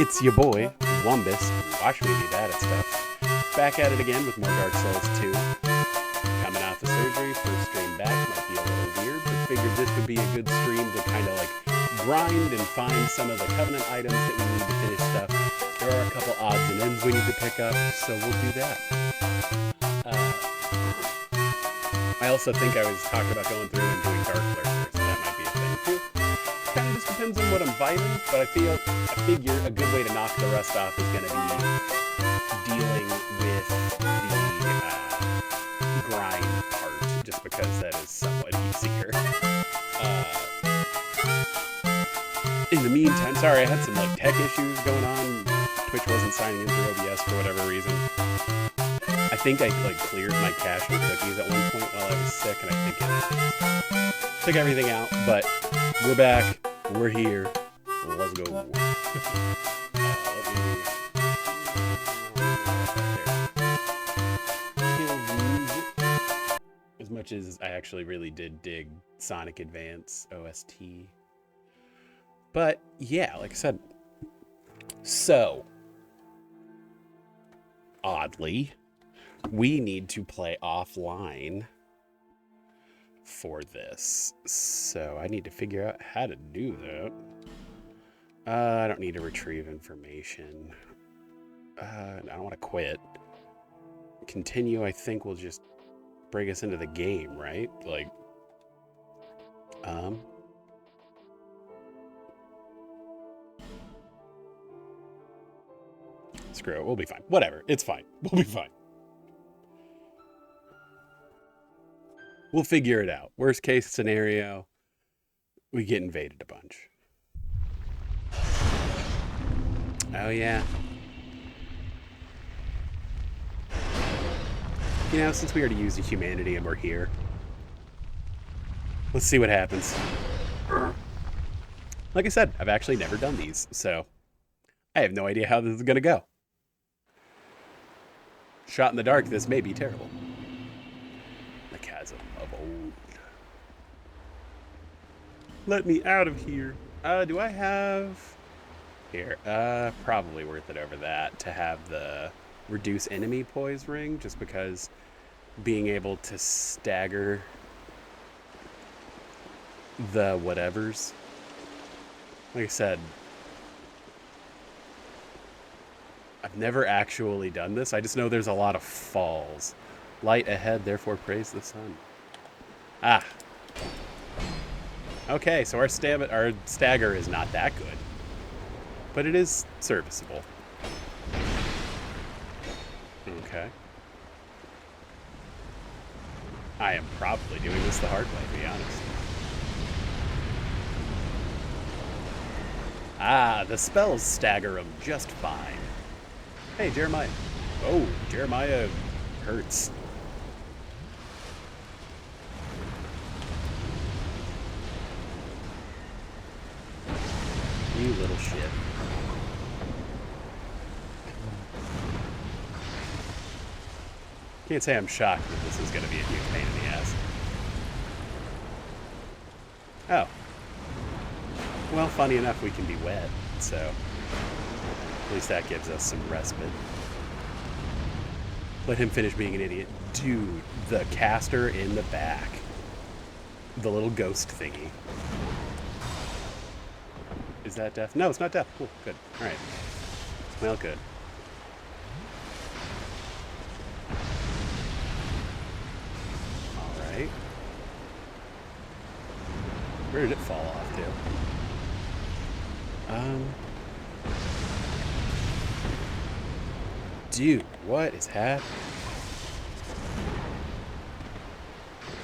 It's your boy, Wumbus, Watch Me Be Bad at Stuff. Back at it again with more Dark Souls 2. Coming off the surgery, first stream back might be a little weird, but figured this would be a good stream to kind of like grind and find some of the Covenant items that we need to finish stuff. There are a couple odds and ends we need to pick up, so we'll do that. I also think I was talking about going through and doing Darklurker, so that might be a thing too. Kind of just depends on what I'm vibing, but I figure a good way to knock the rust off is going to be dealing with the grind part, just because that is somewhat easier. In the meantime, sorry, I had some like tech issues going on. Twitch wasn't signing in through OBS for whatever reason. I think I like cleared my cache and cookies at one point while I was sick, and I think it took everything out, but we're back. We're here. Let's go. As much as I actually really did dig Sonic Advance OST. But yeah, like I said. So, oddly, we need to play offline for this, so I need to figure out how to do that. I don't need to retrieve information. I don't want to quit. Continue, I think, will just bring us into the game, right? Like, screw it, we'll be fine. Whatever, it's fine. We'll be fine. We'll figure it out. Worst case scenario, we get invaded a bunch. Oh, yeah. You know, since we already used a humanity and we're here, let's see what happens. Like I said, I've actually never done these, so I have no idea how this is going to go. Shot in the dark, this may be terrible. The chasm of old. Let me out of here. Do I have... Here, probably worth it over that to have the reduce enemy poise ring, just because being able to stagger the whatevers. Like I said, I've never actually done this. I just know there's a lot of falls. Light ahead, therefore praise the sun. Ah. Okay, so our stagger is not that good. But it is serviceable. Okay. I am probably doing this the hard way, to be honest. Ah, the spells stagger them just fine. Hey, Jeremiah. Oh, Jeremiah hurts. You little shit. Can't say I'm shocked that this is going to be a huge pain in the ass. Oh. Well, funny enough, we can be wet, so at least that gives us some respite. Let him finish being an idiot. Dude, the caster in the back. The little ghost thingy. Is that death? No, it's not death. Cool, good. All right. Well, good. All right. Where did it fall off to? Dude, what is happening?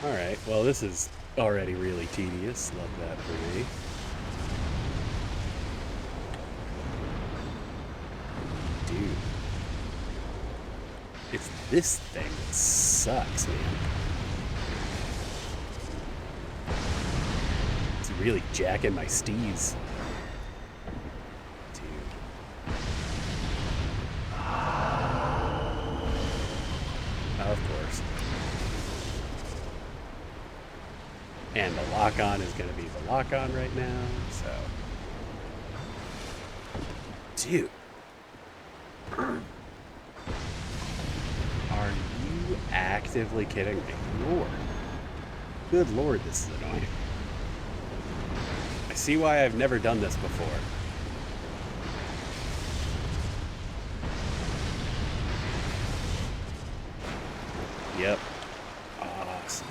All right. Well, this is already really tedious. Love that for me. Dude. It's this thing that sucks, man. It's really jacking my steez. Dude. Of course. And the lock-on is going to be the lock-on right now, so... Dude. Are you actively kidding me? Lord. Good Lord, this is annoying. I see why I've never done this before. Yep. Awesome.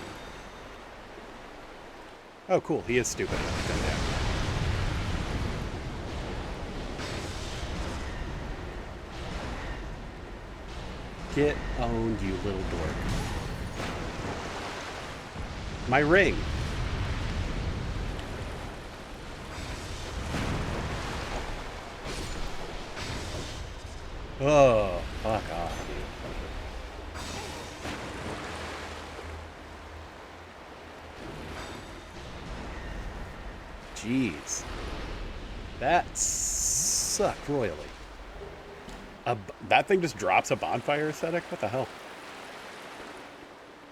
Oh, cool. He is stupid enough to come down. Get owned, you little dork. My ring. Oh, fuck off, dude. Jeez. That sucked royally. That thing just drops a bonfire aesthetic? What the hell?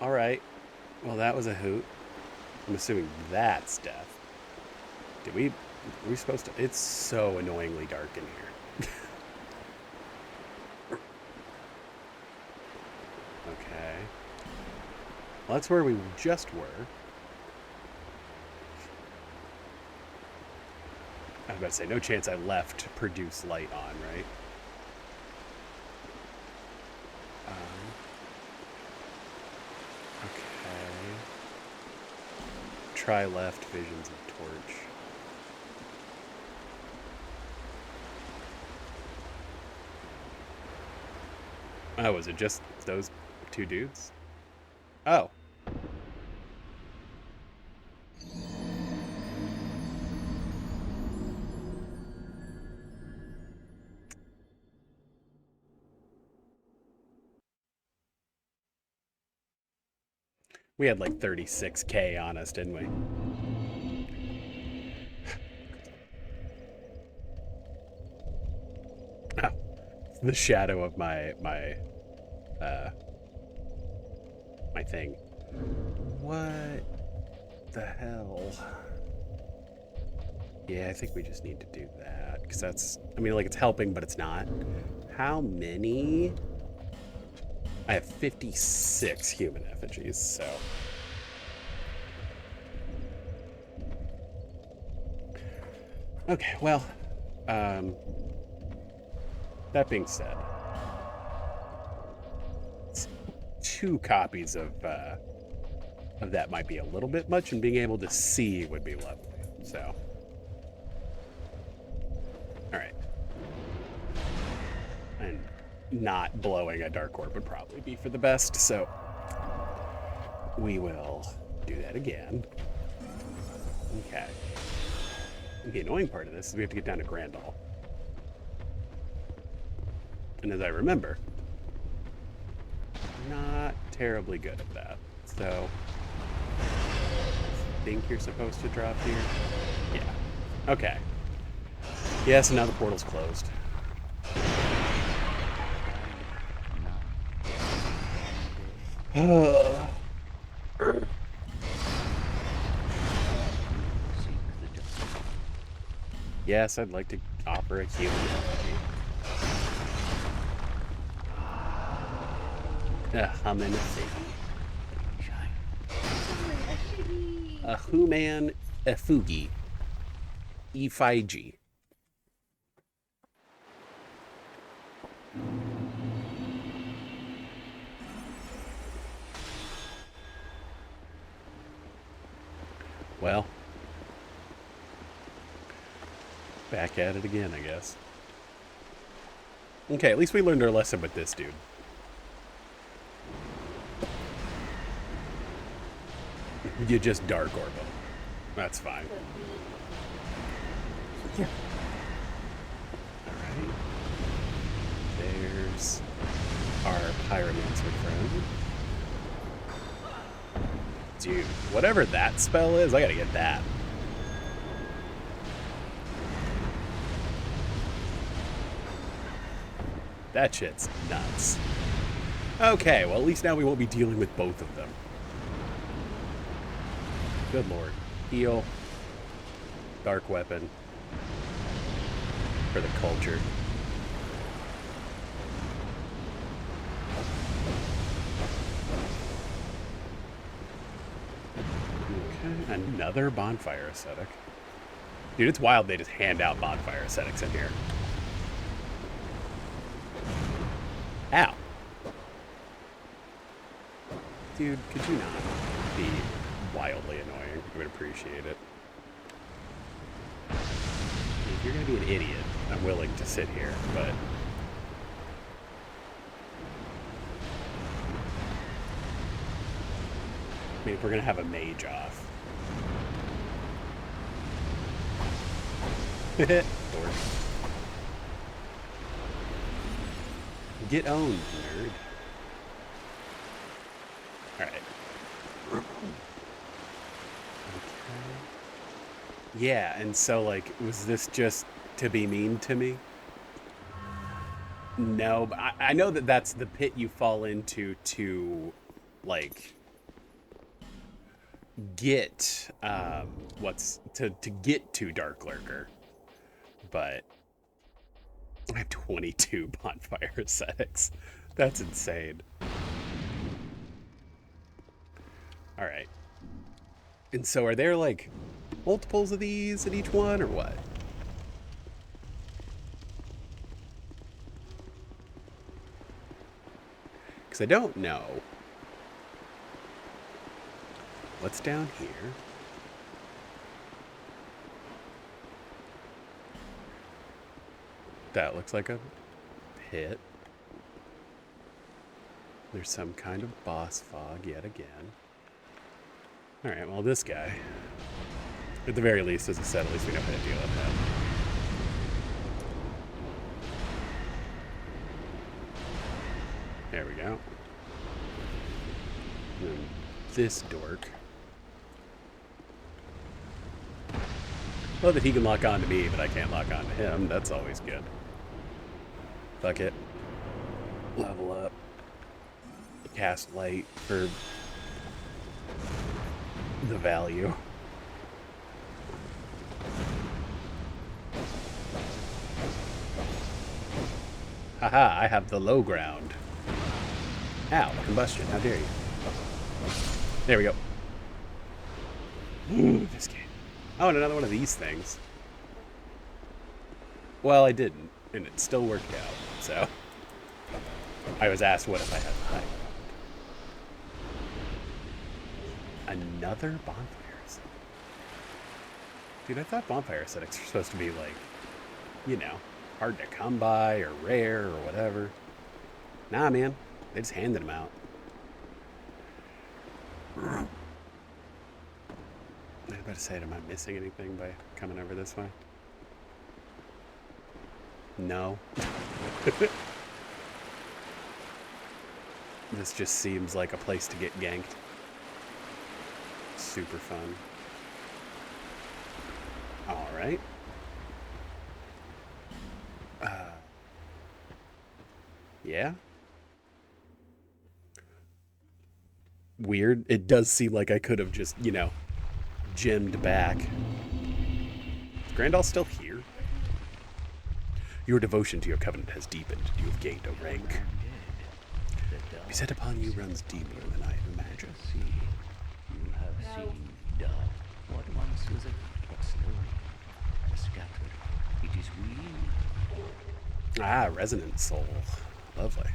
Alright. Well, that was a hoot. I'm assuming that's death. Were we supposed to? It's so annoyingly dark in here. Okay. Well, that's where we just were. I was about to say, no chance I left to produce light on, right? Okay. Try left, visions of torch. Oh, was it just those two dudes? Oh. We had like 36K on us, didn't we? Oh, the shadow of my thing. What the hell? Yeah, I think we just need to do that because that's, I mean, like, it's helping, but it's not. How many? I have 56 human effigies, so. Okay, well, that being said, 2 copies of that might be a little bit much, and being able to see would be lovely, so. All right. And not blowing a dark orb would probably be for the best, so we will do that again. Okay. The annoying part of this is we have to get down to Grandall. And as I remember, not terribly good at that. So, I think you're supposed to drop here. Yeah. Okay. Yeah, so now the portal's closed. Yes, I'd like to offer a human effigy. A human effigy. A human effigy. Effigy. Well, back at it again, I guess. Okay, at least we learned our lesson with this dude. You just dark orb him. That's fine. Yeah. Alright. There's our pyromancer friend. Dude, whatever that spell is, I gotta get that. That shit's nuts. Okay, well, at least now we won't be dealing with both of them. Good lord. Heal. Dark weapon. For the culture. Another bonfire aesthetic. Dude, it's wild they just hand out bonfire aesthetics in here. Ow. Dude, could you not be wildly annoying? I would appreciate it. If you're gonna be an idiot, I'm willing to sit here, but... I mean, if we're gonna have a mage off. Dork. Get owned, nerd. Alright. Okay. Yeah, and so, like, was this just to be mean to me? No, but I know that that's the pit you fall into to, like, get, to get to Darklurker. But I have 22 bonfire aesthetics. That's insane. Alright. And so are there, like, multiples of these in each one, or what? Because I don't know. What's down here? That looks like a pit. There's some kind of boss fog yet again. Alright, well this guy, at the very least, as I said, at least we know how to deal with that. There we go. And this dork. Well, that he can lock on to me, but I can't lock on to him. That's always good. Fuck it. Level up. Cast light for the value. Haha, I have the low ground. Ow, combustion, how dare you. There we go. Ooh, this game. Oh, and another one of these things. Well, I didn't, and it still worked out, so. I was asked what if I had the high ground. Another bonfire aesthetic. Dude, I thought bonfire aesthetics were supposed to be like, you know, hard to come by or rare or whatever. Nah, man. They just handed them out. I was about to say, am I missing anything by coming over this way? No. This just seems like a place to get ganked. Super fun. Alright. Yeah. Weird. It does seem like I could have just, you know, gemmed back. Is Grandal still here? Your devotion to your covenant has deepened. You have gained a rank. Be set upon you runs deeper than I have imagined. You have seen dark. What once was it, but slowly scattered. It is we. Ah, resonant soul. Lovely.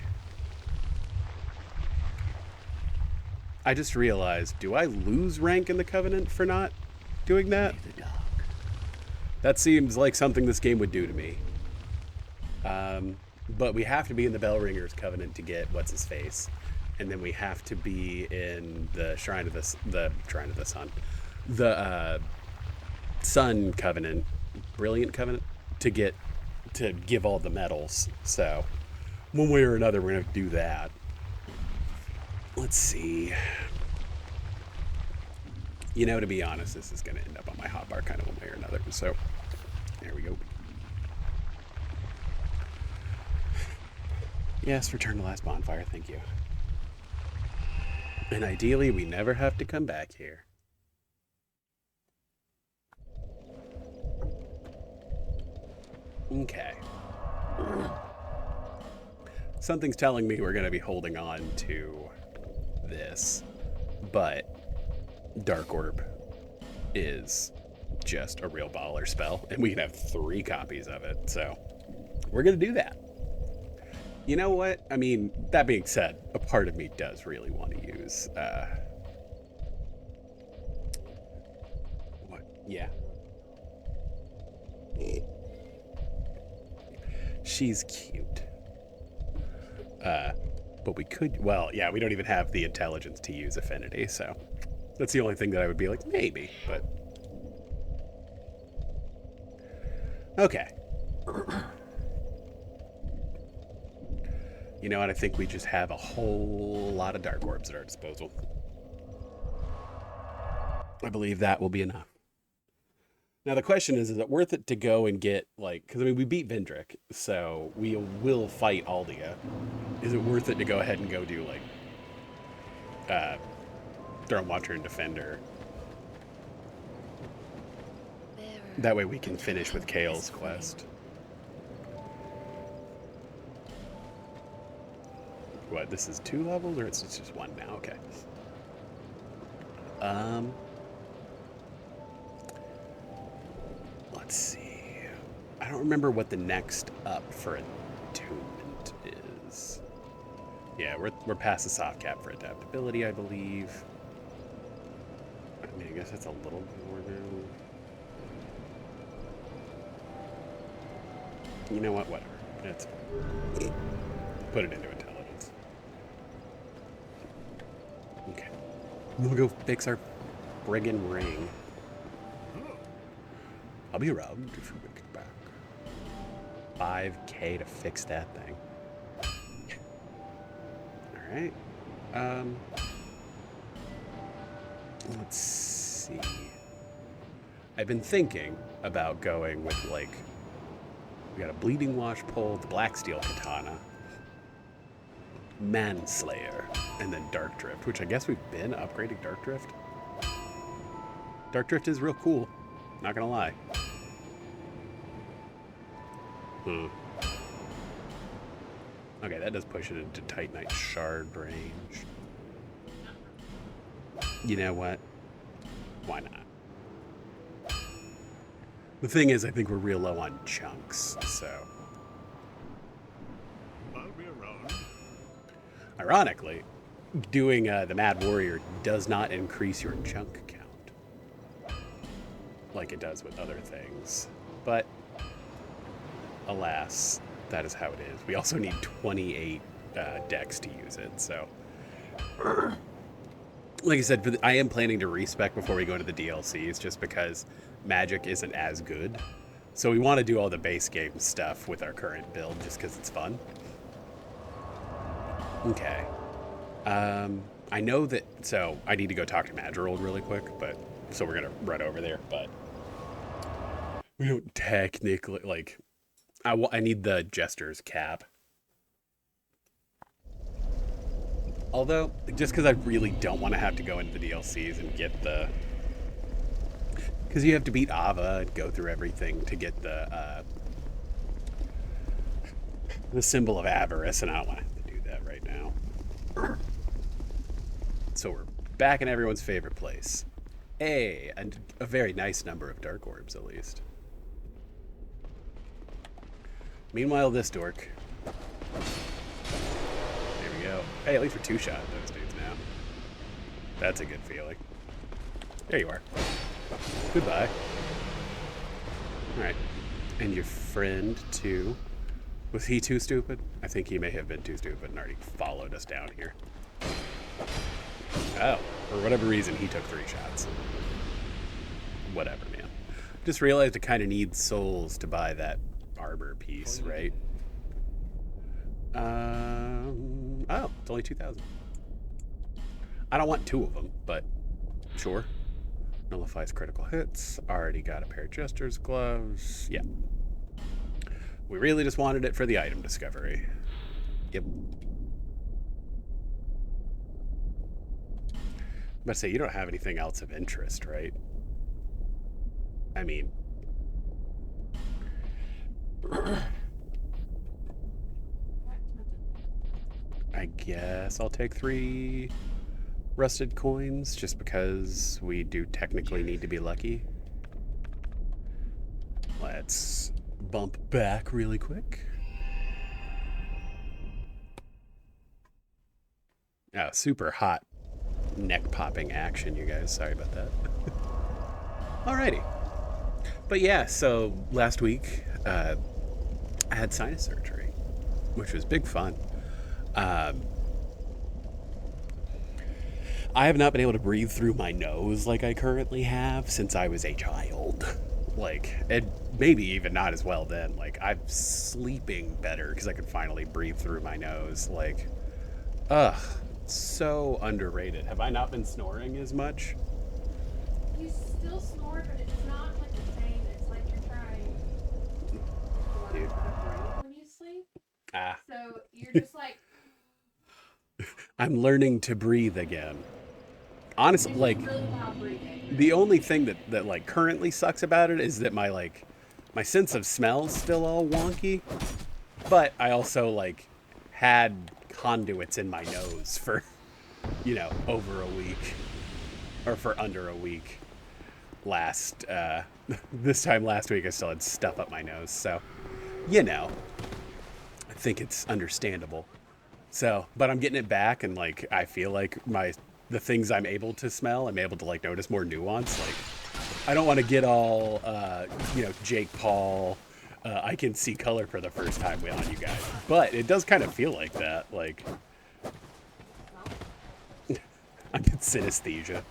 I just realized, do I lose rank in the Covenant for not doing that? That seems like something this game would do to me. But we have to be in the Bellringer's Covenant to get what's-his-face. And then we have to be in the Shrine of the Sun. The Sun Covenant, Brilliant Covenant, to give all the medals. So, one way or another, we're going to have to do that. Let's see. You know, to be honest, this is going to end up on my hotbar kind of one way or another. So, there we go. Yes, return to last bonfire, thank you. And ideally, we never have to come back here. Okay. Something's telling me we're going to be holding on to this, but Dark Orb is just a real baller spell, and we can have 3 copies of it, so we're gonna do that. You know what? I mean, that being said, a part of me does really want to use, what? Yeah. She's cute. But we could, well, yeah, we don't even have the intelligence to use affinity, so that's the only thing that I would be like, maybe, but. Okay. You know what? I think we just have a whole lot of dark orbs at our disposal. I believe that will be enough. Now the question is it worth it to go and get, like, because I mean, we beat Vendrick, so we will fight Aldia. Is it worth it to go ahead and go do, like, Throne Watcher and Defender? That way we can finish with Kale's quest. What, this is 2 levels, or it's just 1 now? Okay. Let's see. I don't remember what the next up for attunement is. Yeah, we're past the soft cap for adaptability, I believe. I mean, I guess that's a little more now. You know what? Whatever. That's fine. Put it into intelligence. Okay. We'll go fix our friggin' ring. I'll be around if you make it back. 5K to fix that thing. Alright. Let's see. I've been thinking about going with, like, we got a Bleeding Wash pole, the Black Steel Katana, Manslayer, and then Dark Drift, which I guess we've been upgrading Dark Drift. Dark Drift is real cool, not gonna lie. Okay, that does push it into Titanite Shard range. You know what? Why not? The thing is, I think we're real low on chunks, so. I'll be around. Ironically, doing the Mad Warrior does not increase your chunk count like it does with other things. But, alas, that is how it is. We also need 28 decks to use it, so. Like I said, I am planning to respec before we go into the DLCs, just because Magic isn't as good. So we want to do all the base game stuff with our current build, just because it's fun. Okay. I know that, so I need to go talk to Madgerold really quick, but, so we're going to run over there, but we don't technically, like, I need the Jester's cap. Although, just because I really don't want to have to go into the DLCs and get the... Because you have to beat Ava and go through everything to get the symbol of avarice, and I don't want to have to do that right now. So we're back in everyone's favorite place. Hey, and a very nice number of dark orbs, at least. Meanwhile, this dork... Go. Hey, at least we're 2-shot those dudes now. That's a good feeling. There you are. Goodbye. Alright. And your friend, too. Was he too stupid? I think he may have been too stupid and already followed us down here. Oh. For whatever reason, he took 3 shots. Whatever, man. Just realized I kind of need souls to buy that arbor piece, right? Oh, it's only 2,000. I don't want 2 of them, but sure. Nullifies critical hits. Already got a pair of Jester's gloves. Yeah. We really just wanted it for the item discovery. Yep. I'm about to say, you don't have anything else of interest, right? I mean... I guess I'll take 3 rusted coins, just because we do technically need to be lucky. Let's bump back really quick. Oh, super hot neck popping action, you guys. Sorry about that. Alrighty. But yeah, so last week I had sinus surgery, which was big fun. I have not been able to breathe through my nose like I currently have since I was a child. Like, and maybe even not as well then. Like, I'm sleeping better because I can finally breathe through my nose. Like, ugh, so underrated. Have I not been snoring as much? You still snore, but it's not like the same. It's like you're trying to learn how to breathe when you sleep. Ah. So you're just like. I'm learning to breathe again. Honestly, like, really loud breathing. the only thing that like currently sucks about it is that my sense of smell's still all wonky. But I also like had conduits in my nose for, over a week, or for under a week. This time last week I still had stuff up my nose, so I think it's understandable. So, but I'm getting it back, and like I feel like the things I'm able to smell, I'm able to like notice more nuance. Like, I don't want to get all Jake Paul. I can see color for the first time on you guys, but it does kind of feel like that. Like, I get synesthesia.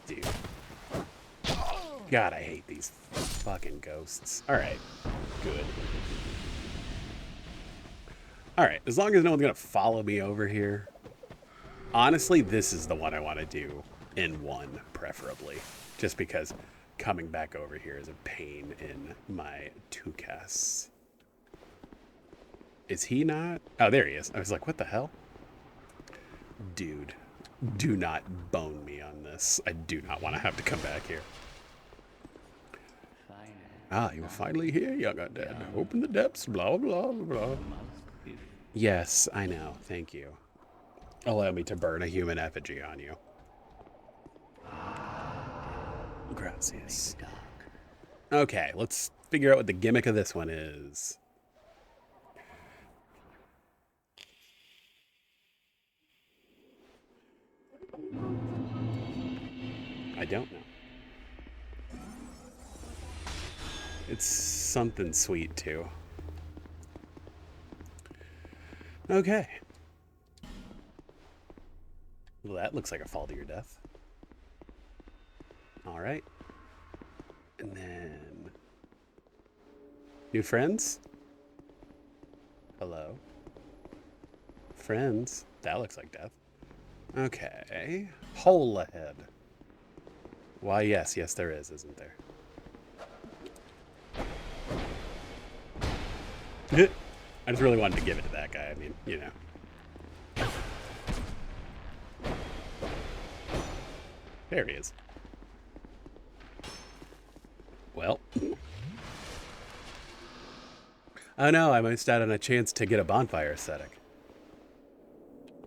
Dude. God, I hate these fucking ghosts. Alright. Good. Alright, as long as no one's gonna follow me over here. Honestly, this is the one I want to do in one, preferably. Just because coming back over here is a pain in my tuchus. Is he not? Oh, there he is. I was like, what the hell? Dude, do not bone me on this. I do not want to have to come back here. Ah, you are finally here, young undead. Open the depths, blah, blah, blah. Yes, I know. Thank you. Allow me to burn a human effigy on you. Gracias. Okay, let's figure out what the gimmick of this one is. I don't know. It's something sweet, too. Okay. Well, that looks like a fall to your death. Alright. And then... New friends? Hello? Friends? That looks like death. Okay. Hole ahead. Why, yes, there is, isn't there? I just really wanted to give it to that guy. I mean, There he is. Well. Oh no, I missed out on a chance to get a bonfire aesthetic.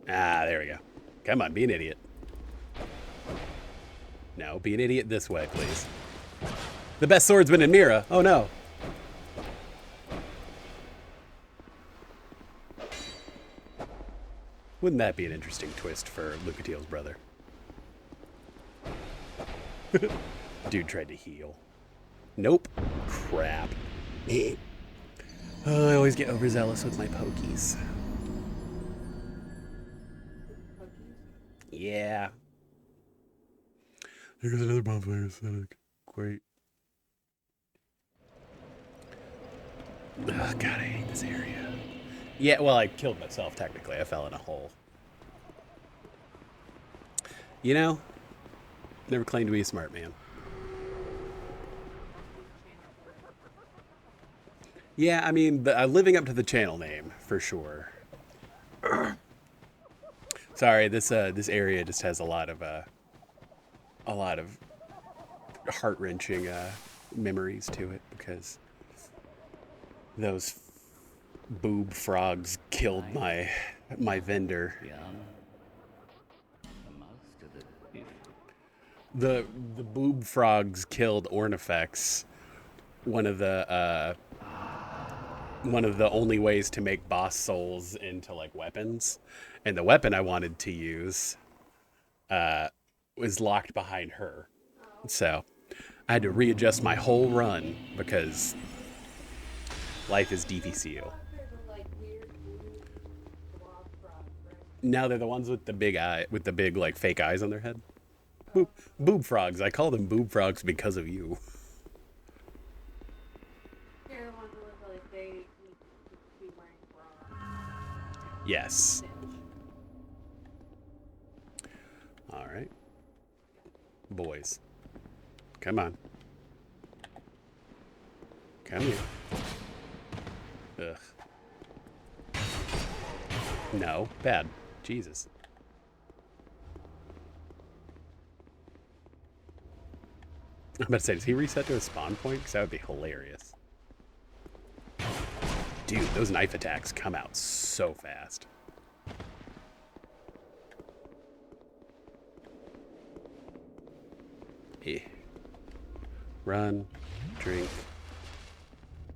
Ah, there we go. Come on, be an idiot. No, be an idiot this way, please. The best swordsman in Mira. Oh no. Wouldn't that be an interesting twist for Lucatiel's brother? Dude tried to heal. Nope. Crap. Oh, I always get overzealous with my pokies. Yeah. There goes another bonfire aesthetic. Great. Oh, God, I hate this area. Yeah, well, I killed myself, technically. I fell in a hole. Never claimed to be a smart man. Yeah, I mean, living up to the channel name, for sure. Sorry, this area just has a lot of heart-wrenching memories to it, because those boob frogs killed my my vendor. Yum. The master that if The boob frogs killed Ornifex. One of the only ways to make boss souls into like weapons, and the weapon I wanted to use was locked behind her, so I had to readjust my whole run because life is divisive. They're the like weird blue blob frogs, right? Now they're the ones with the big eye, with the big like fake eyes on their head. Boob frogs. I call them boob frogs because of you. They're the ones that look like they need to be wearing bras. Yes. All right. Boys. Come on. Come here. Ugh. No. Bad. Jesus. I'm about to say, does he reset to a spawn point? Because that would be hilarious. Dude, those knife attacks come out so fast. Eh. Run. Drink.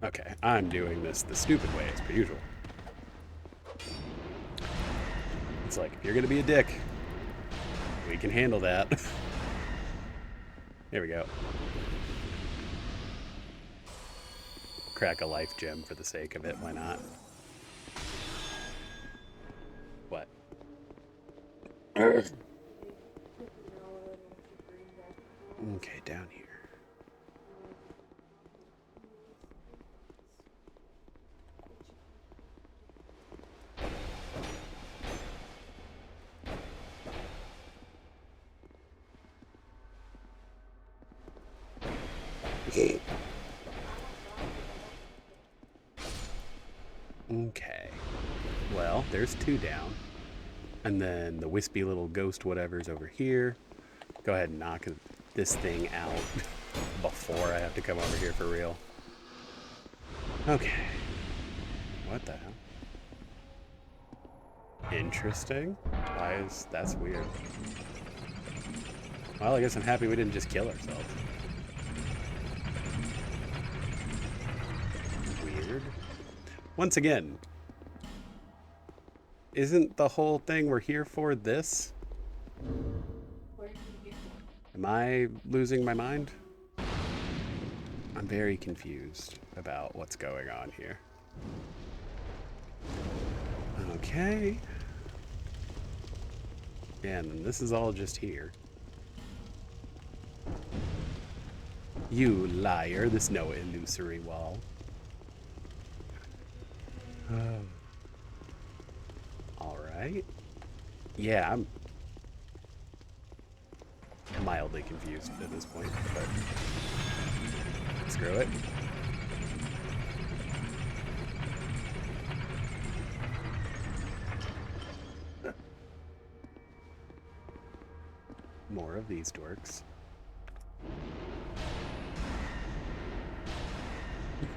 Okay, I'm doing this the stupid way as per usual. It's like, if you're gonna be a dick, we can handle that. Here we go. Crack a life gem for the sake of it, why not? What? Okay, down here. Okay. Well, there's 2 down. And then the wispy little ghost whatever's over here. Go ahead and knock this thing out before I have to come over here for real. Okay. What the hell? Interesting. Why is... That's weird. Well, I guess I'm happy we didn't just kill ourselves. Weird. Once again, isn't the whole thing we're here for this? Where did you get Am I losing my mind? I'm very confused about what's going on here. Okay. And this is all just here. You liar, there's no illusory wall. Alright. Yeah, I'm mildly confused at this point, but screw it. More of these dorks.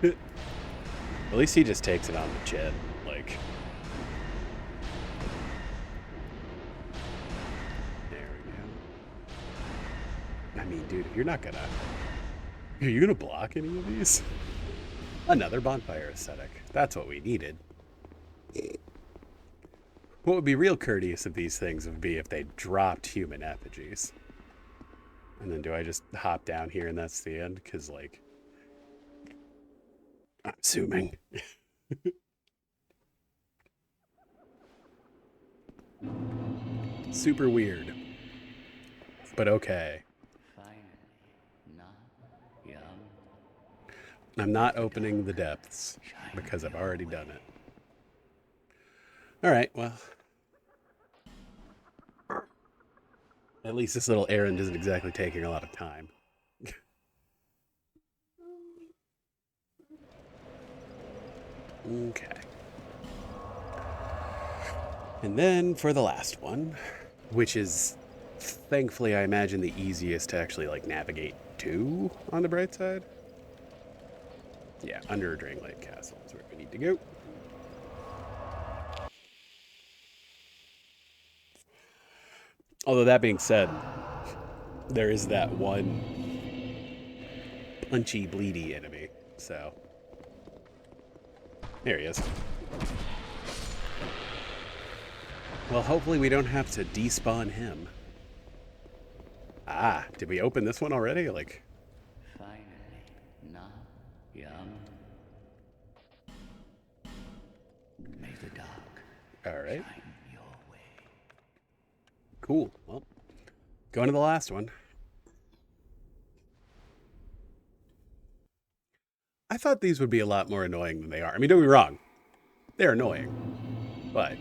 At least he just takes it on the chin, like. There we go. I mean, dude, if you're not gonna... Are you gonna block any of these? Another bonfire aesthetic. That's what we needed. What would be real courteous of these things would be if they dropped human effigies. And then do I just hop down here and that's the end? Because, like... I'm assuming. Super weird. But okay. finally not young. I'm not opening the depths because I've already done it. Alright, well. At least this little errand isn't exactly taking a lot of time. Okay. And then for the last one, which is thankfully I imagine the easiest to actually like navigate to on the bright side. Yeah, under Drangleic Castle is where we need to go. Although that being said, there is that one punchy, bleedy enemy. So there he is. Well, hopefully we don't have to despawn him. Ah, did we open this one already? Like, Finally, not young. May the dark all right, shine your way. cool. Well, going to the last one. I thought these would be a lot more annoying than they are. I mean, don't get me wrong. They're annoying. But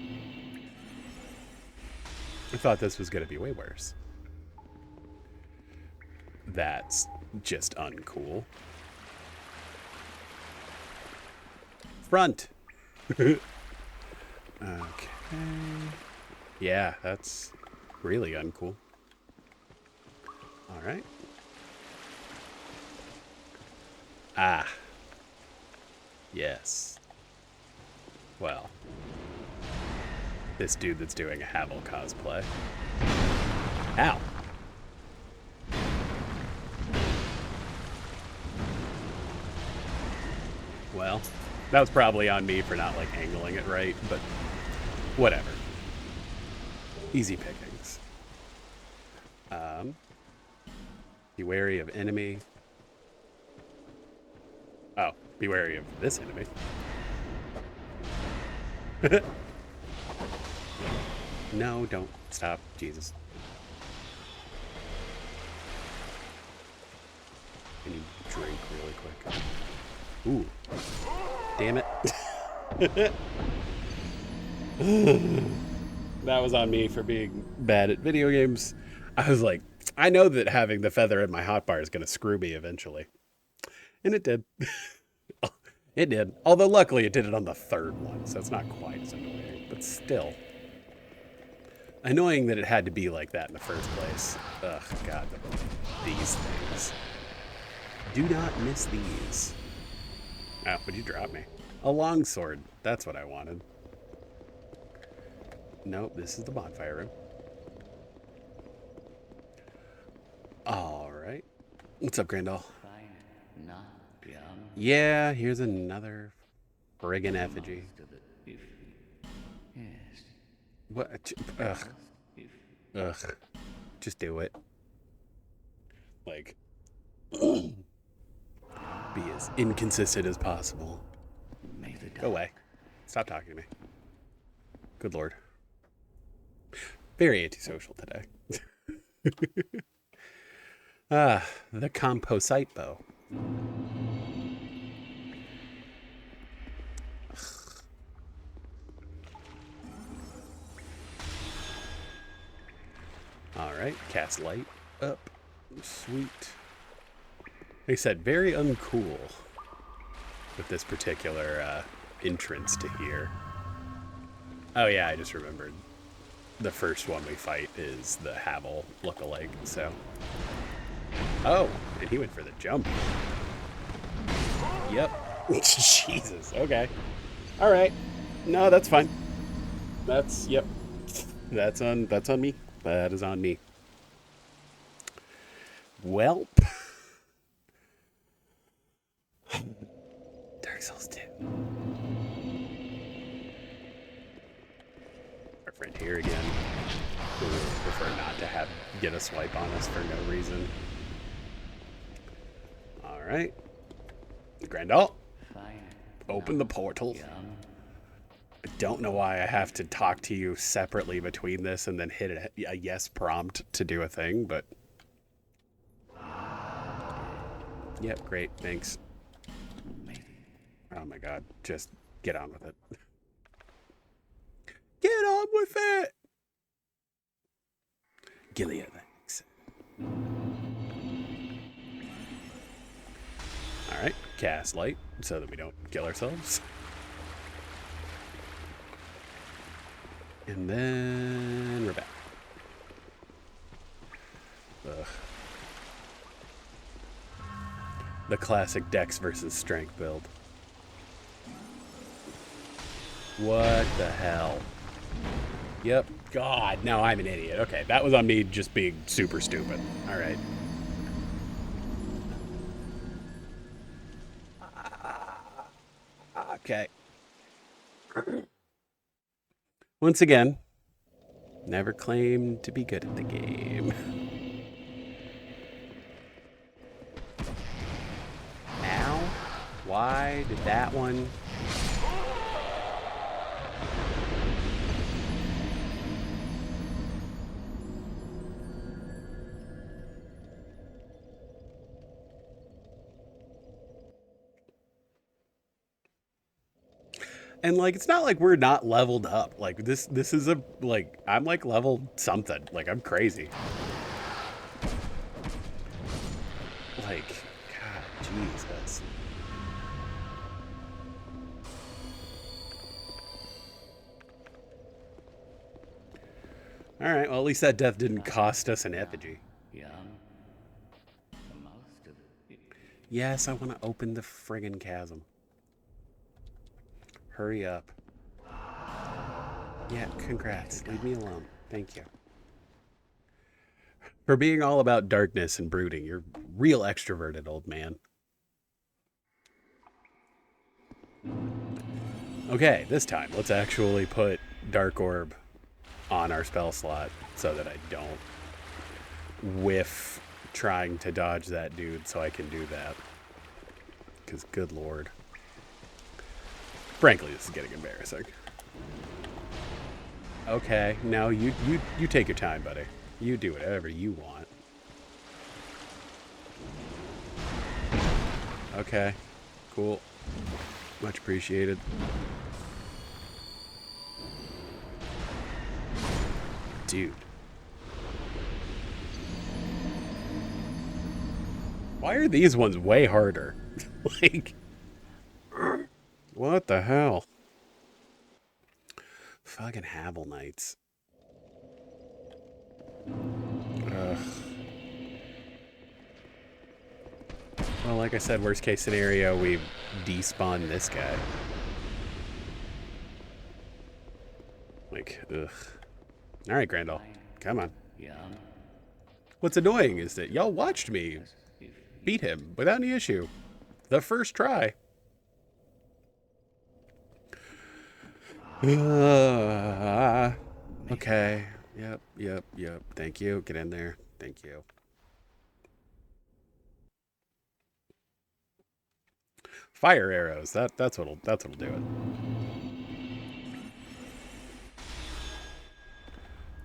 I thought this was going to be way worse. That's just uncool. Front. Okay. Yeah, that's really uncool. All right. Ah. Yes. Well. This dude that's doing a Havel cosplay. Ow. Well, that was probably on me for not, like, angling it right, but whatever. Easy pickings. Be wary of enemy. Oh, be wary of this enemy. No, don't. Stop. Jesus. I need to drink really quick. Ooh. Damn it. That was on me for being bad at video games. I was like, I know that having the feather in my hotbar is going to screw me eventually. And it did. It did. Although luckily it did it on the third one, so it's not quite as annoying. But still. Annoying that it had to be like that in the first place. Ugh, God. These things. Do not miss these. Oh, would you drop me? A longsword. That's what I wanted. Nope, this is the bonfire room. All right. What's up, Grandall? Fine, not young. Yeah, here's another friggin' effigy. Yes. What? Ugh. Ugh. Just do it. Like, be as inconsistent as possible. May the dark. Go away. Stop talking to me. Good Lord. Very antisocial today. Ah, the composite bow. All right, cast light up. Sweet. They said very uncool with this particular entrance to here. Oh yeah, I just remembered. The first one we fight is the Havel lookalike, so. Oh, and he went for the jump. Yep. Jesus, okay. All right. No, that's fine. That's, yep. That's on me. That is on me. Welp. Dark Souls 2. Our friend here again, who would prefer not to get a swipe on us for no reason. All right. Grandall, open the portal. I don't know why I have to talk to you separately between this and then hit a yes prompt to do a thing, but... Yep, great, thanks. Oh my god, just get on with it. Get on with it! Gilead, thanks. Alright, cast light so that we don't kill ourselves. And then we're back. Ugh. The classic Dex versus Strength build. What the hell? Yep. God, now I'm an idiot. Okay, that was on me just being super stupid. All right. Okay. Once again, never claimed to be good at the game. Ow. Why did that one... And like, it's not like we're not leveled up. Like this is a, like, I'm like level something. Like, I'm crazy. Like, God, Jesus. All right, well, at least that death didn't cost us an effigy. Yes, I want to open the friggin' chasm. Hurry up. Yeah, congrats. Leave me alone. Thank you. For being all about darkness and brooding, you're real extroverted, old man. Okay, this time, let's actually put Dark Orb on our spell slot so that I don't whiff trying to dodge that dude so I can do that. Because, good lord. Frankly, this is getting embarrassing. Okay, now you take your time, buddy. You do whatever you want. Okay, cool. Much appreciated. Dude. Why are these ones way harder? Like, what the hell? Fucking Havel Knights. Ugh. Well, like I said, worst case scenario, we despawn this guy. Like, ugh. Alright, Grandal. Come on. What's annoying is that y'all watched me beat him without any issue. The first try. Okay. Yep. Thank you. Get in there. Thank you. Fire arrows. That's what'll do it.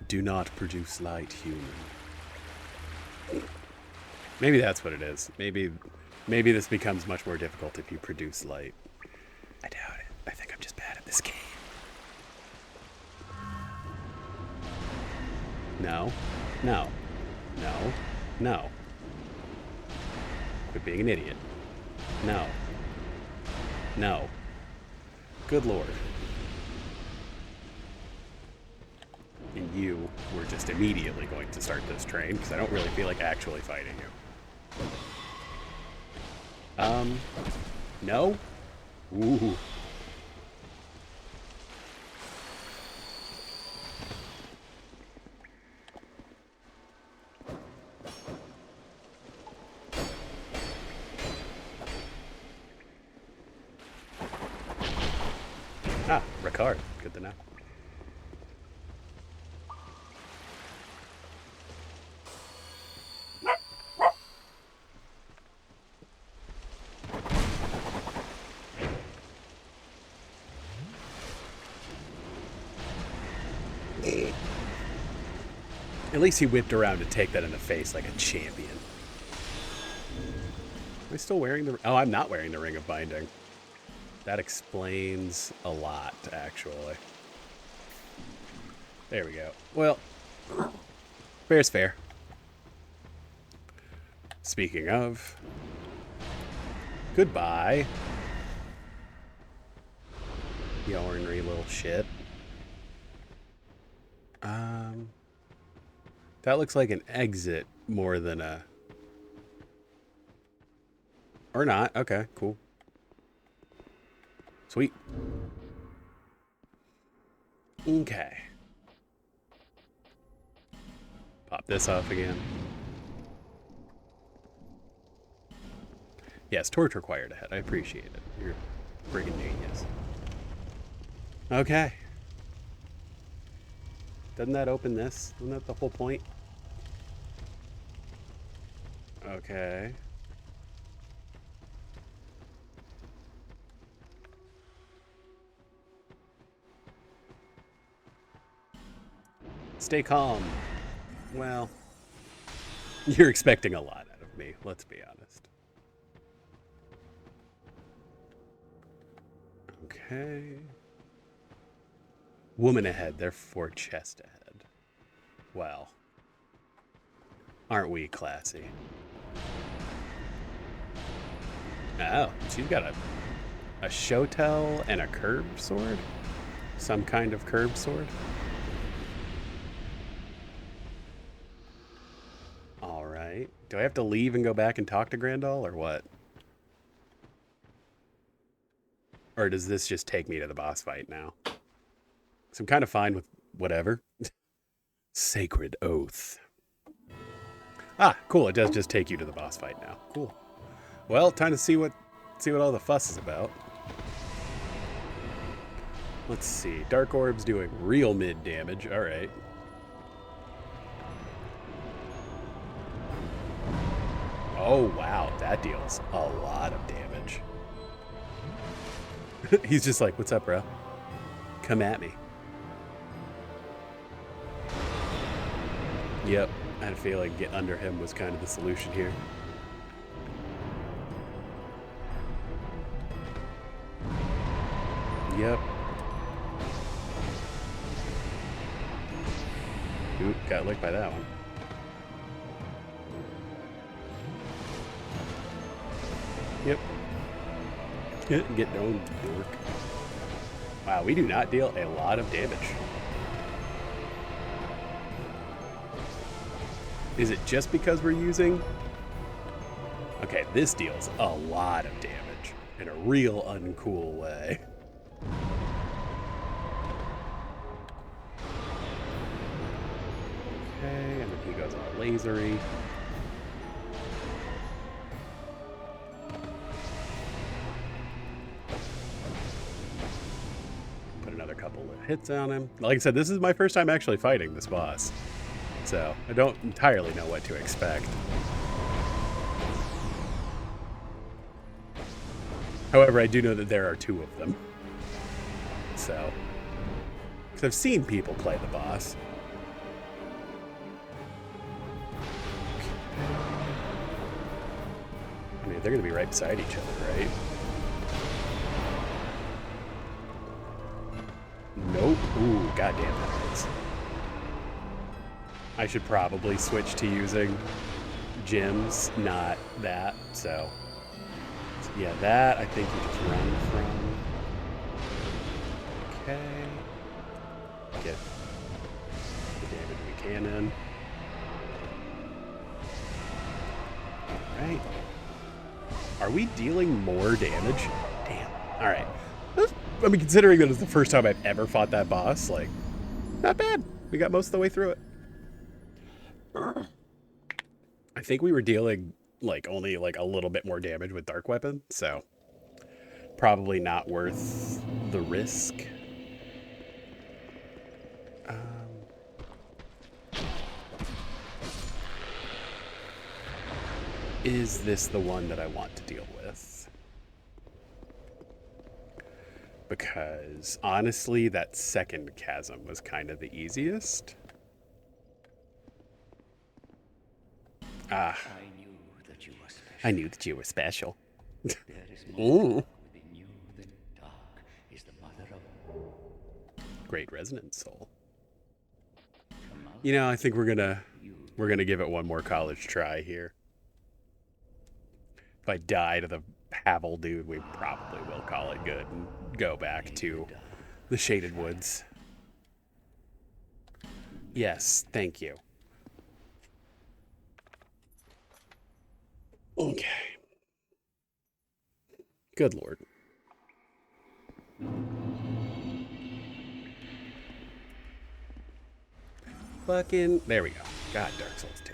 Do not produce light, human. Maybe that's what it is. Maybe this becomes much more difficult if you produce light. I doubt it. I think I'm just bad at this game. No. Quit being an idiot. No. Good lord. And you were just immediately going to start this train because I don't really feel like actually fighting you. No? Ooh. Ah, Ricard. Good to know. At least he whipped around to take that in the face like a champion. Am I still wearing the... Oh, I'm not wearing the Ring of Binding. That explains a lot, actually. There we go. Well, fair's fair. Speaking of... Goodbye. You ornery little shit. That looks like an exit more than a... Or not. Okay, cool. Sweet. Okay. drop this off again. Yes, torch required ahead. I appreciate it. You're a friggin' genius. Okay. Doesn't that open this? Isn't that the whole point? Okay. Stay calm. Well, you're expecting a lot out of me, let's be honest. Okay. Woman ahead, therefore chest ahead. Well, aren't we classy? Oh, she's got a shotel and a curb sword? Some kind of curb sword? Alright. Do I have to leave and go back and talk to Grandal, or what? Or does this just take me to the boss fight now? So I'm kind of fine with whatever. Sacred Oath. Ah, cool. It does just take you to the boss fight now. Cool. Well, time to see what all the fuss is about. Let's see. Dark Orb's doing real mid damage. All right. Oh, wow. That deals a lot of damage. He's just like, what's up, bro? Come at me. Yep. I had a feeling get under him was kind of the solution here. Yep. Oop, got licked by that one. Yep. Get no dork. Wow, we do not deal a lot of damage. Is it just because we're using... Okay, this deals a lot of damage in a real uncool way. Okay, and then he goes all lasery. Put another couple of hits on him. Like I said, this is my first time actually fighting this boss. So, I don't entirely know what to expect. However, I do know that there are two of them. So, because I've seen people play the boss. I mean, they're going to be right beside each other, right? Nope. Ooh, goddamn that hurts. I should probably switch to using gems, not that, so yeah, that I think you just run from. Okay. Get the damage we can in. Alright. Are we dealing more damage? Damn. Alright. I mean, considering that it's the first time I've ever fought that boss, like, not bad. We got most of the way through it. I think we were dealing like only like a little bit more damage with Dark Weapon, so probably not worth the risk. Is this the one that I want to deal with? Because honestly, that second chasm was kind of the easiest. Ah. I knew that you were special. There is more within you than dark is the mother of Great resonance soul. You know, I think we're gonna give it one more college try here. If I die to the Havel dude, we probably will call it good and go back to the Shaded Woods. Yes, thank you. Okay. Good Lord. Fucking... There we go. God, Dark Souls 2.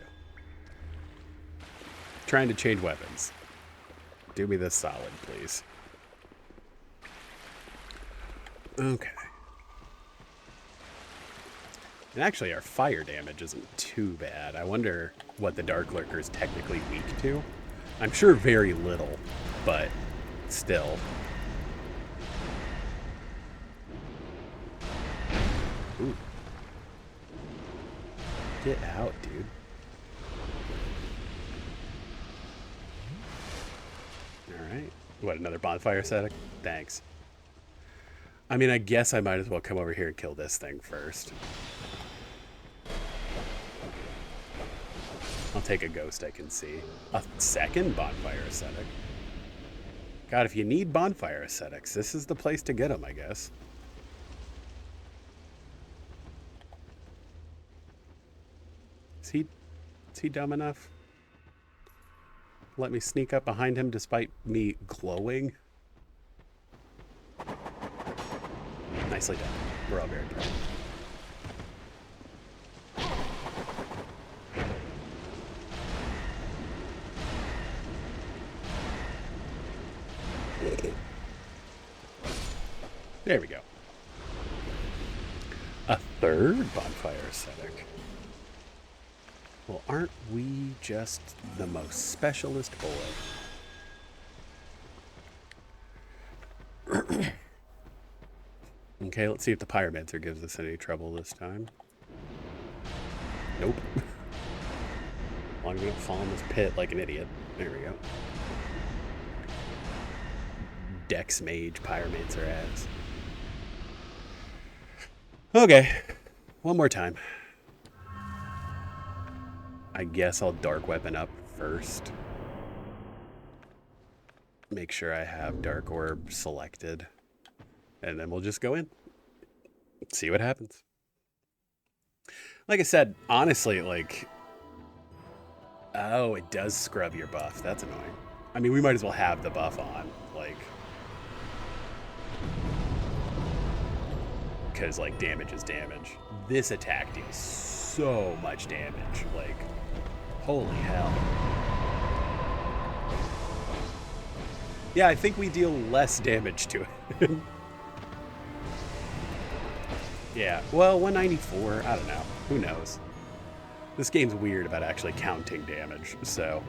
Trying to change weapons. Do me this solid, please. Okay. And actually, our fire damage isn't too bad. I wonder what the Darklurker is technically weak to. I'm sure very little, but still. Ooh. Get out, dude. Alright. What, another bonfire setting? Thanks. I mean, I guess I might as well come over here and kill this thing first. I'll take a ghost I can see. A second bonfire ascetic. God, if you need bonfire ascetics, this is the place to get them, I guess. Is he dumb enough? Let me sneak up behind him despite me glowing? Nicely done. We're all very good. There we go. A third bonfire ascetic. Well, aren't we just the most specialist boy? Okay, let's see if the pyromancer gives us any trouble this time. Nope. As long as we don't fall in this pit like an idiot. There we go. Dex mage pyromancer ass. Okay, one more time. I guess I'll dark weapon up first. Make sure I have dark orb selected. And then we'll just go in. See what happens. Like I said, honestly, like... Oh, it does scrub your buff. That's annoying. I mean, we might as well have the buff on. Like... Because, like, damage is damage. This attack deals so much damage. Like, holy hell. Yeah, I think we deal less damage to it. Yeah, well, 194, I don't know. Who knows? This game's weird about actually counting damage, so...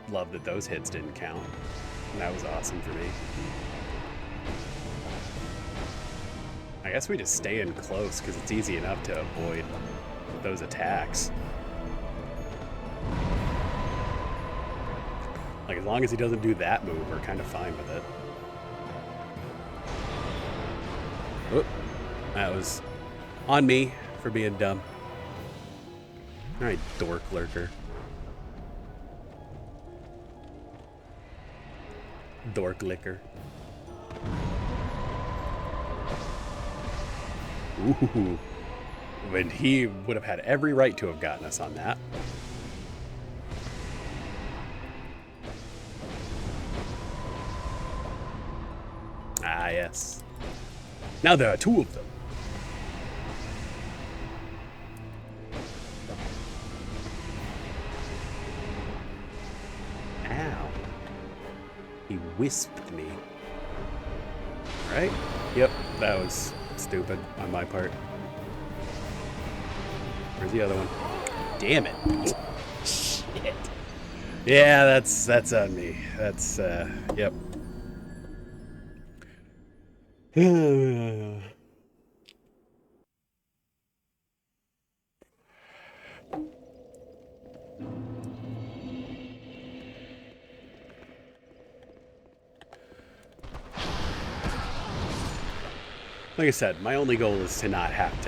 Love that those hits didn't count. That was awesome for me. I guess we just stay in close because it's easy enough to avoid those attacks. Like, as long as he doesn't do that move, we're kind of fine with it. Oop. That was on me for being dumb. Alright, Darklurker. Darklurker. Ooh. And he would have had every right to have gotten us on that. Ah, yes. Now there are two of them. Ow. He wisped me. Right? Yep, that was stupid on my part. Where's the other one? Damn it. Shit. Yeah, that's on me. That's, yep. Like I said, my only goal is to not have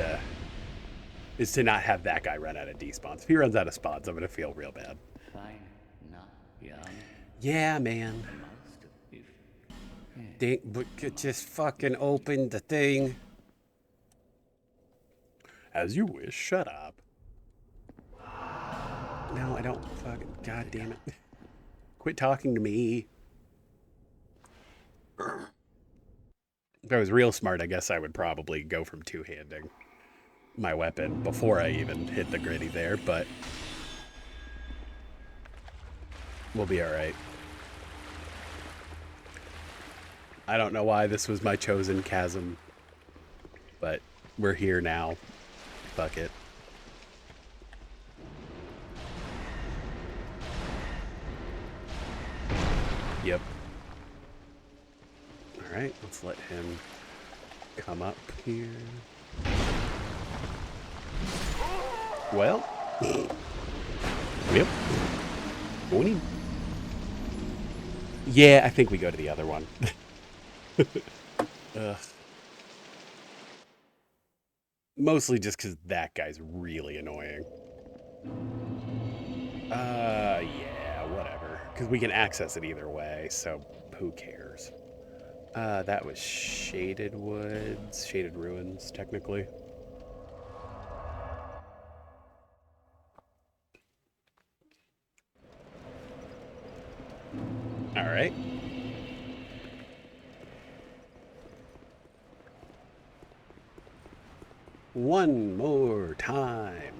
that guy run out of despawns. If he runs out of spawns, I'm gonna feel real bad. Fine, not young. Yeah, man. But just fucking open the thing. As you wish. Shut up. No, I don't fucking... God damn it. Quit talking to me. If I was real smart, I guess I would probably go from two-handing my weapon before I even hit the gritty there, but we'll be alright. I don't know why this was my chosen chasm, but we're here now. Fuck it. Yep. Alright, let's let him come up here. Well. Yep. Morning. Yeah, I think we go to the other one. Mostly just because that guy's really annoying. Yeah, whatever. Because we can access it either way, so who cares? That was Shaded Woods, Shaded Ruins, technically. Alright. One more time.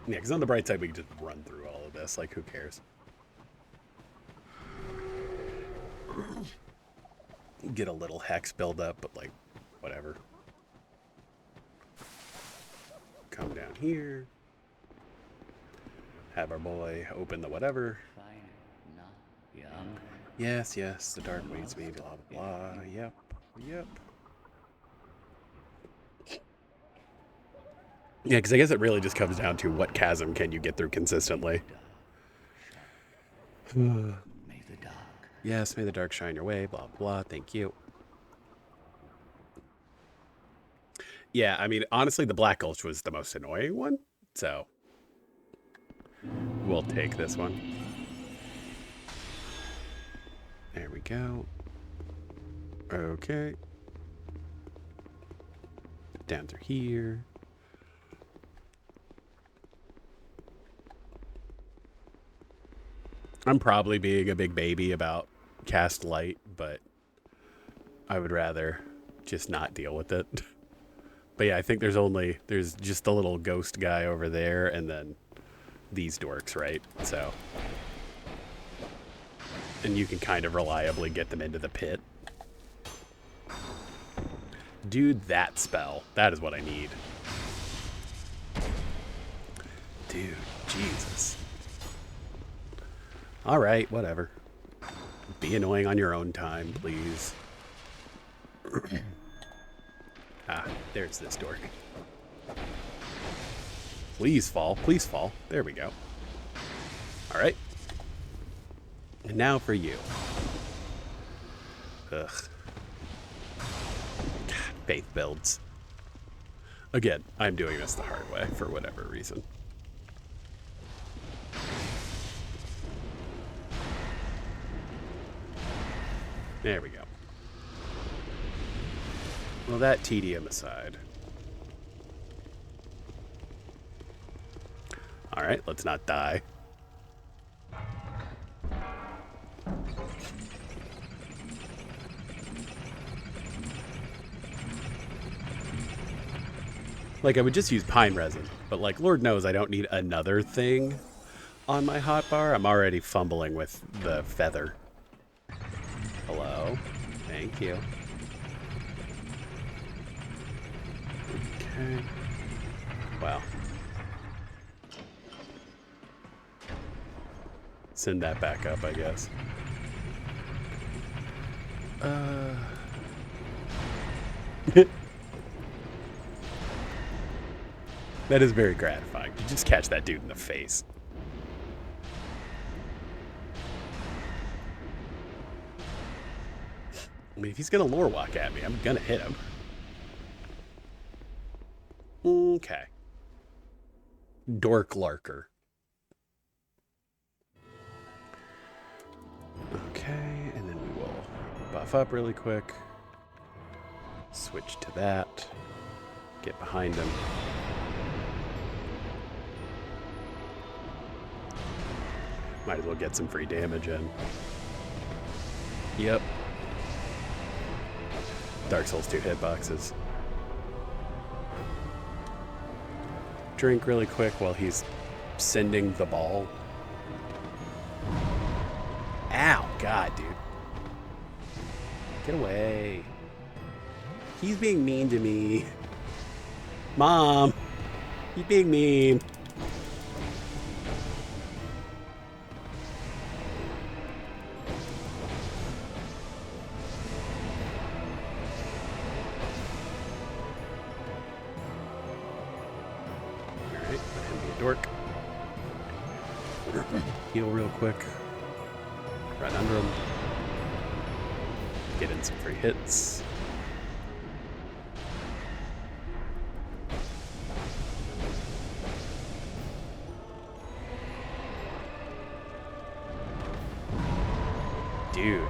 Yeah, because on the bright side, we can just run through all of this. Like, who cares? Get a little hex build up, but, like, whatever. Come down here. Have our boy open the whatever. Yes, yes, the dark waits me, blah, blah, blah. Yep, yep. Yeah, because I guess it really just comes down to what chasm can you get through consistently. Yes, may the dark shine your way, blah, blah, blah. Thank you. Yeah, I mean, honestly, the Black Gulch was the most annoying one, so we'll take this one. There we go. Okay. Down through here. I'm probably being a big baby about cast light, but I would rather just not deal with it. But yeah, I think there's just the little ghost guy over there and then these dorks, right? So, and you can kind of reliably get them into the pit. Dude, that spell. That is what I need. Dude, Jesus. Alright, whatever. Be annoying on your own time, please. Ah, there's this dork. Please fall, please fall. There we go. Alright. And now for you. Ugh. God, faith builds. Again, I'm doing this the hard way for whatever reason. There we go. Well, that tedium aside. Alright, let's not die. Like, I would just use pine resin, but like, Lord knows I don't need another thing on my hotbar. I'm already fumbling with the feather. Hello. Thank you. Okay. Well. Send that back up, I guess. That is very gratifying. You just catch that dude in the face. I mean, if he's gonna lore walk at me, I'm gonna hit him. Okay. Darklurker. Okay, and then we will buff up really quick. Switch to that. Get behind him. Might as well get some free damage in. Yep. Dark Souls 2 hitboxes. Drink really quick while he's sending the ball. Ow, God, dude. Get away. He's being mean to me. Mom, he's being mean. Alright, let him be a dork. Heal real quick. Run under him. Get in some free hits. Dude.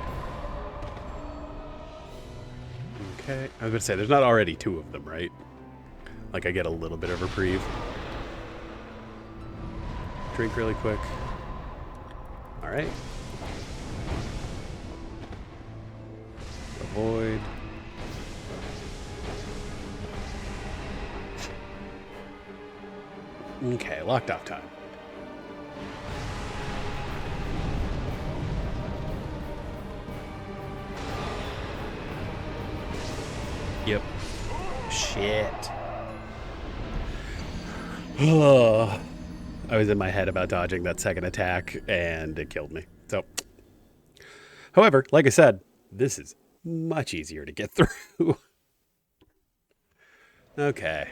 Okay. I was going to say, there's not already two of them, right? Like, I get a little bit of reprieve. Drink really quick. Alright. Avoid. Okay, locked off time. Yep. Shit. Oh, I was in my head about dodging that second attack, and it killed me. So, however, like I said, this is much easier to get through. Okay.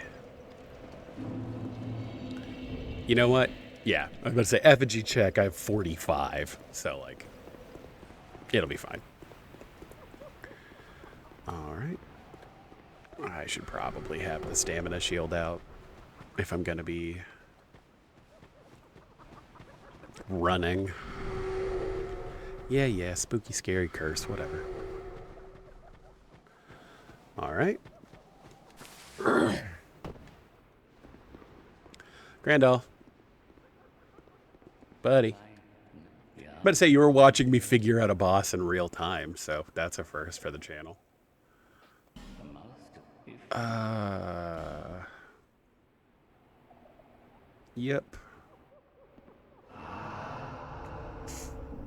You know what? Yeah, I was about to say effigy check. I have 45, so like, it'll be fine. All right. I should probably have the stamina shield out if I'm gonna be running. Yeah, spooky, scary curse, whatever. All right. Grandall. Buddy. Yeah. I'm about to say you were watching me figure out a boss in real time, so that's a first for the channel. The master, if Yep.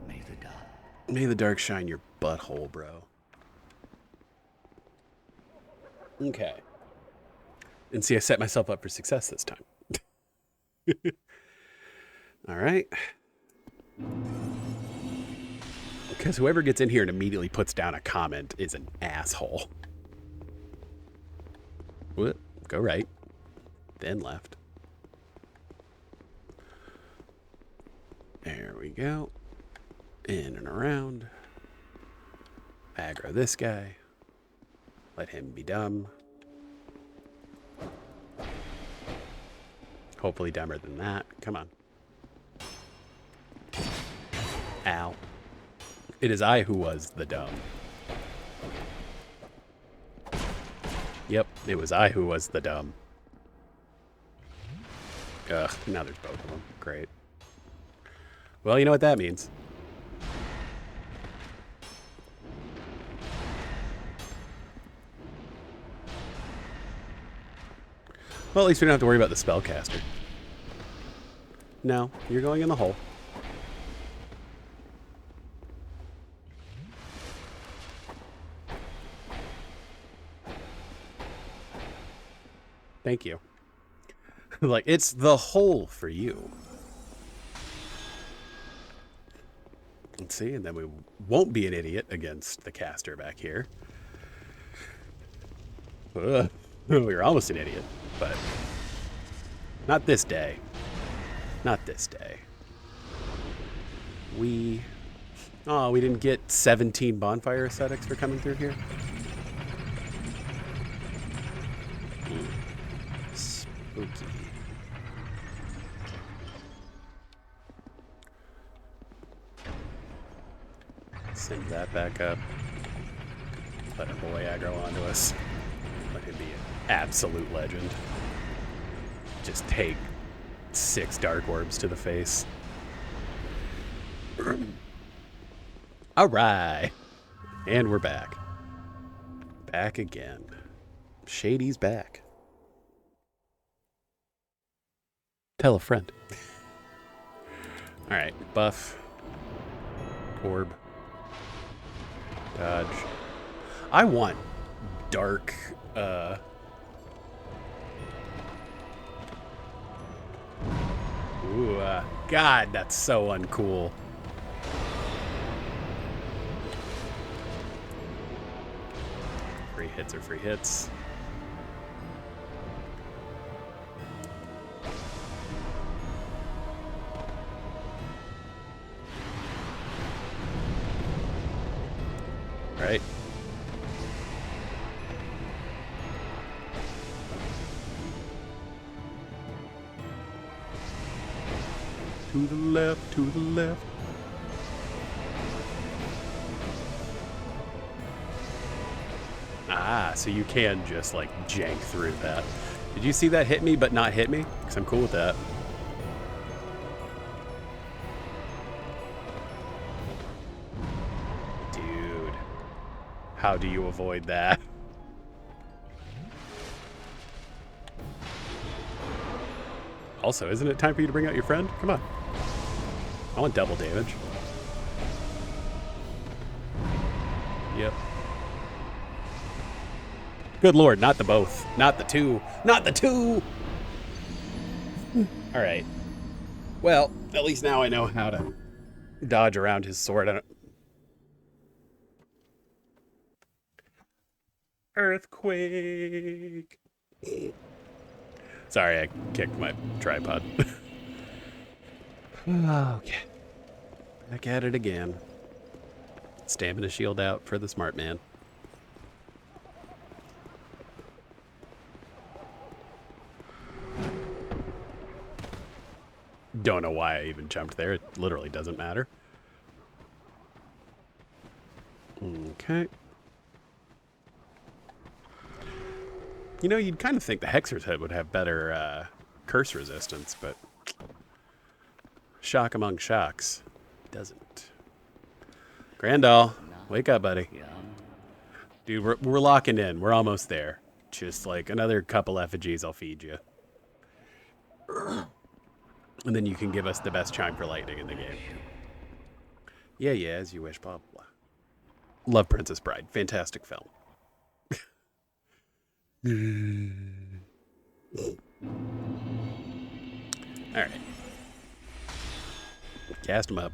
may the dark May the dark shine your butthole, bro. Okay. And see, I set myself up for success this time. All right. Because whoever gets in here and immediately puts down a comment is an asshole. Whoop. Go right. Then left. There we go. In and around. Aggro this guy. Let him be dumb. Hopefully dumber than that. Come on. Ow. It is I who was the dumb. Yep, it was I who was the dumb. Ugh, now there's both of them. Great. Well, you know what that means. Well, at least we don't have to worry about the spellcaster. No, you're going in the hole. Thank you. Like, it's the hole for you. Let's see, and then we won't be an idiot against the caster back here. Ugh. We were almost an idiot, but not this day. Not this day. We didn't get 17 bonfire aesthetics for coming through here. Spooky. Send that back up. Let our boy aggro onto us. Let him be an absolute legend. Just take 6 dark orbs to the face. All right. And we're back. Back again. Shady's back. Tell a friend. Alright, buff. Orb. Dodge. I want dark, Ooh, God, that's so uncool. Free hits are free hits. Right. To the left, to the left. Ah, so you can just like jank through that. Did you see that hit me but not hit me? Because I'm cool with that. Dude. How do you avoid that? Also, isn't it time for you to bring out your friend? Come on. I want double damage. Yep. Good lord, not the both. Not the two. Not the two! Alright. Well, at least now I know how to dodge around his sword. I don't... Earthquake! Sorry, I kicked my tripod. Okay. Back at it again. Stamina shield out for the smart man. Don't know why I even jumped there. It literally doesn't matter. Okay. You know, you'd kind of think the Hexer's Head would have better curse resistance, but shock among shocks, it doesn't. Grandall, wake up, buddy. Dude, we're locking in. We're almost there. Just like another couple effigies, I'll feed you. And then you can give us the best chime for lightning in the game. Yeah, as you wish, blah, blah. Love Princess Bride. Fantastic film. Alright. Cast him up.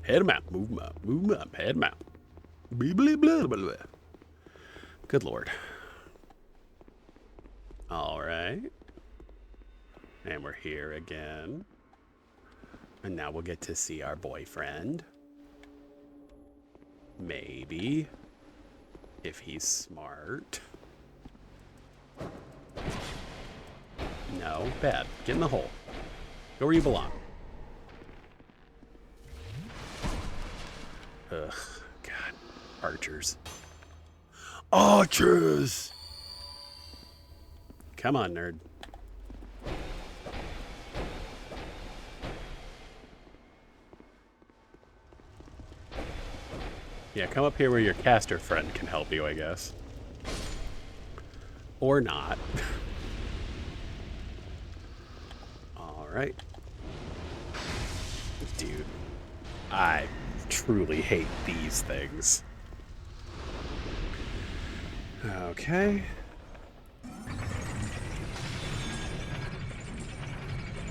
Head him out. Move him up. Move him up. Head him out. Blah, blah, blah, blah. Good lord. Alright. And we're here again. And now we'll get to see our boyfriend. Maybe. If he's smart. No, bad. Get in the hole. Go where you belong. Ugh, God. Archers. Archers! Come on, nerd. Yeah, come up here where your caster friend can help you, I guess. Or not. Alright. Dude. I truly hate these things. Okay.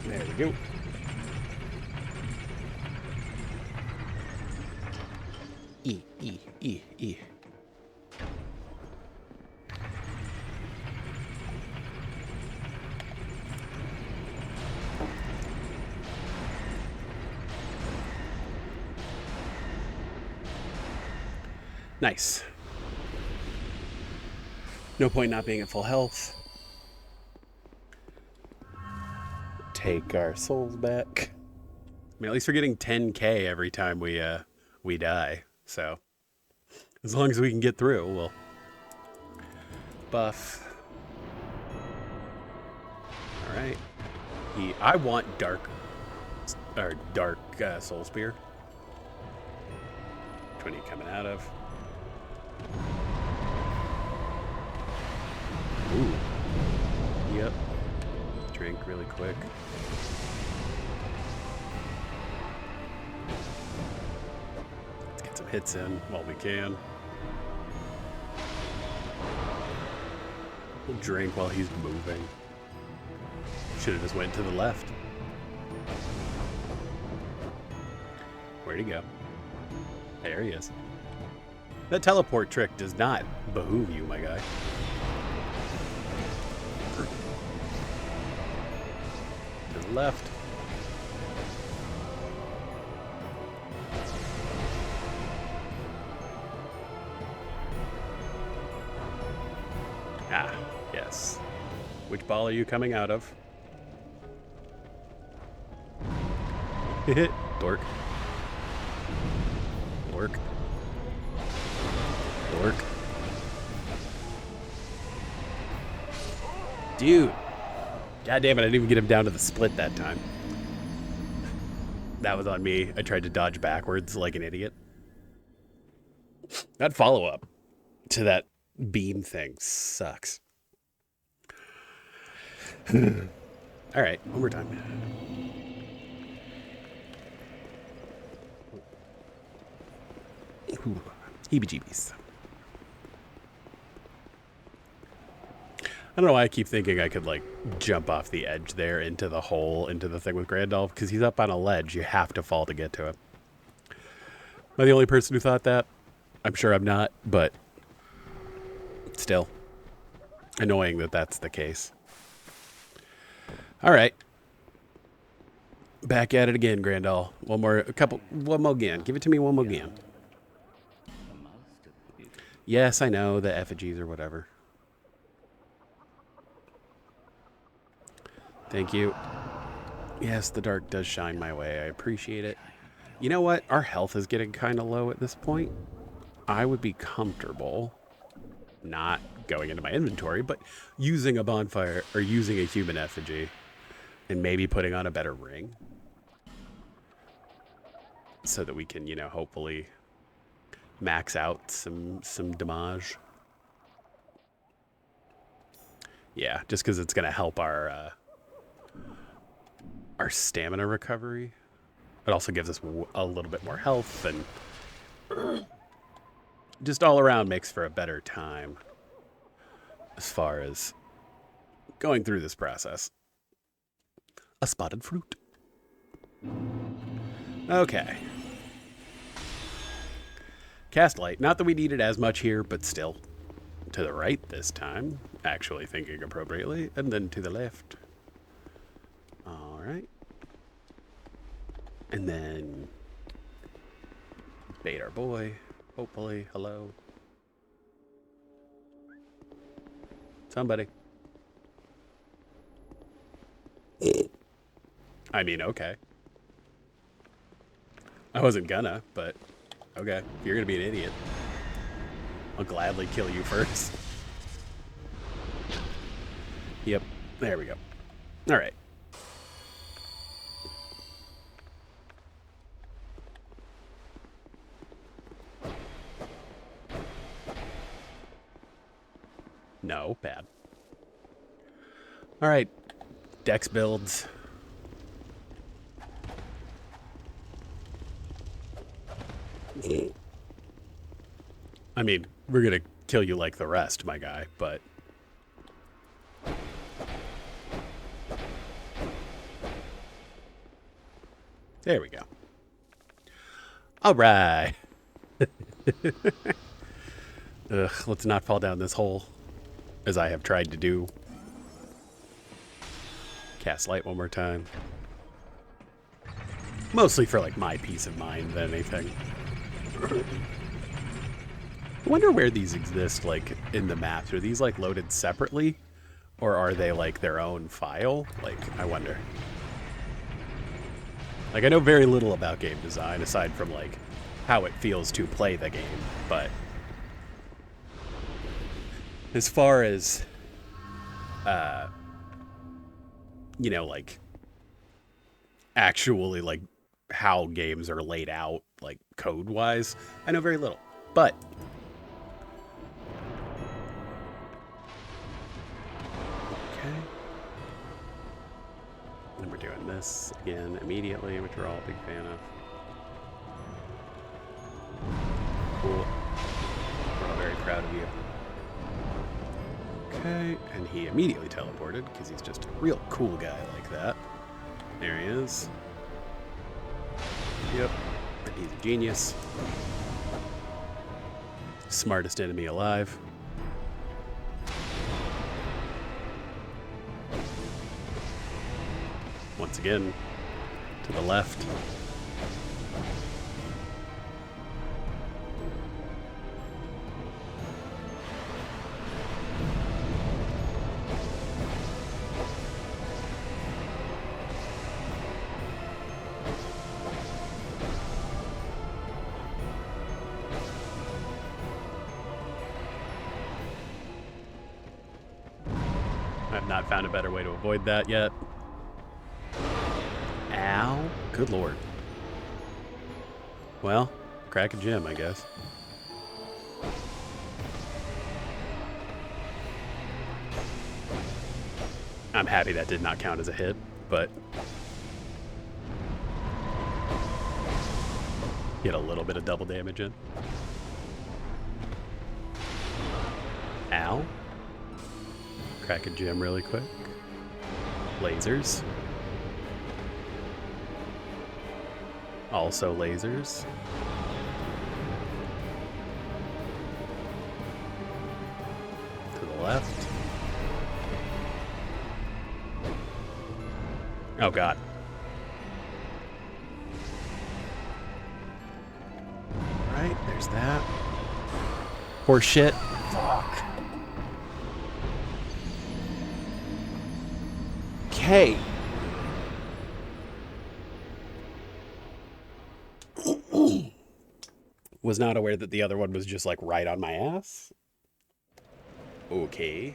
There we go. E. Nice. No point not being at full health. Take our souls back. I mean, at least we're getting 10k every time we die. So, as long as we can get through, we'll buff. All right. I want dark soul spear. Which one are you coming out of? Ooh. Yep. Drink really quick. Let's get some hits in while we can. We'll drink while he's moving. Should have just went to the left. Where'd he go? There he is. That teleport trick does not behoove you, my guy. To the left. Ah, yes. Which ball are you coming out of? Dork. Dork. Dork. Dude. God damn it, I didn't even get him down to the split that time. That was on me. I tried to dodge backwards like an idiot. That follow-up to that beam thing sucks. All right, one more time. Ooh, heebie-jeebies. I don't know why I keep thinking I could, like, jump off the edge there into the hole, into the thing with Grandolph, because he's up on a ledge. You have to fall to get to him. Am I the only person who thought that? I'm sure I'm not, but still annoying that that's the case. All right. Back at it again, Grandol. One more again. Give it to me one more again. Yes, I know, the effigies or whatever. Thank you. Yes, the dark does shine my way. I appreciate it. You know what? Our health is getting kind of low at this point. I would be comfortable not going into my inventory, but using a bonfire or using a human effigy and maybe putting on a better ring so that we can, you know, hopefully max out some damage. Yeah, just because it's going to help our stamina recovery. It also gives us a little bit more health and just all around makes for a better time as far as going through this process. A spotted fruit. Okay. Cast light. Not that we need it as much here, but still. To the right this time. Actually thinking appropriately. And then to the left. Alright. And then bait our boy. Hopefully. Hello. Somebody. I mean, okay. I wasn't gonna, but okay. If you're gonna be an idiot, I'll gladly kill you first. Yep. There we go. All right. No, bad. All right. Dex builds. I mean, we're gonna kill you like the rest, my guy, but there we go. All right. Ugh, let's not fall down this hole, as I have tried to do. Cast light one more time. Mostly for, like, my peace of mind than anything. I wonder where these exist, like, in the maps. Are these, like, loaded separately? Or are they, like, their own file? Like, I wonder. Like, I know very little about game design, aside from, like, how it feels to play the game. But as far as, you know, like, actually, like, how games are laid out, like, code-wise, I know very little. But okay. And we're doing this again immediately, which we're all a big fan of. Cool. We're all very proud of you. Okay, and he immediately teleported because he's just a real cool guy like that. There he is. Yep, and he's a genius. Smartest enemy alive. Once again, to the left. I've not found a better way to avoid that yet. Ow. Good lord. Well, crack a gem, I guess. I'm happy that did not count as a hit, but get a little bit of double damage in. Ow. Crack a gem really quick. Lasers. Also lasers. To the left. Oh god. Right, there's that. Horse shit. Fuck. Okay. Was not aware that the other one was just like right on my ass. Okay.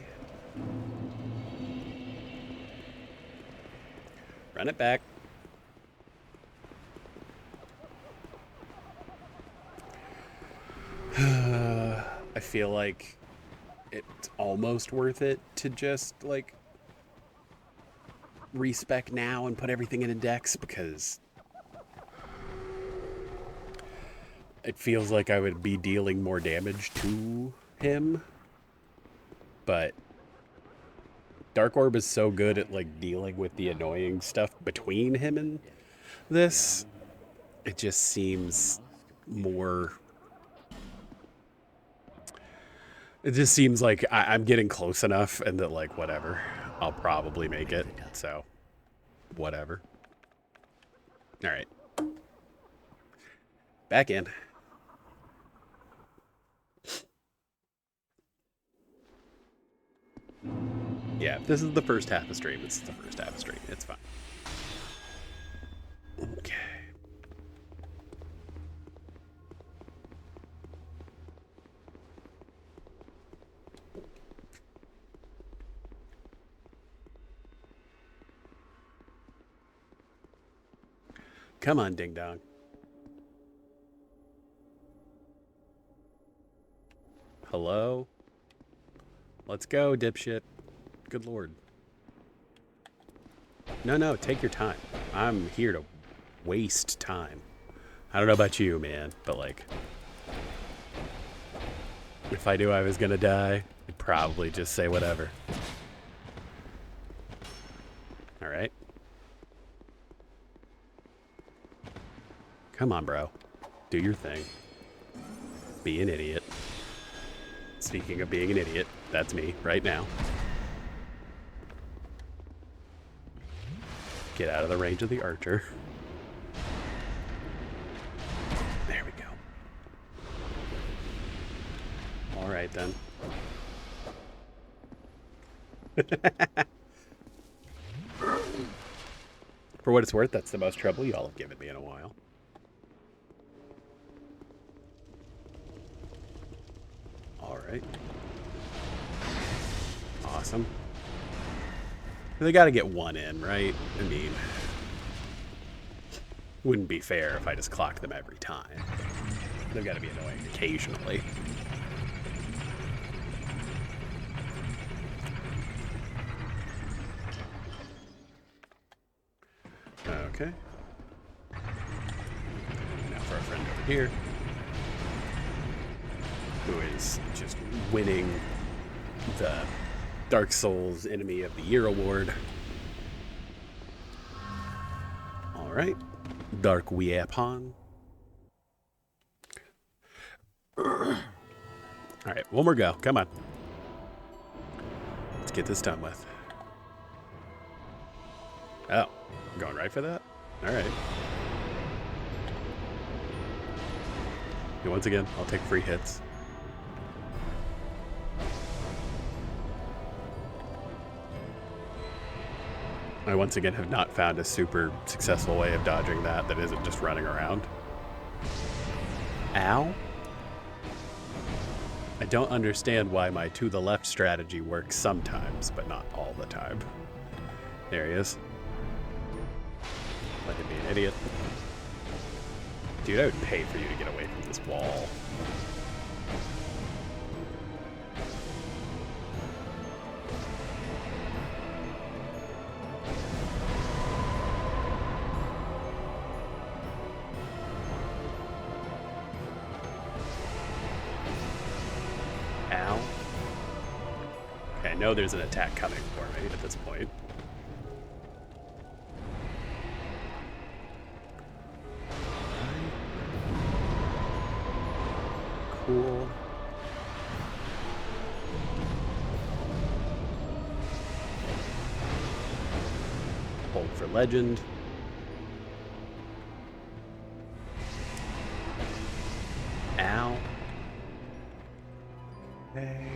Run it back. I feel like it's almost worth it to just like respec now and put everything in index because it feels like I would be dealing more damage to him. But Dark Orb is so good at like dealing with the annoying stuff between him and this. It just seems more... It just seems like I'm getting close enough and that like whatever. I'll probably make it. So, whatever. All right. Back in. Yeah, if this is the first half of stream, it's the first half of stream. It's fine. Okay. Come on, ding dong. Hello? Let's go, dipshit. Good lord. No, take your time. I'm here to waste time. I don't know about you, man, but like, if I knew I was gonna die, I'd probably just say whatever. All right. Come on, bro. Do your thing. Be an idiot. Speaking of being an idiot, that's me right now. Get out of the range of the archer. There we go. All right, then. For what it's worth, that's the most trouble y'all have given me in a while. All right. Awesome. They got to get one in, right? I mean, wouldn't be fair if I just clocked them every time. They've got to be annoying occasionally. Okay. Now for our friend over here, who is just winning the Dark Souls Enemy of the Year award. All right, Dark Weapon. All right, one more go. Come on. Let's get this done with. Oh, I'm going right for that? All right. And once again, I'll take free hits. I once again have not found a super successful way of dodging that isn't just running around. Ow. I don't understand why my to the left strategy works sometimes, but not all the time. There he is. Let him be an idiot. Dude, I would pay for you to get away from this wall. Ow. Okay, I know there's an attack coming for me at this point. Cool. Hold for legend. Ow. Okay.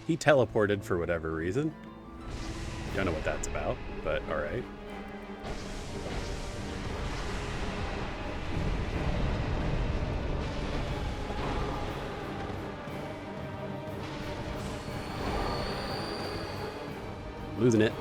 He teleported for whatever reason. Don't know what that's about, but alright. Losing it.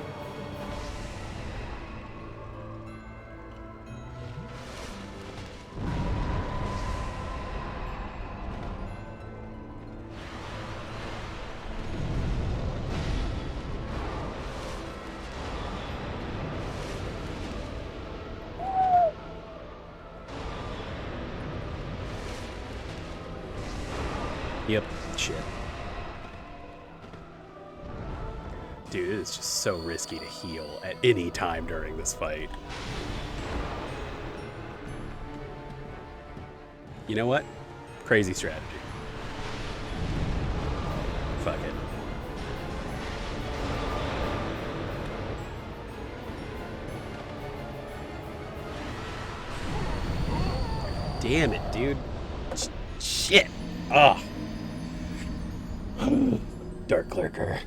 Yep, shit. Dude, it's just so risky to heal at any time during this fight. You know what? Crazy strategy. Fuck it. Damn it, dude. Shit. Ugh. Darklurker.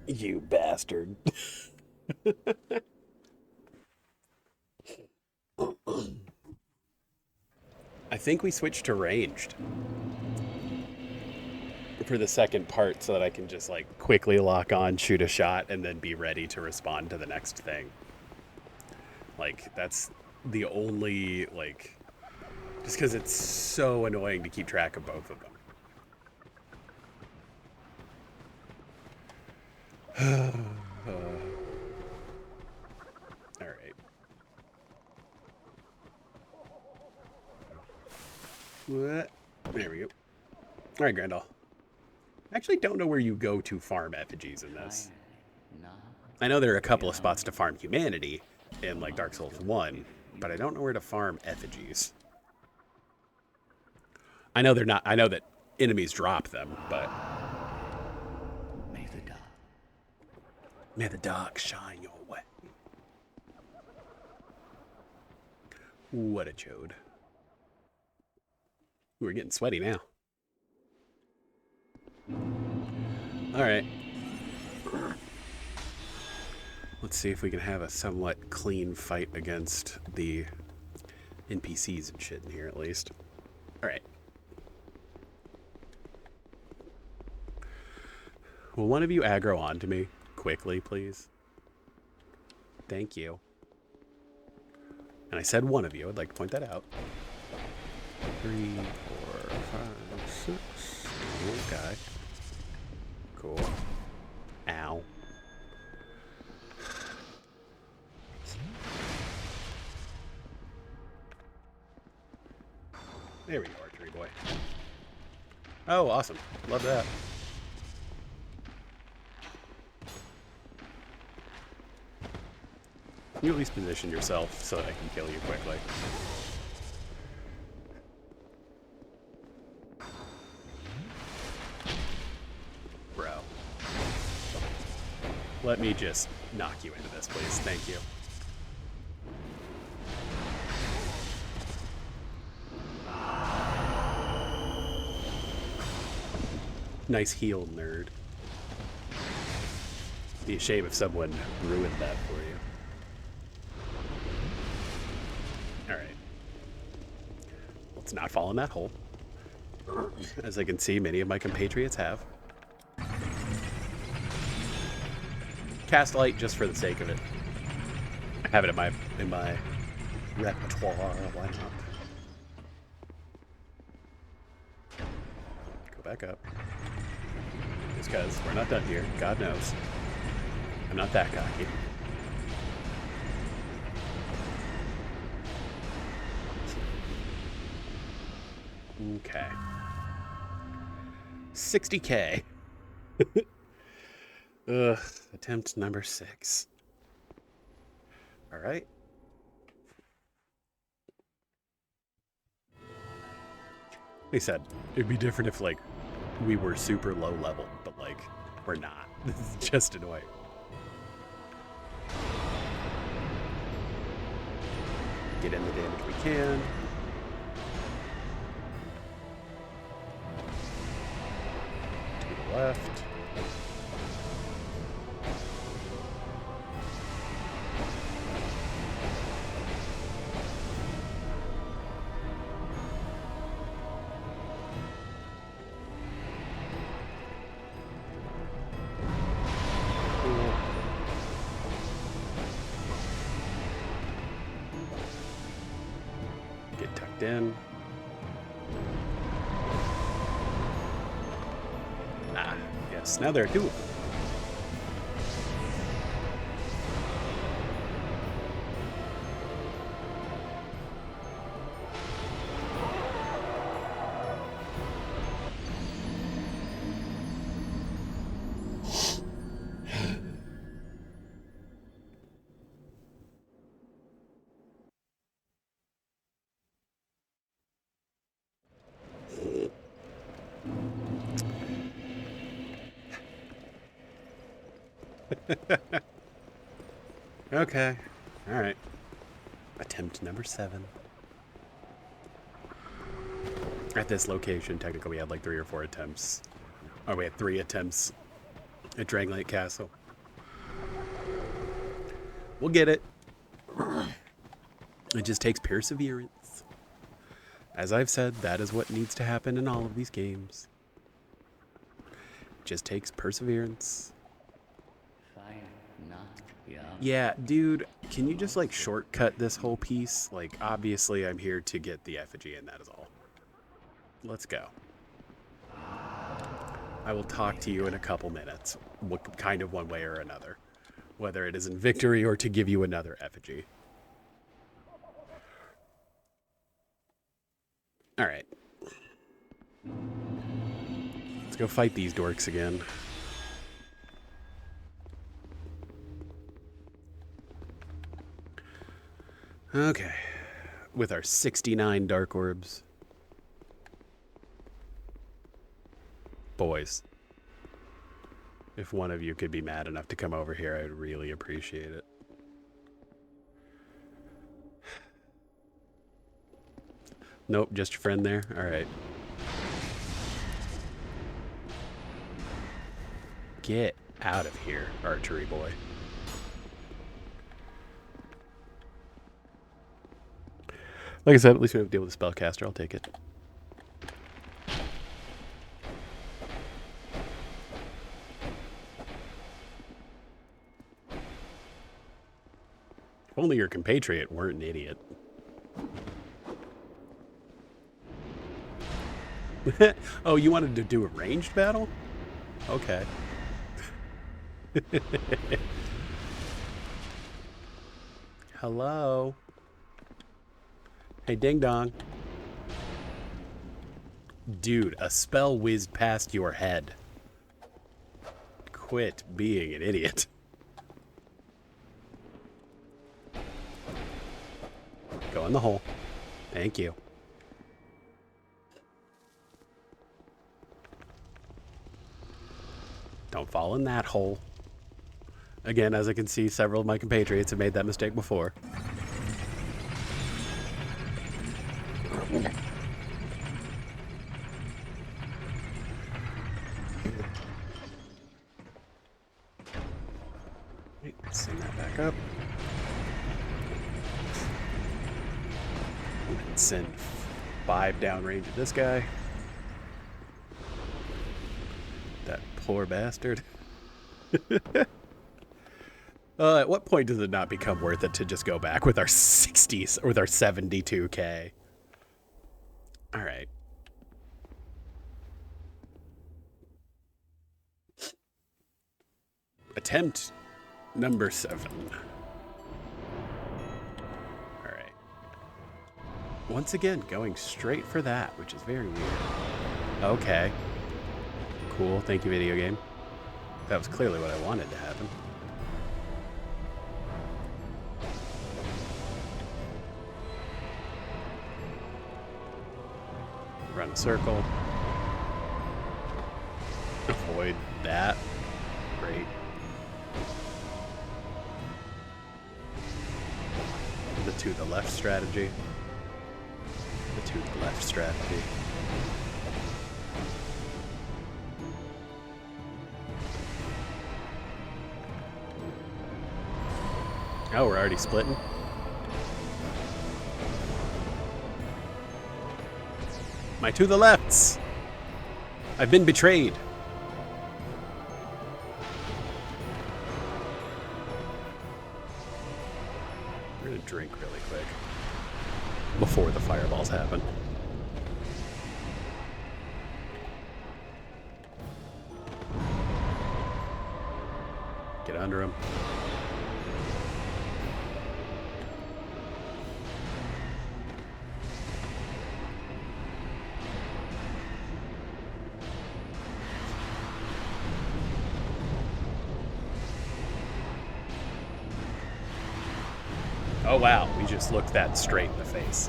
You bastard. I think we switched to ranged for the second part so that I can just like quickly lock on, shoot a shot, and then be ready to respond to the next thing. Like, that's the only, like, just because it's so annoying to keep track of both of them. All right. What? There we go. All right, Grandall. I actually don't know where you go to farm effigies in this. I know there are a couple of spots to farm humanity in like Dark Souls 1, but I don't know where to farm effigies. I know they're not. I know that enemies drop them, but may the dark shine your way. What a chode. We're getting sweaty now. All right. Let's see if we can have a somewhat clean fight against the NPCs and shit in here at least. All right. Will one of you aggro onto me quickly, please? Thank you. And I said one of you. I'd like to point that out. 3, 4, 5, 6. Okay. Cool. Ow. There we go, archery boy. Oh, awesome. Love that. You at least position yourself so that I can kill you quickly. Bro. Let me just knock you into this, please. Thank you. Nice heal, nerd. Be a shame if someone ruined that for you. Alright. Let's not fall in that hole. As I can see, many of my compatriots have. Cast light just for the sake of it. I have it in my repertoire. Why not? Go back up. Just because we're not done here. God knows. I'm not that cocky. Okay. 60K. Ugh. Attempt number 6. All right. Like I said, it'd be different if, like, we were super low level, but, like, we're not. This is just annoying. Get in the damage we can. To the left. In. Ah, yes, now they're doable. Okay. All right. Attempt number 7. At this location, technically we had like 3 or 4 attempts. Oh, we had 3 attempts at Drangleic Castle. We'll get it. It just takes perseverance. As I've said, that is what needs to happen in all of these games. It just takes perseverance. Yeah, dude, can you just, like, shortcut this whole piece? Like, obviously I'm here to get the effigy, and that is all. Let's go. I will talk to you in a couple minutes, what kind of one way or another. Whether it is in victory or to give you another effigy. Alright. Let's go fight these dorks again. Okay, with our 69 dark orbs. Boys, if one of you could be mad enough to come over here, I'd really appreciate it. Nope, just your friend there? Alright. Get out of here, archery boy. Like I said, at least we don't have to deal with the spellcaster. I'll take it. If only your compatriot weren't an idiot. Oh, you wanted to do a ranged battle? Okay. Hello? Hey, ding dong. Dude, a spell whizzed past your head. Quit being an idiot. Go in the hole. Thank you. Don't fall in that hole. Again, as I can see, several of my compatriots have made that mistake before. Send that back up. Send 5 downrange at this guy. That poor bastard. At what point does it not become worth it to just go back with our 60s or with our 72k? All right. Attempt number 7. All right. Once again, going straight for that, which is very weird. Okay. Cool. Thank you, video game. That was clearly what I wanted to happen. Run a circle. Avoid that. Great. The to the left strategy. The to the left strategy. Oh, we're already splitting? My to the lefts! I've been betrayed. We're gonna drink really quick before the fireballs happen. Get under him. Oh wow, we just looked that straight in the face.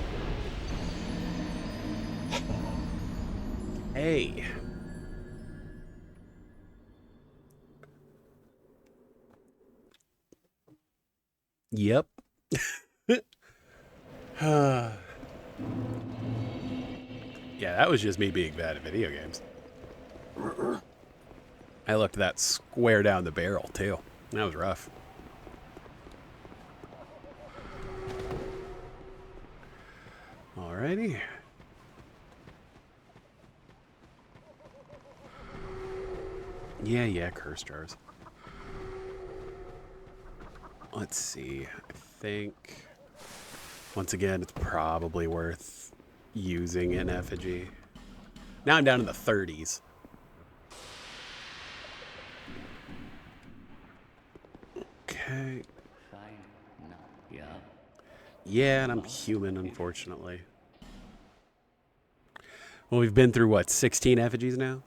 Hey. Yep. Yeah, that was just me being bad at video games. I looked that square down the barrel too. That was rough. Alrighty. Yeah, curse jars. Let's see. I think once again it's probably worth using an effigy. Now I'm down in the 30s. Okay. Yeah, and I'm human, unfortunately. Well, we've been through, what, 16 effigies now?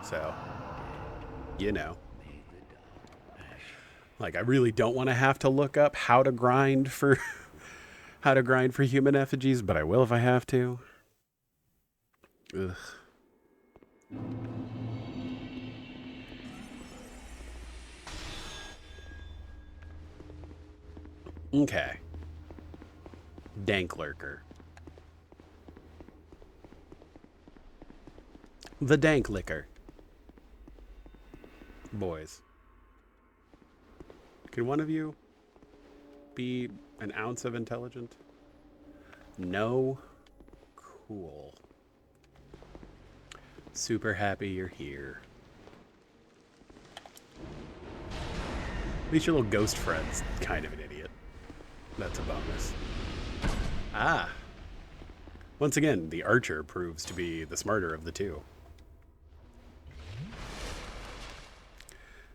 So, you know. Like, I really don't want to have to look up how to grind for human effigies, but I will if I have to. Ugh. Okay. Darklurker. The Darklurker. Boys. Can one of you be an ounce of intelligent? No? Cool. Super happy you're here. At least your little ghost friend's kind of an idiot. That's a bonus. Ah. Once again, the archer proves to be the smarter of the two.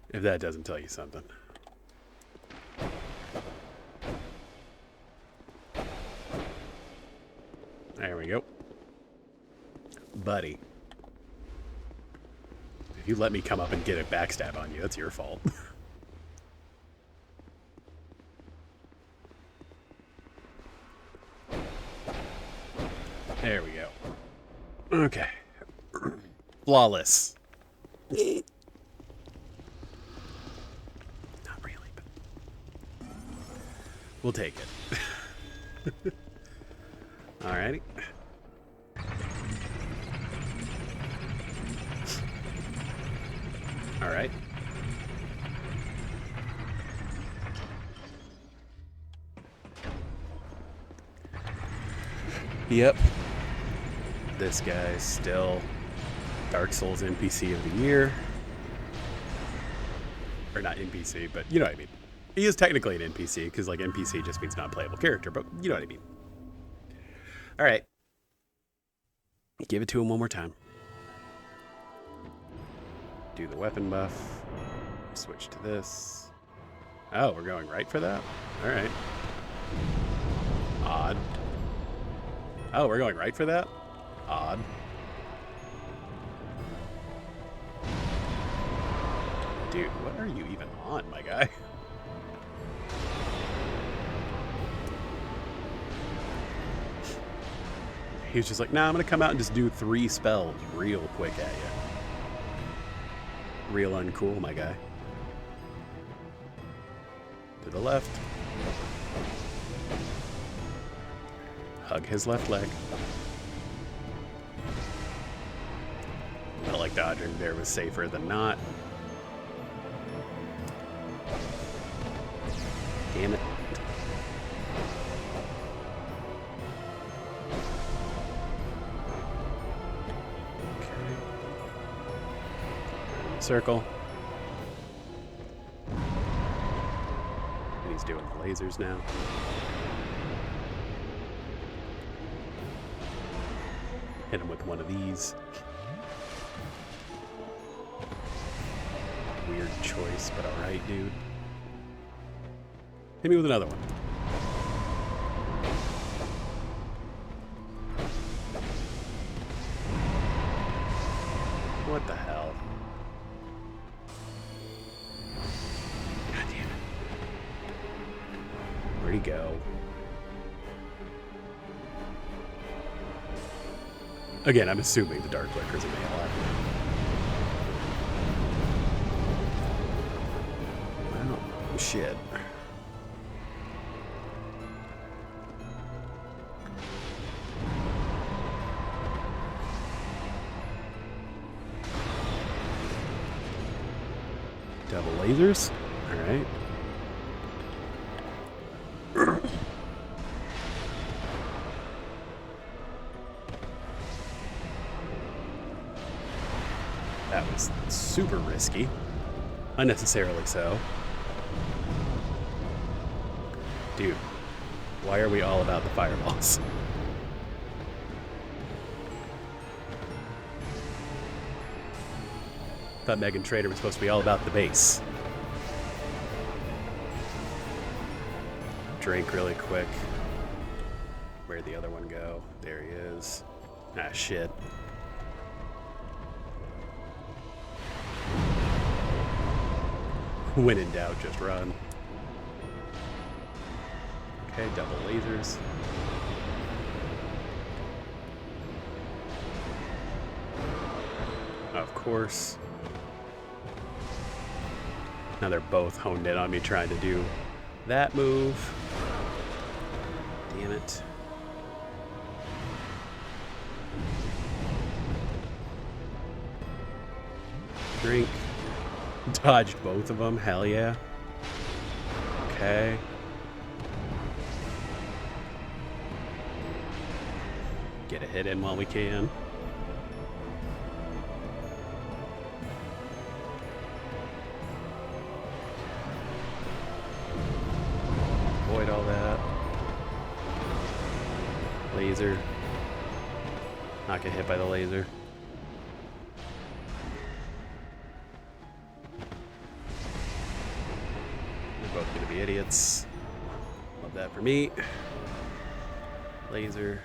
If that doesn't tell you something. There we go. Buddy. If you let me come up and get a backstab on you, that's your fault. There we go. Okay. Flawless. Not really, but we'll take it. Alrighty. Alright. Yep. This guy's still Dark Souls NPC of the year. Or not NPC, but you know what I mean. He is technically an NPC, because like NPC just means non-playable character, but you know what I mean. Alright. Give it to him one more time. Do the weapon buff. Switch to this. Oh, we're going right for that? Alright. Odd. Oh, we're going right for that? Odd. Dude, what are you even on, my guy? He was just like, nah, I'm gonna come out and just do 3 spells real quick at you. Real uncool, my guy. To the left. Hug his left leg. Felt like dodging there was safer than not. Damn it. Okay. Circle. And he's doing the lasers now. Hit him with one of these. Weird choice, but alright, dude. Hit me with another one. What the hell? God damn it. Where'd he go? Again, I'm assuming the Darklurker is a male. Well, shit. Double lasers? Alright. That was super risky. Unnecessarily so. Dude, why are we all about the fireballs? Thought Megan Trader was supposed to be all about the base. Drink really quick. Where'd the other one go? There he is. Ah, shit. When in doubt, just run. Okay, double lasers. Of course. Now they're both honed in on me trying to do that move. Damn it. Drink. Dodged both of them. Hell yeah. Okay. Get a hit in while we can. Avoid all that. Laser. Not get hit by the laser. We're both gonna be idiots. Love that for me. Laser.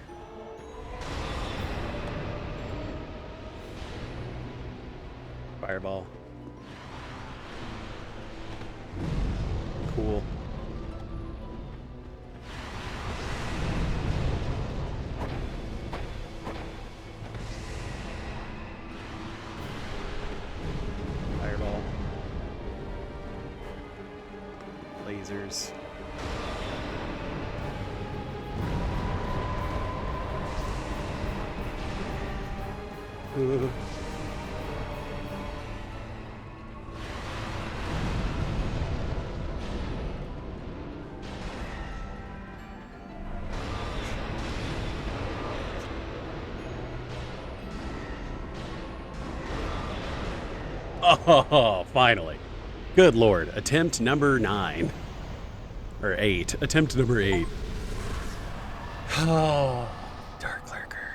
Fireball. Cool. Fireball. Lasers. Oh, finally. Good Lord. Attempt number 9. Or 8. Attempt number 8. Oh, Darklurker.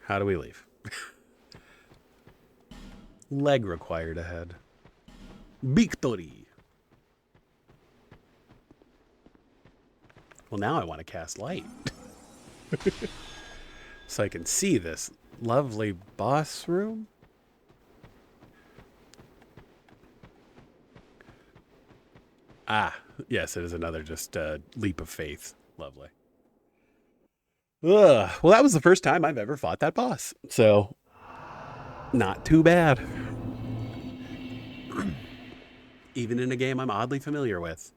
How do we leave? Leg required ahead. Victory. Well, now I want to cast light. So I can see this lovely boss room. Ah, yes, it is another just leap of faith. Lovely. Ugh. Well, that was the first time I've ever fought that boss. So, not too bad. Even in a game I'm oddly familiar with.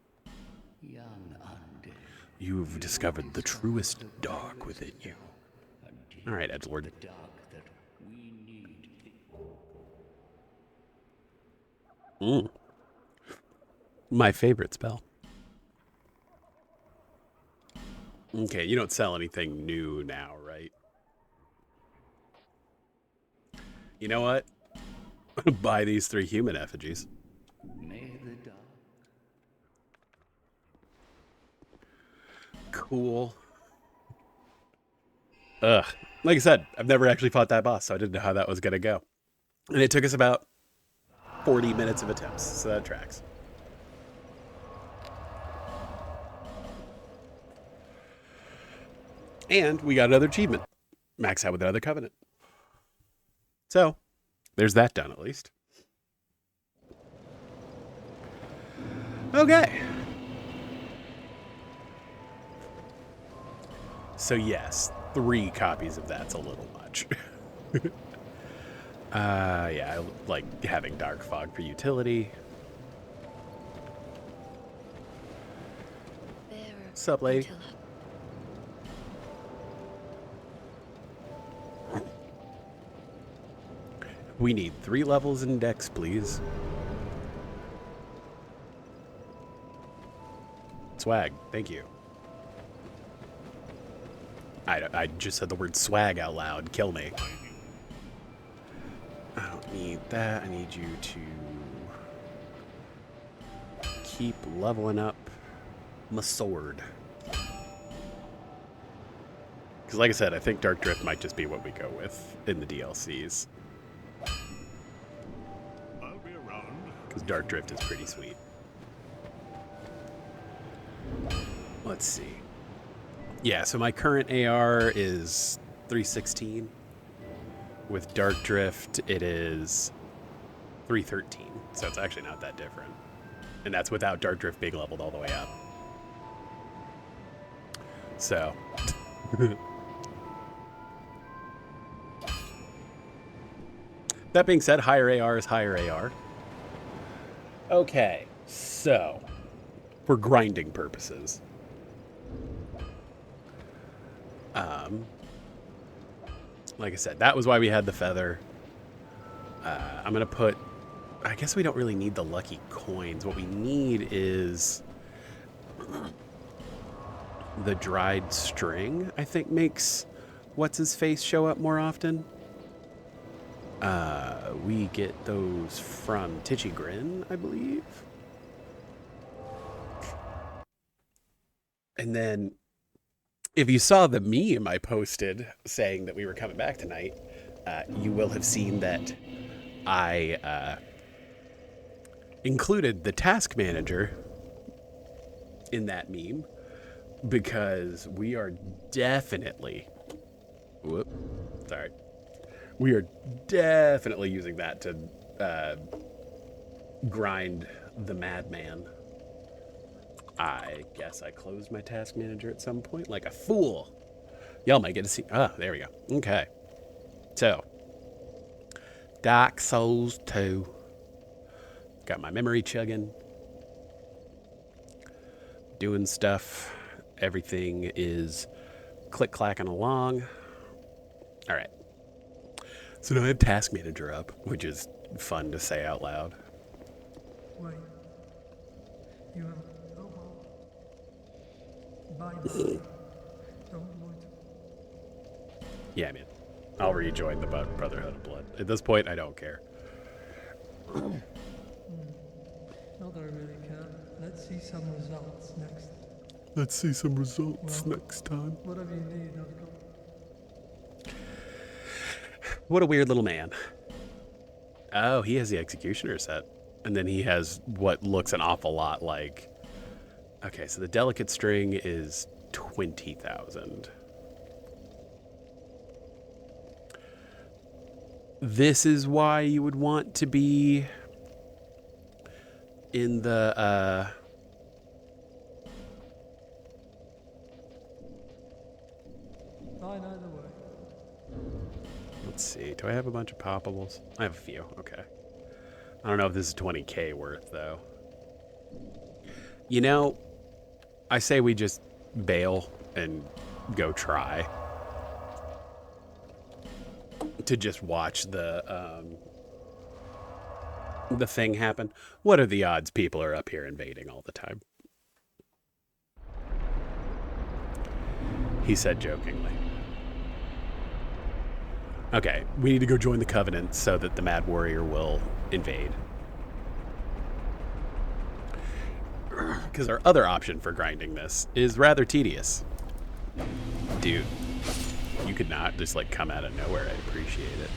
Young undead. You've discovered the truest dark within you. All right, Edgelord. The dark that we need. My favorite spell. Okay, you don't sell anything new now, right? You know what? Buy these 3 human effigies. May the dark. Cool. Ugh. Like I said, I've never actually fought that boss, so I didn't know how that was going to go. And it took us about 40 minutes of attempts, so that tracks. And we got another achievement. Max out with another covenant. So, there's that done at least. Okay. So yes, 3 copies of that's a little much. Yeah, I like having Dark Fog for utility. Sup, lady? We need 3 levels in Dex, please. Swag, thank you. I just said the word swag out loud. Kill me. I don't need that. I need you to keep leveling up my sword. Because like I said, I think Dark Drift might just be what we go with in the DLCs. I'll be around. Because Dark Drift is pretty sweet. Let's see. Yeah, so my current AR is 316. With Dark Drift, it is 313. So it's actually not that different. And that's without Dark Drift being leveled all the way up. So. That being said, higher AR is higher AR. Okay, so for grinding purposes, like I said, that was why we had the feather. I'm gonna put, I guess we don't really need the lucky coins. What we need is the dried string, I think makes what's his face show up more often. We get those from Titchy Grin, I believe. And then if you saw the meme I posted saying that we were coming back tonight, you will have seen that I included the task manager in that meme because we are definitely, we are definitely using that to grind the madman. I guess I closed my task manager at some point like a fool. Y'all might get to see. Ah, there we go. Okay. So, Dark Souls 2. Got my memory chugging. Doing stuff. Everything is click-clacking along. All right. So now I have task manager up, which is fun to say out loud. Wait. You have bye-bye. Don't want. Yeah, man. I'll rejoin the Brotherhood of Blood. At this point, I don't care. Not that I really care. Let's see some results next. Let's see some results next time. Whatever you need, I've got. What a weird little man. Oh, he has the Executioner set. And then he has what looks an awful lot like... Okay, so the Delicate String is 20,000. This is why you would want to be in the... Fine either way. Let's see. Do I have a bunch of poppables? I have a few. Okay. I don't know if this is 20k worth, though. You know, I say we just bail and go try. To just watch the thing happen. What are the odds people are up here invading all the time? He said jokingly. Okay, we need to go join the Covenant so that the Mad Warrior will invade. Because our other option for grinding this is rather tedious. Dude, you could not just like come out of nowhere. I appreciate it.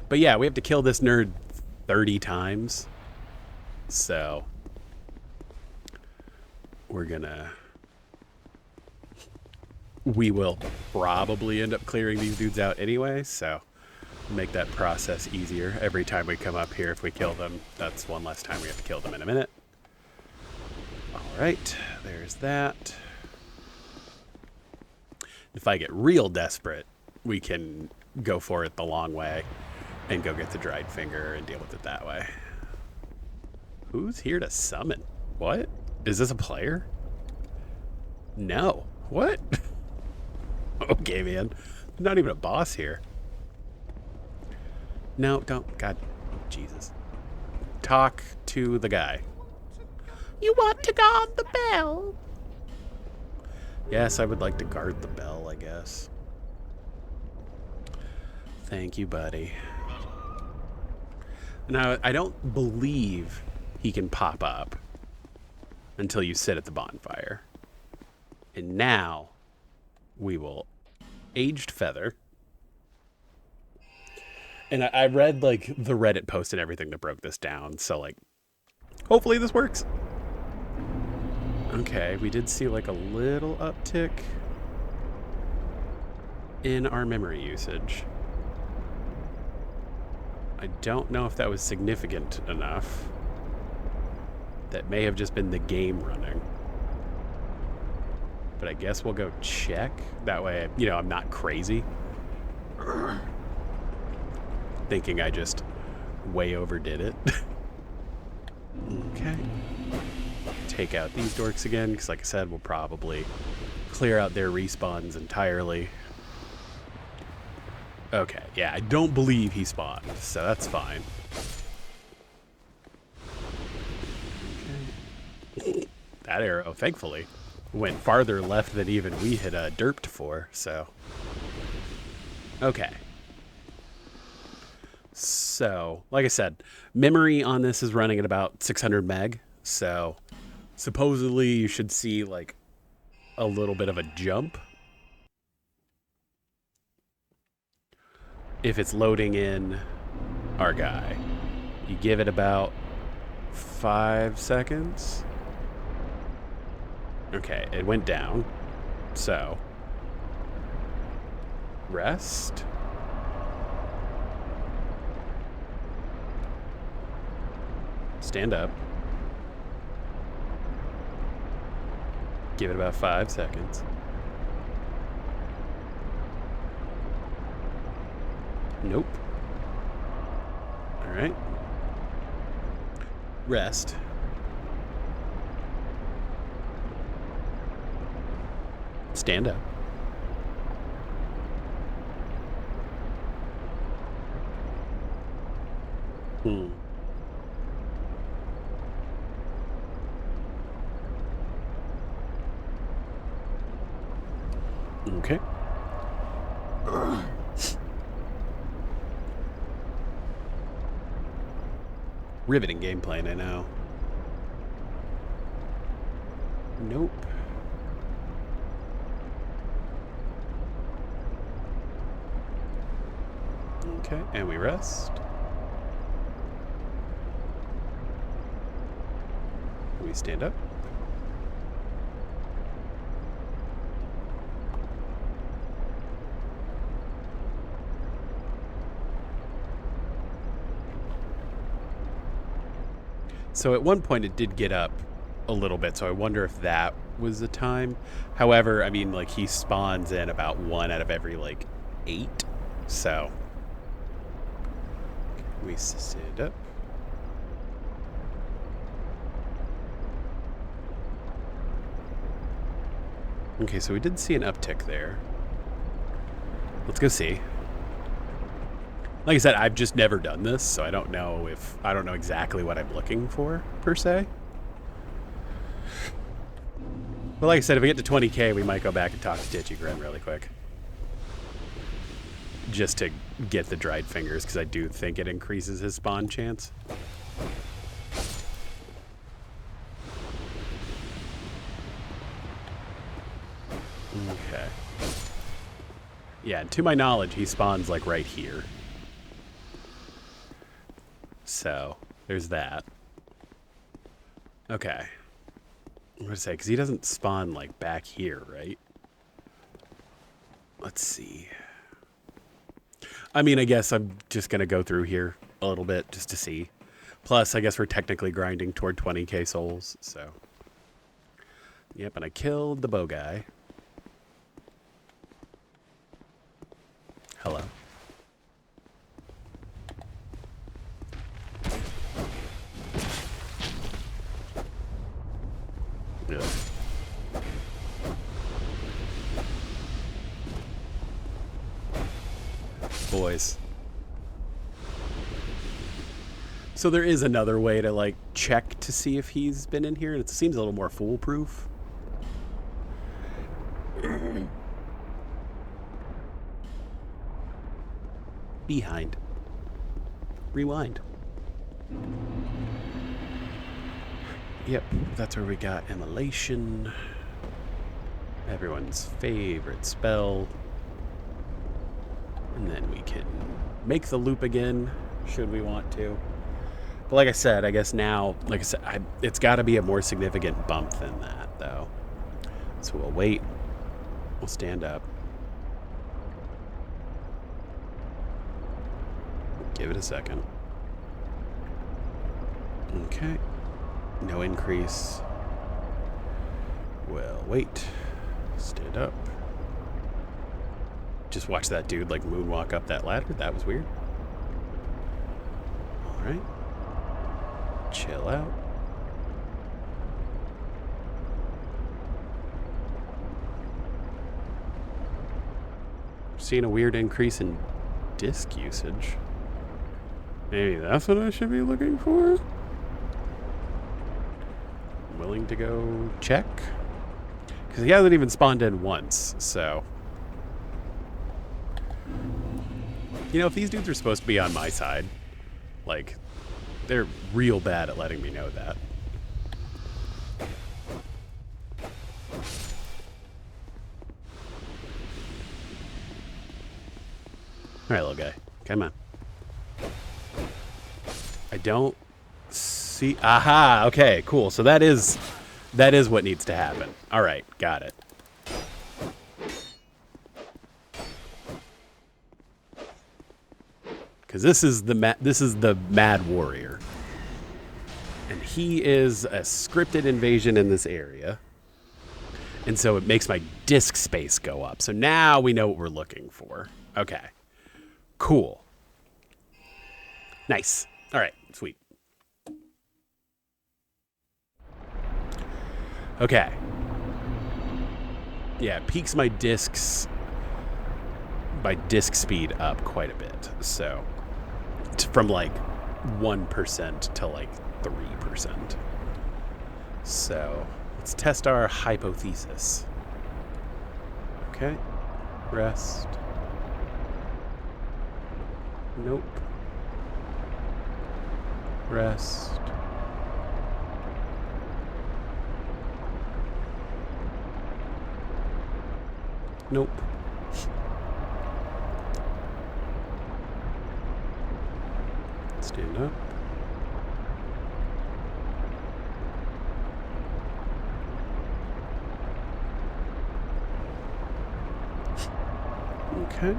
But yeah, we have to kill this nerd 30 times. So we will probably end up clearing these dudes out anyway, so make that process easier. Every time we come up here, if we kill them, that's one less time we have to kill them in a minute. All right, there's that. If I get real desperate, we can go for it the long way and go get the dried finger and deal with it that way. Who's here to summon? What? Is this a player? No. What? Okay, man. There's not even a boss here. No, don't. God, Jesus. Talk to the guy. You want to guard the bell? Yes, I would like to guard the bell, I guess. Thank you, buddy. Now, I don't believe he can pop up until you sit at the bonfire. And now we will aged feather. And I read like the Reddit post and everything that broke this down. So like, hopefully this works. Okay, we did see like a little uptick in our memory usage. I don't know if that was significant enough. That may have just been the game running. But I guess we'll go check. That way, you know, I'm not crazy. Thinking I just way overdid it. Okay. Take out these dorks again, because like I said, we'll probably clear out their respawns entirely. Okay, yeah, I don't believe he spawned, so that's fine. Okay. That arrow, thankfully, went farther left than even we had derped for, so. Okay. So, like I said, memory on this is running at about 600 meg, so Supposedly, you should see, like, a little bit of a jump if it's loading in our guy. You give it about 5 seconds. Okay, it went down. So, rest. Stand up. Give it about 5 seconds. Nope. All right. Rest. Stand up. Okay. Riveting gameplay, I know. Nope. Okay, and we rest. We stand up. So at one point it did get up a little bit, so I wonder if that was the time. However, I mean, like, he spawns in about 1 out of every, like, 8. So we stand up. Okay, so we did see an uptick there. Let's go see. Like I said, I've just never done this, so I don't know exactly what I'm looking for, per se. But like I said, if we get to 20K, we might go back and talk to Digigrim really quick. Just to get the dried fingers, because I do think it increases his spawn chance. Okay. Yeah, and to my knowledge, he spawns, like, right here. So, there's that. Okay. I'm going to say, because he doesn't spawn, like, back here, right? Let's see. I mean, I guess I'm just going to go through here a little bit just to see. Plus, I guess we're technically grinding toward 20K souls, so. Yep, and I killed the bow guy. Hello. Yeah. Boys. So there is another way to, like, check to see if he's been in here. It seems a little more foolproof. Behind. Rewind. Yep, that's where we got immolation. Everyone's favorite spell. And then we can make the loop again, should we want to. But like I said, I guess now, like I said, it's got to be a more significant bump than that, though. So we'll wait. We'll stand up. Give it a second. Okay. No increase. Well, wait. Stand up. Just watch that dude, like, moonwalk up that ladder. That was weird. Alright. Chill out. Seeing a weird increase in disk usage. Maybe that's what I should be looking for? Willing to go check? Because he hasn't even spawned in once, so. You know, if these dudes are supposed to be on my side, like, they're real bad at letting me know that. All right, little guy. Come on. I don't see... Aha! Okay, cool. So that is what needs to happen. All right, got it. Because this is the Mad Warrior. And he is a scripted invasion in this area. And so it makes my disk space go up. So now we know what we're looking for. Okay. Cool. Nice. All right. Sweet. Okay. Yeah, it peaks my disk speed up quite a bit. So from like 1% to like 3%. So let's test our hypothesis. Okay. Rest. Nope. Rest. Nope. Stand up. Okay.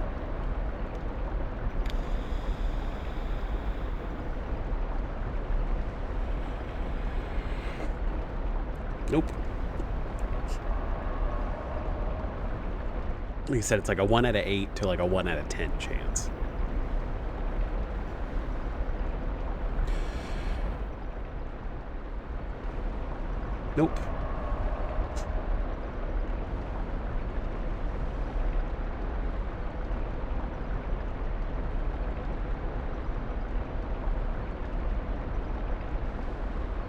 Nope. Like I said, it's like a 1 out of 8 to like a 1 out of 10 chance. Nope.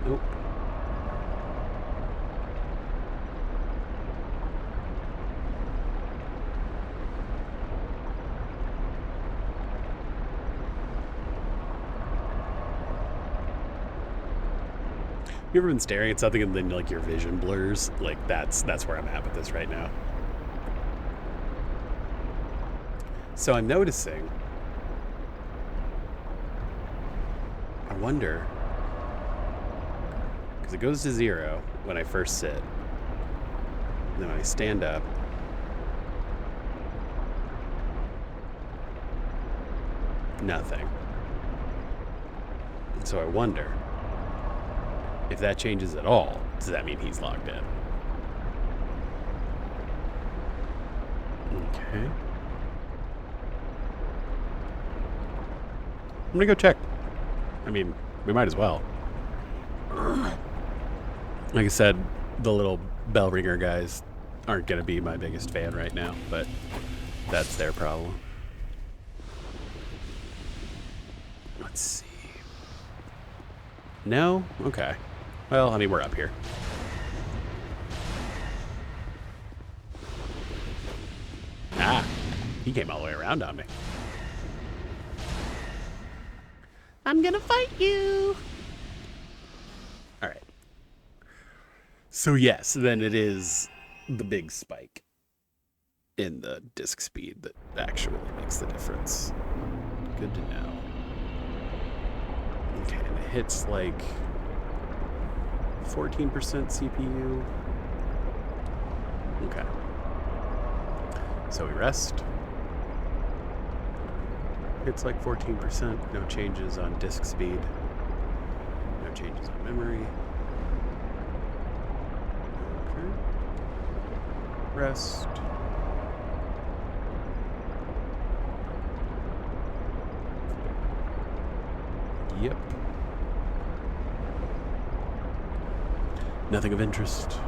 Nope. You ever been staring at something and then like your vision blurs? Like that's where I'm at with this right now. So I'm noticing. I wonder, because it goes to 0 when I first sit. And then when I stand up, nothing. And so I wonder, if that changes at all, does that mean he's logged in? Okay. I'm gonna go check. I mean, we might as well. Like I said, the little bell ringer guys aren't gonna be my biggest fan right now, but that's their problem. Let's see. No? Okay. Well, I mean, we're up here. Ah, he came all the way around on me. I'm gonna fight you. All right. So yes, then it is the big spike in the disk speed that actually makes the difference. Good to know. Okay, and it hits like 14% CPU. Okay. So we rest. It's like 14%. No changes on disk speed. No changes on memory. Okay. Rest. Yep. Nothing of interest.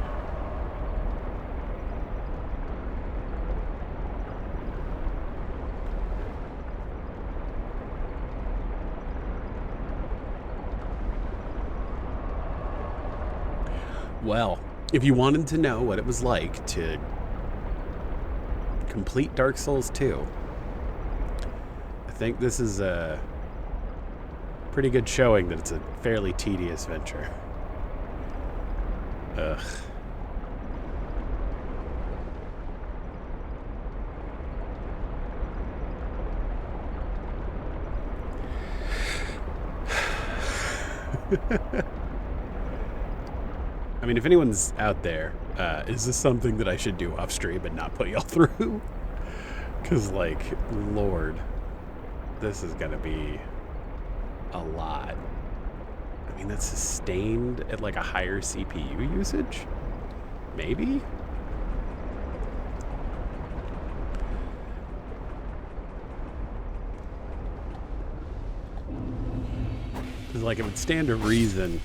Well, if you wanted to know what it was like to complete Dark Souls 2, I think this is a pretty good showing that it's a fairly tedious venture. Ugh. I mean, if anyone's out there, is this something that I should do off stream and not put y'all through? Because, like, Lord, this is going to be a lot. I mean, that's sustained at, like, a higher CPU usage? Maybe? Because, like, it would stand to reason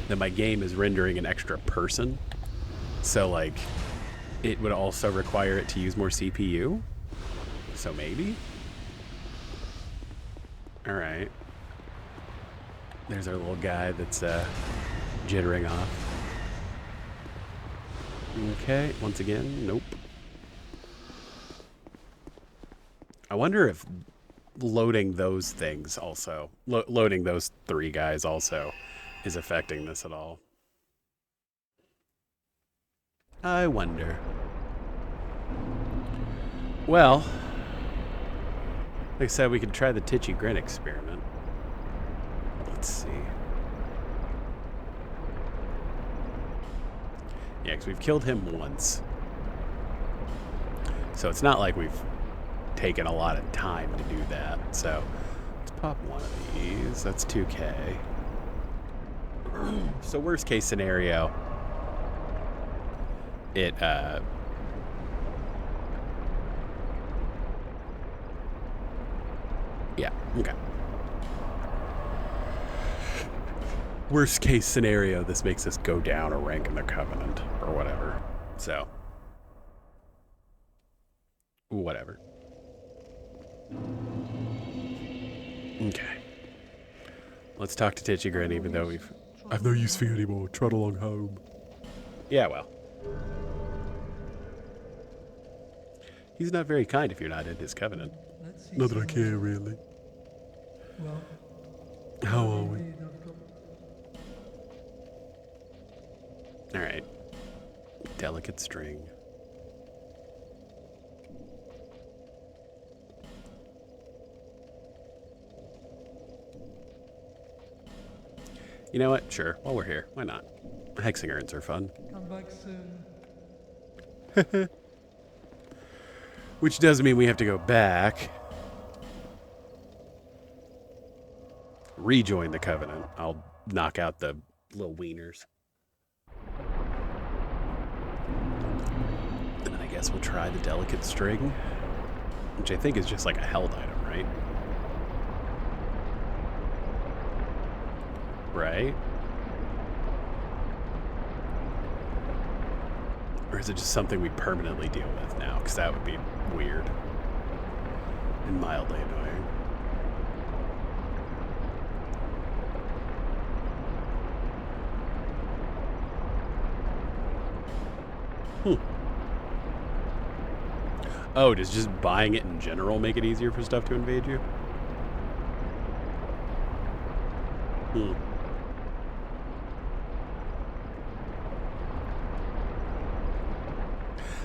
that my game is rendering an extra person. So, like, it would also require it to use more CPU. So maybe? Alright. There's our little guy that's jittering off. Okay, once again, nope. I wonder if loading those things also, loading those three guys also is affecting this at all. I wonder. Well, like I said, we could try the Titchy Grin experiment. Let's see. Yeah, because we've killed him once. So it's not like we've taken a lot of time to do that. So let's pop one of these. That's 2K. So worst case scenario, it yeah, okay. Worst case scenario, this makes us go down a rank in the Covenant or whatever. So whatever. Okay. Let's talk to Titchy Grin, even though I've no use for you anymore. Trot along home. Yeah, well. He's not very kind if you're not in his covenant. Not that I care, really. Well, How are we? indeed, I've got Alright. Delicate string. You know what? Sure. While we're here, why not? Hexing urns are fun. come back soon. Which does mean we have to go back. Rejoin the Covenant. I'll knock out the little wieners. And then I guess we'll try the Delicate String. Which I think is just like a held item, right? Right? Or is it just something we permanently deal with now? Because that would be weird. And mildly annoying. Oh, does just buying it in general make it easier for stuff to invade you?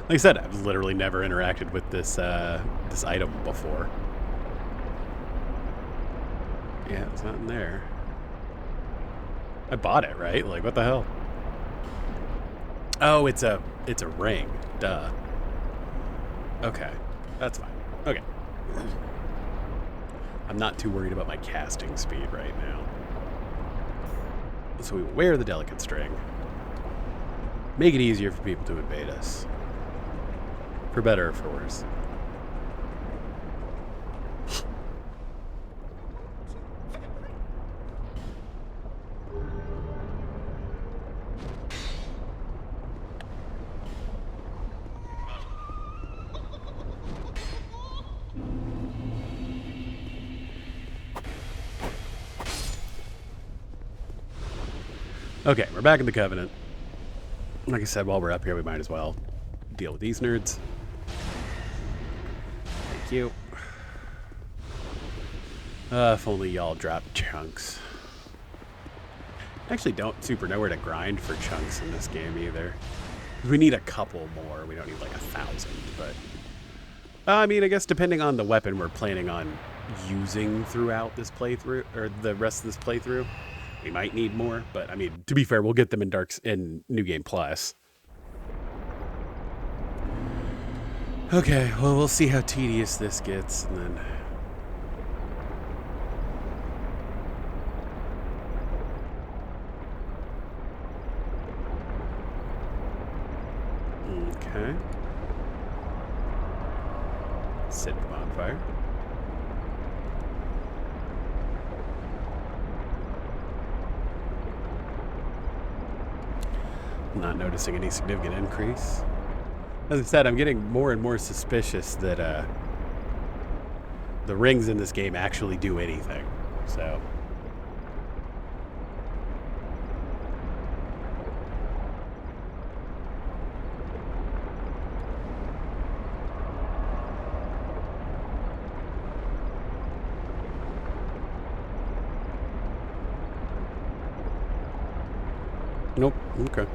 Like I said, I've literally never interacted with this this item before. Yeah, it's not in there. I bought it, right? Like, what the hell? Oh, it's a ring. Duh. Okay, that's fine. Okay. I'm not too worried about my casting speed right now. So we wear the Delicate String. Make it easier for people to invade us. For better or for worse. Okay, we're back in the Covenant. Like I said, while we're up here, we might as well deal with these nerds. Thank you. If only y'all dropped chunks. I actually don't super know where to grind for chunks in this game either. We need a couple more. We don't need like 1,000, but... I mean, I guess depending on the weapon we're planning on using throughout this playthrough, or the rest of this playthrough. We might need more, but I mean, to be fair, we'll get them in New Game Plus. Okay, well, we'll see how tedious this gets, and then... Okay. Sit at the bonfire. Not noticing any significant increase. As I said, I'm getting more and more suspicious that the rings in this game actually do anything. So... Nope. Okay.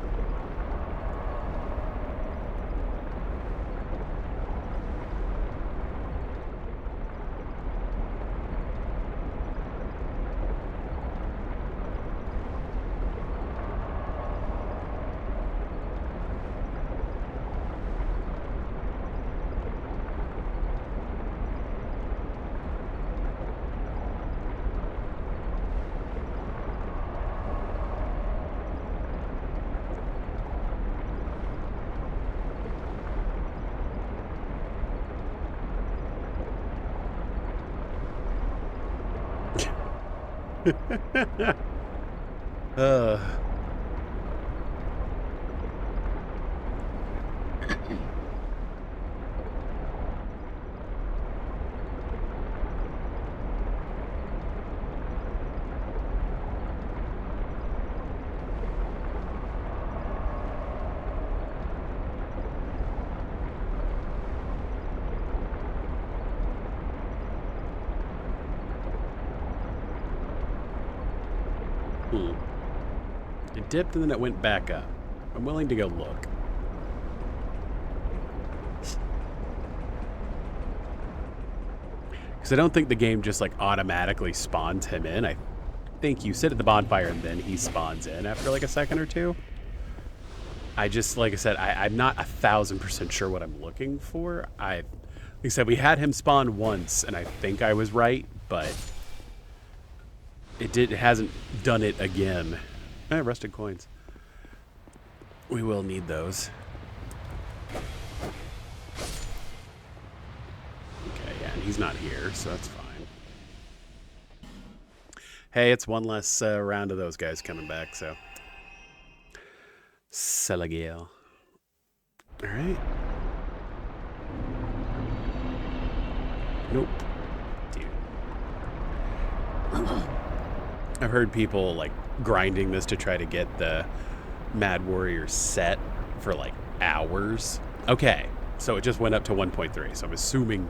uh. It dipped and then it went back up. I'm willing to go look. Because I don't think the game just like automatically spawns him in. I think you sit at the bonfire and then he spawns in after like a second or two. I just, like I said, I'm not 1,000% sure what I'm looking for. Like I said, we had him spawn once and I think I was right, but it hasn't done it again. Rusted coins. We will need those. Okay, yeah, and he's not here, so that's fine. Hey, it's one less round of those guys coming back, so. Selagale. All right. Nope. Dude. I've heard people like grinding this to try to get the Mad Warrior set for like hours. Okay, so it just went up to 1.3, so I'm assuming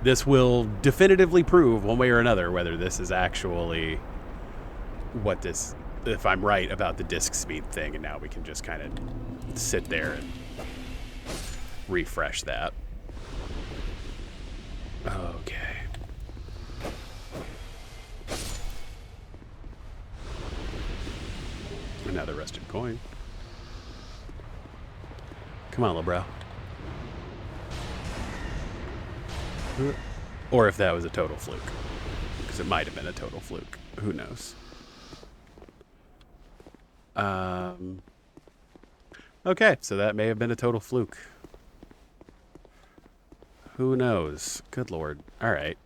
this will definitively prove one way or another whether this is actually what this, if I'm right about the disk speed thing, and now we can just kind of sit there and refresh that. Okay. Another rusted coin. Come on, little bro. Or if that was a total fluke. Because it might have been a total fluke. Who knows? Okay, so that may have been a total fluke. Who knows? Good lord. All right.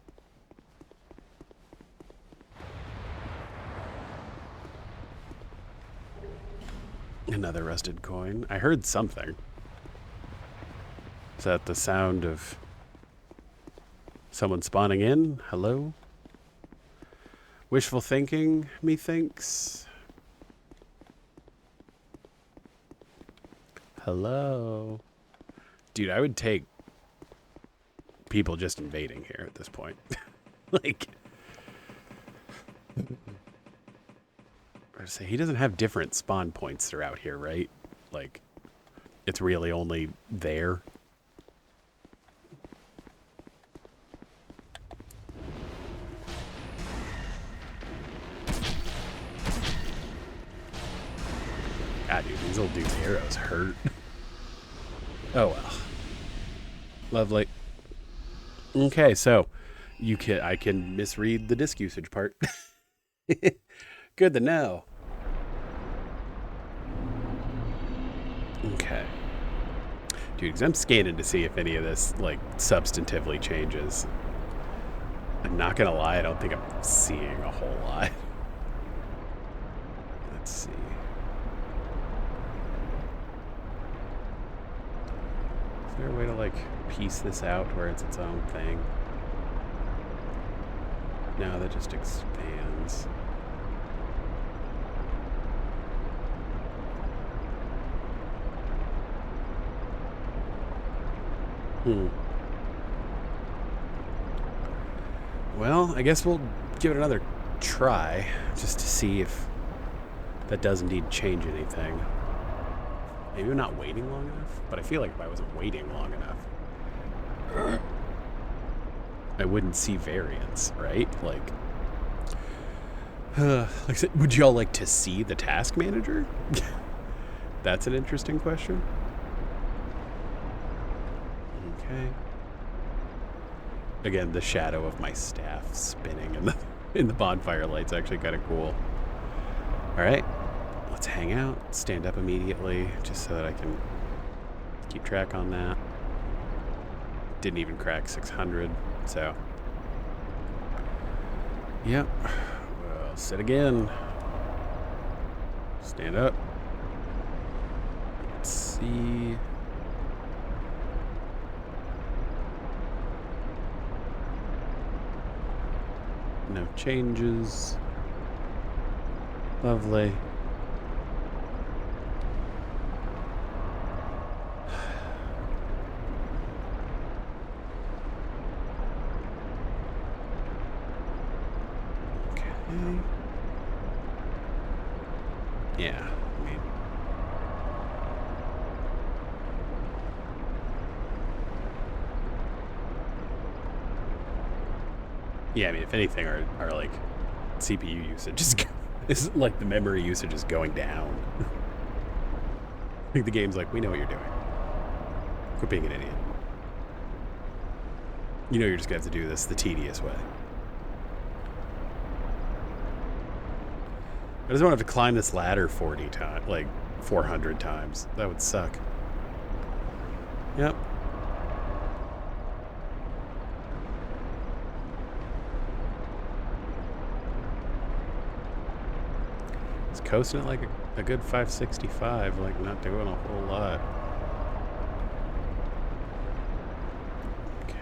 Another rusted coin. I heard something. Is that the sound of someone spawning in? Hello? Wishful thinking, methinks. Hello? Dude, I would take people just invading here at this point. Like... Say he doesn't have different spawn points throughout here, right? Like, it's really only there. those hurt. Oh well. Lovely. Okay, so I can misread the disk usage part. Good to know. Okay. Dude, because I'm scanning to see if any of this, like, substantively changes. I'm not gonna lie, I don't think I'm seeing a whole lot. Let's see. Is there a way to, like, piece this out where it's its own thing? No, that just expands. Well, I guess we'll give it another try, just to see if that does indeed change anything. Maybe I'm not waiting long enough, but I feel like if I wasn't waiting long enough, I wouldn't see variance, right? Like I said, would y'all like to see the task manager? That's an interesting question. Okay. Again, the shadow of my staff spinning in the bonfire light's actually kind of cool. All right, let's hang out, stand up immediately, just so that I can keep track on that. Didn't even crack 600, so. Yep, well, sit again. Stand up. Let's see. No changes. Lovely. Okay. Yeah, I mean. Yeah, I mean, if anything, our like CPU usage is like the memory usage is going down. I think the game's like, we know what you're doing. Quit being an idiot. You know you're just gonna have to do this the tedious way. I just don't have to climb this ladder 40 times, like 400 times. That would suck. Yep. Coasting at like a good 565, like not doing a whole lot. Okay.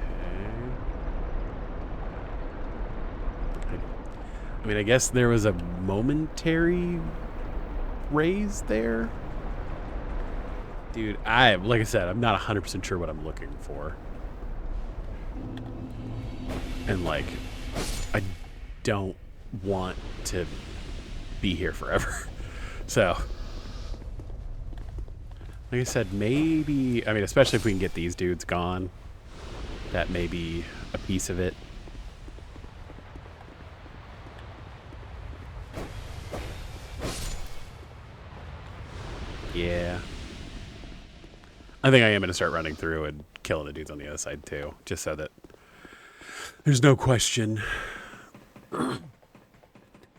I mean, I guess there was a momentary raise there. Dude, like I said, I'm not 100% sure what I'm looking for. And like, I don't want to be here forever. So, like I said, maybe, I mean, especially if we can get these dudes gone, that may be a piece of it. Yeah. I think I am going to start running through and killing the dudes on the other side too, just so that there's no question.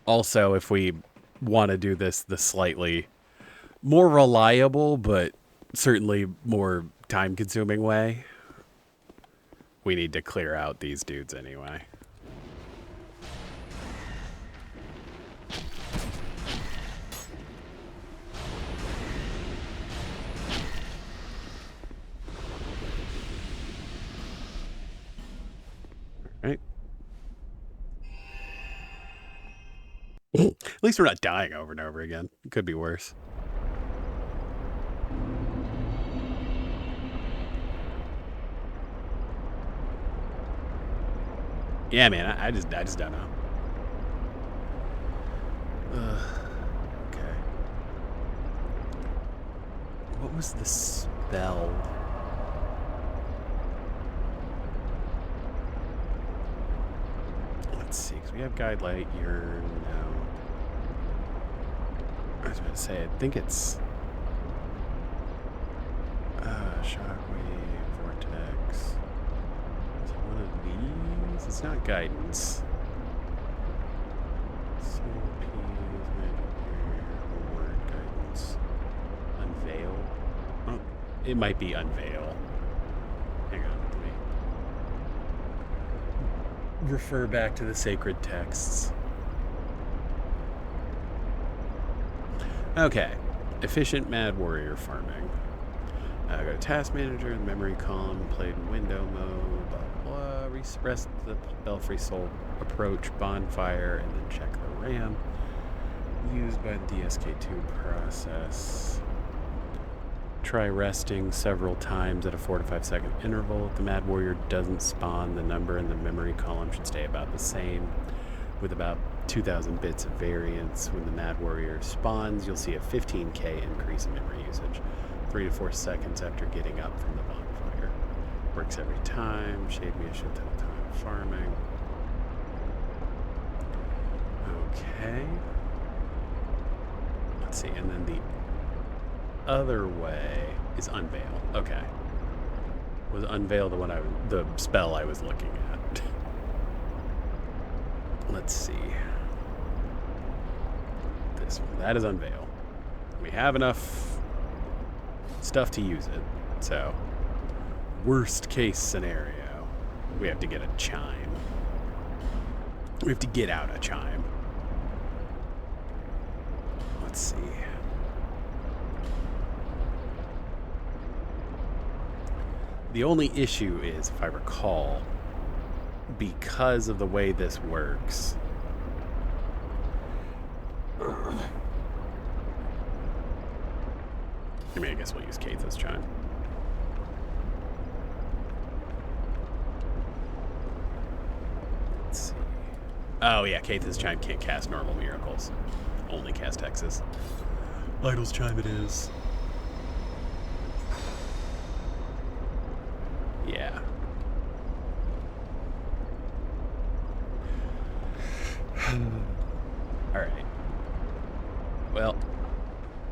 Also, if we want to do this the slightly more reliable, but certainly more time-consuming way, we need to clear out these dudes anyway. Right. At least we're not dying over and over again. It could be worse. Yeah, man, I just don't know. Okay. What was the spell? Let's see, because we have Guide Light here now. I was about to say, I think it's Shockwave, vortex. Is it one of these? It's not guidance. Snow magic word guidance. Unveil. Oh, it might be unveil. Hang on, let me refer back to the sacred texts. Okay, efficient mad warrior farming. Go to task manager, the memory column, played in window mode, blah, blah, rest the Belfry Soul approach, bonfire, and then check the RAM. Used by the DSK2 process. Try resting several times at a 4 to 5 second interval. If the Mad Warrior doesn't spawn, the number in the memory column should stay about the same, with about 2,000 bits of variance. When the Mad Warrior spawns, you'll see a 15k increase in memory usage, 3 to 4 seconds after getting up from the bonfire. Works every time. Shade me a shit ton of time farming. Okay. Let's see, and then the other way is unveil. Okay. Was unveil the spell I was looking at? Let's see. This one. That is unveil. We have enough stuff to use it. So, worst case scenario, we have to get a chime. We have to get out a chime. Let's see. The only issue is, if I recall, because of the way this works, I mean, I guess we'll use Kaitha's chime. Let's see. Oh yeah, Kaitha's chime can't cast normal miracles. Only cast hexes. Idol's chime it is. Yeah. Alright. Well,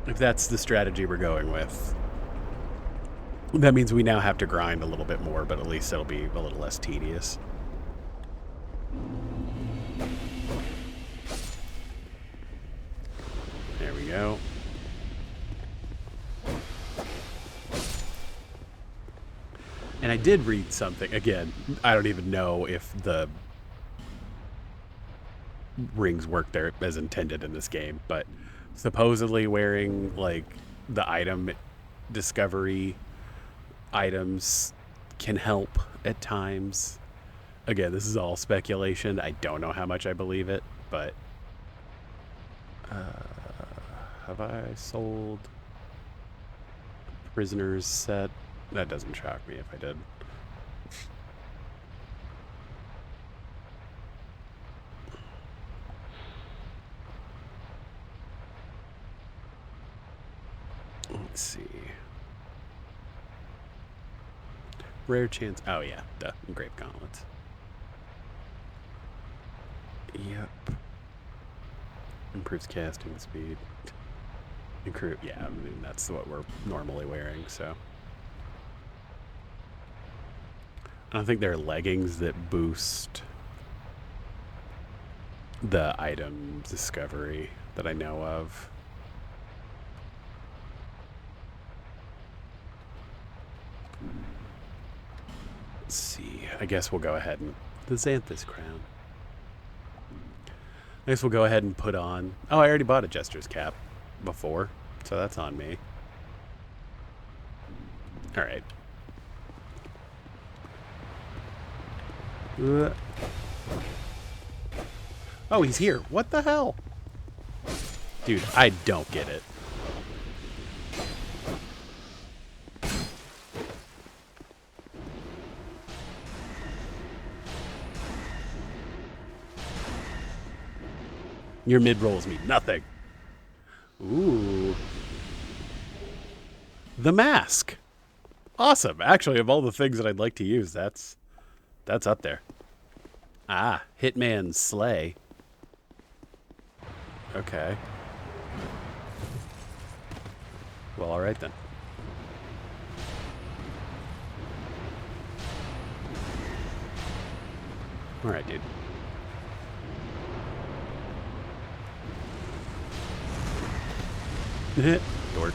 if that's the strategy we're going with, that means we now have to grind a little bit more, but at least it'll be a little less tedious. There we go. And I did read something, again, I don't even know if the rings work there as intended in this game, but supposedly wearing, like, the item discovery items can help at times. Again, this is all speculation. I don't know how much I believe it, but have I sold prisoners set? That doesn't shock me if I did. Let's see. Rare chance. Oh yeah, duh. Grave gauntlets. Yep. Improves casting speed. Yeah, I mean, that's what we're normally wearing, so. I don't think there are leggings that boost the item discovery that I know of. Let's see. I guess we'll go ahead and... The Xanthus crown. I guess we'll go ahead and put on... Oh, I already bought a Jester's cap before, so that's on me. Alright. Oh, he's here. What the hell? Dude, I don't get it. Your mid-rolls mean nothing. Ooh. The mask. Awesome. Actually, of all the things that I'd like to use, that's up there. Ah, Hitman Slay. Okay. Well, alright then. Alright, dude. Dork.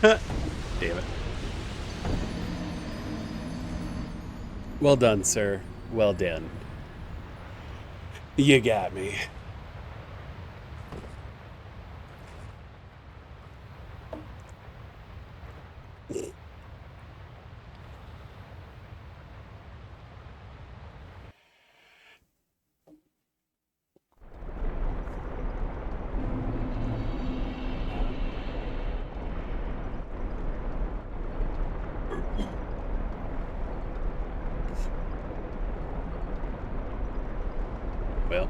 Damn it. Well done, sir. Well done. You got me. Well.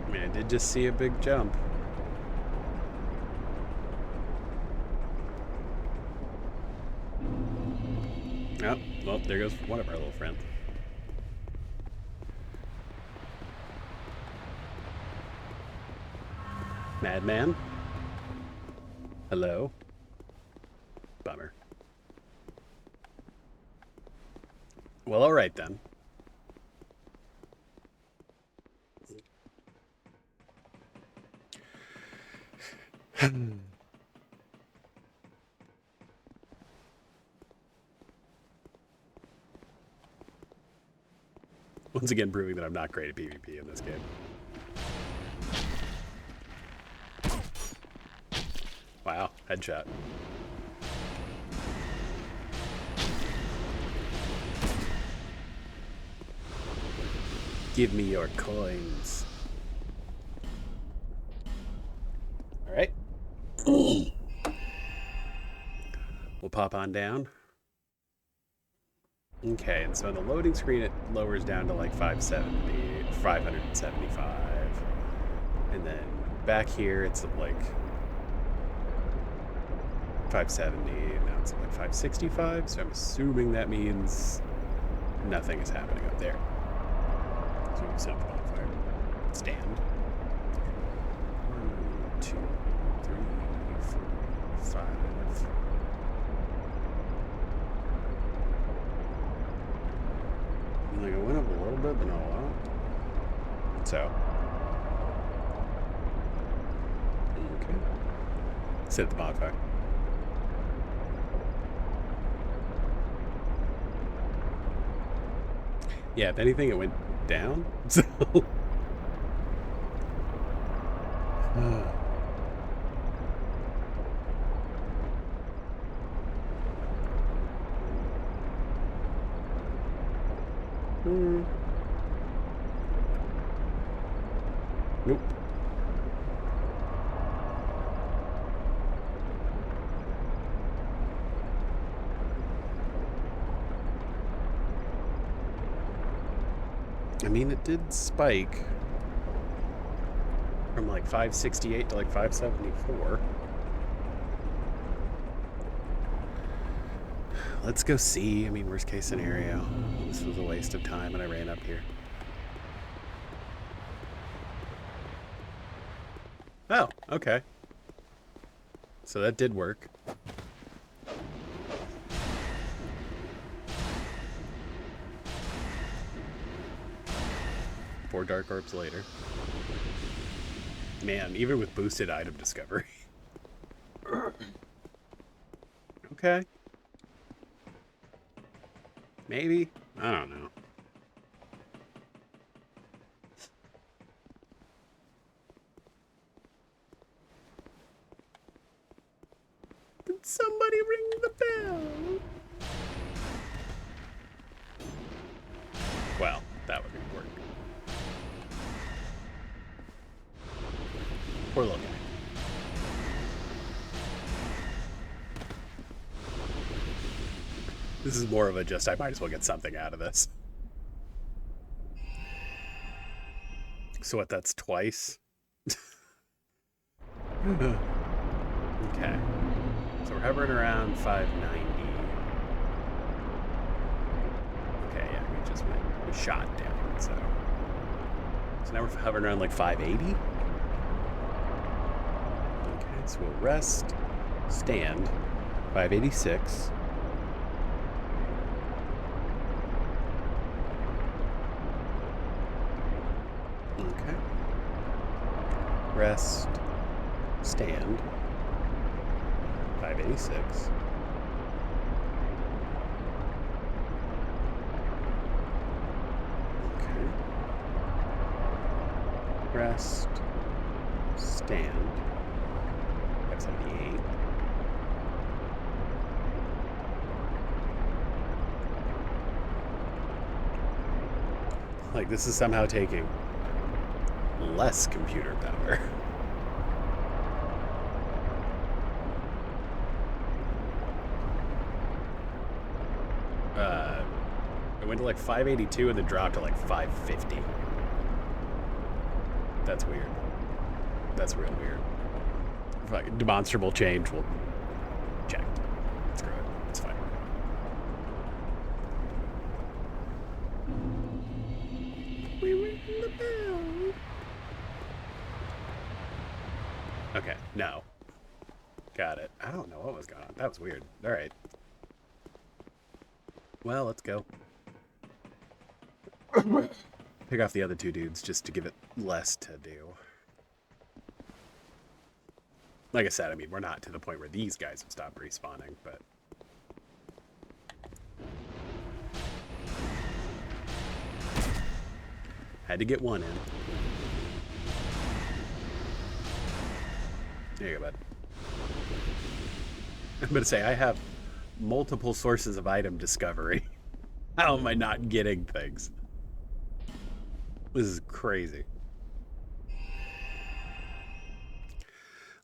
I mean, I did just see a big jump. Oh, well, there goes one of our little friends. Madman? Hello? Bummer. Well, alright then. Once again, proving that I'm not great at PvP in this game. Wow, headshot. Give me your coins. All right. We'll pop on down. Okay, and so on the loading screen, it lowers down to like 575. And then back here, it's at like 570, and now it's like 565, so I'm assuming that means nothing is happening up there. So we set the modifier. Stand. 1, 2, 3, 4, 5. Like, it went up a little bit, but not a lot. So. Okay. Set the modifier. Yeah, if anything, it went down. So. Nope. I mean, it did spike. From like 568 to like 574. Let's go see. I mean, worst case scenario. This was a waste of time and I ran up here. Oh, okay. So that did work. Four dark orbs later. Man, even with boosted item discovery. Okay. Maybe? I don't know. Did somebody ring the bell? Well, that would work. Poor little guy. This is more of a just, I might as well get something out of this. So what, that's twice? Okay. So we're hovering around 590. Okay, yeah, we just went shot down, so now we're hovering around like 580. Okay, so we'll rest, stand, 586. Okay. Rest, stand, 586. Okay. Rest, stand, 578. Like, this is somehow taking less computer power. It went to like 582 and then dropped to like 550. That's weird. That's real weird. Like, demonstrable change, we'll check. Screw it. It's fine. We ring the bell. Okay, no. Got it. I don't know what was going on. That was weird. All right. Well, let's go. Pick off the other two dudes just to give it less to do. Like I said, I mean, we're not to the point where these guys have stopped respawning, but... Had to get one in. There you go, bud. I'm going to say, I have multiple sources of item discovery. How am I not getting things? This is crazy.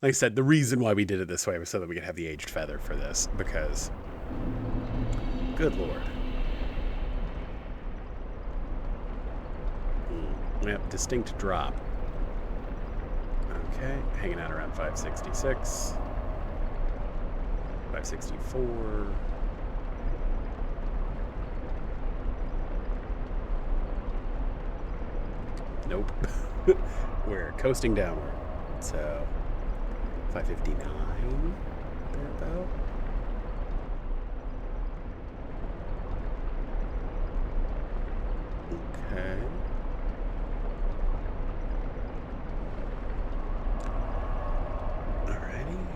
Like I said, the reason why we did it this way was so that we could have the aged feather for this, because... Good lord. Yep, distinct drop. Okay, hanging out around 566. 564. Nope. We're coasting downward. So, 559, thereabout. Okay. Alrighty.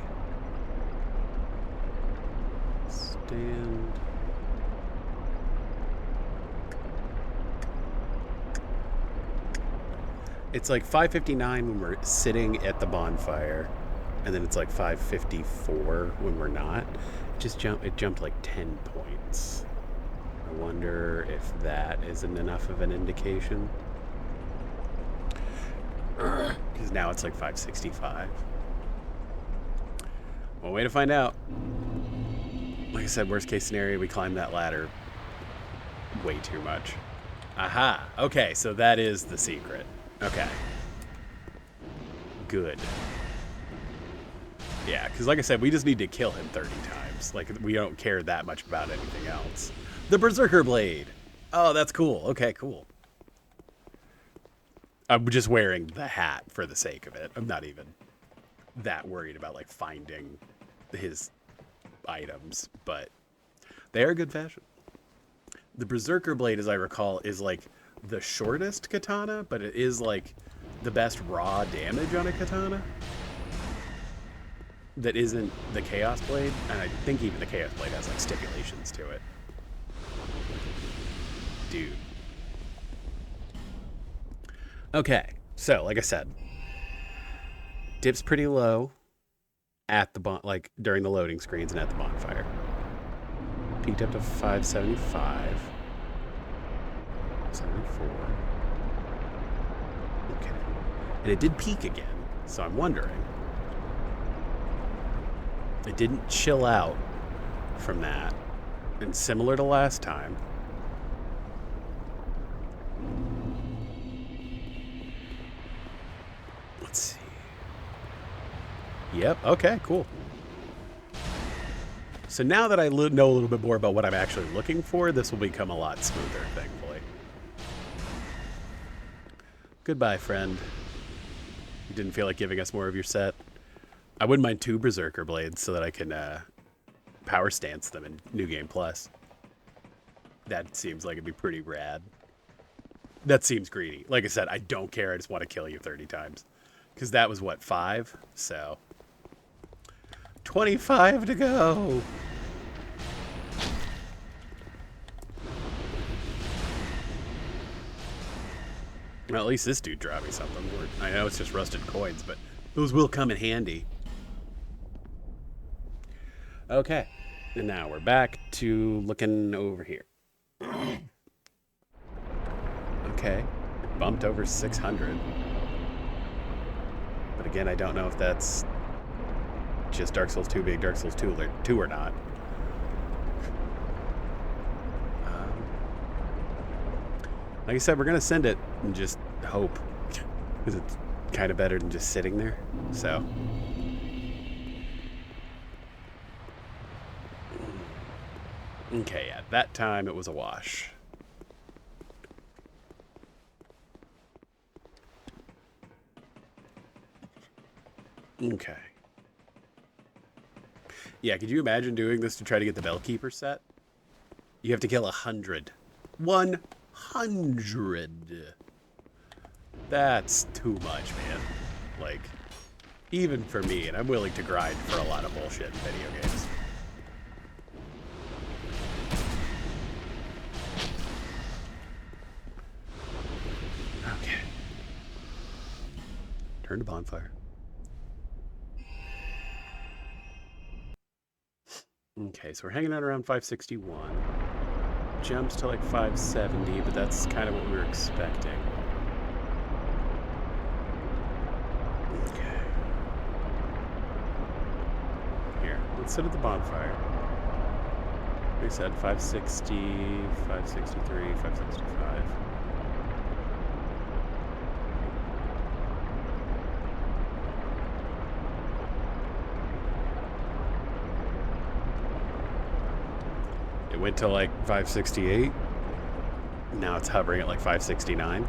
Stand. It's like 5:59 when we're sitting at the bonfire, and then it's like 5:54 when we're not. It jumped like 10 points. I wonder if that isn't enough of an indication. Because now it's like 5:65. Well, way to find out. Like I said, worst case scenario, we climb that ladder way too much. Aha! Okay, so that is the secret. Okay. good. Yeah, because like I said, we just need to kill him 30 times. Like, we don't care that much about anything else. The Berserker Blade! Oh, that's cool. Okay, cool. I'm just wearing the hat for the sake of it. I'm not even that worried about, like, finding his items, but they are good fashion. The Berserker Blade, as I recall, is, like, the shortest katana, but it is, like, the best raw damage on a katana. That isn't the Chaos Blade, and I think even the Chaos Blade has, like, stipulations to it. Dude. Okay, so, like I said, dip's pretty low at the like, during the loading screens and at the bonfire. Peaked up to 575. 74. Okay. And it did peak again, so I'm wondering. It didn't chill out from that. And similar to last time. Let's see. Yep, okay, cool. So now that I know a little bit more about what I'm actually looking for, this will become a lot smoother, thankfully. Goodbye, friend. You didn't feel like giving us more of your set? I wouldn't mind 2 Berserker Blades so that I can power stance them in New Game Plus. That seems like it'd be pretty rad. That seems greedy. Like I said, I don't care. I just want to kill you 30 times. Because that was, what, 5? So, 25 to go. Well, at least this dude dropped me something. I know it's just rusted coins, but those will come in handy. Okay, and now we're back to looking over here. Okay, it bumped over 600. But again, I don't know if that's just Dark Souls 2 being Dark Souls 2 or not. Like I said, we're going to send it and just hope. Because it's kind of better than just sitting there. So. Okay, yeah, that time it was a wash. Okay. Yeah, could you imagine doing this to try to get the Bellkeeper set? You have to kill 100. 100. That's too much, man. Like, even for me, and I'm willing to grind for a lot of bullshit in video games. Okay. Turn to bonfire. Okay, so we're hanging out around 561. Jumps to like 570, but that's kind of what we were expecting. Okay. Here, let's sit at the bonfire. We said 560, 563, 565. It went to like 568. Now it's hovering at like 569.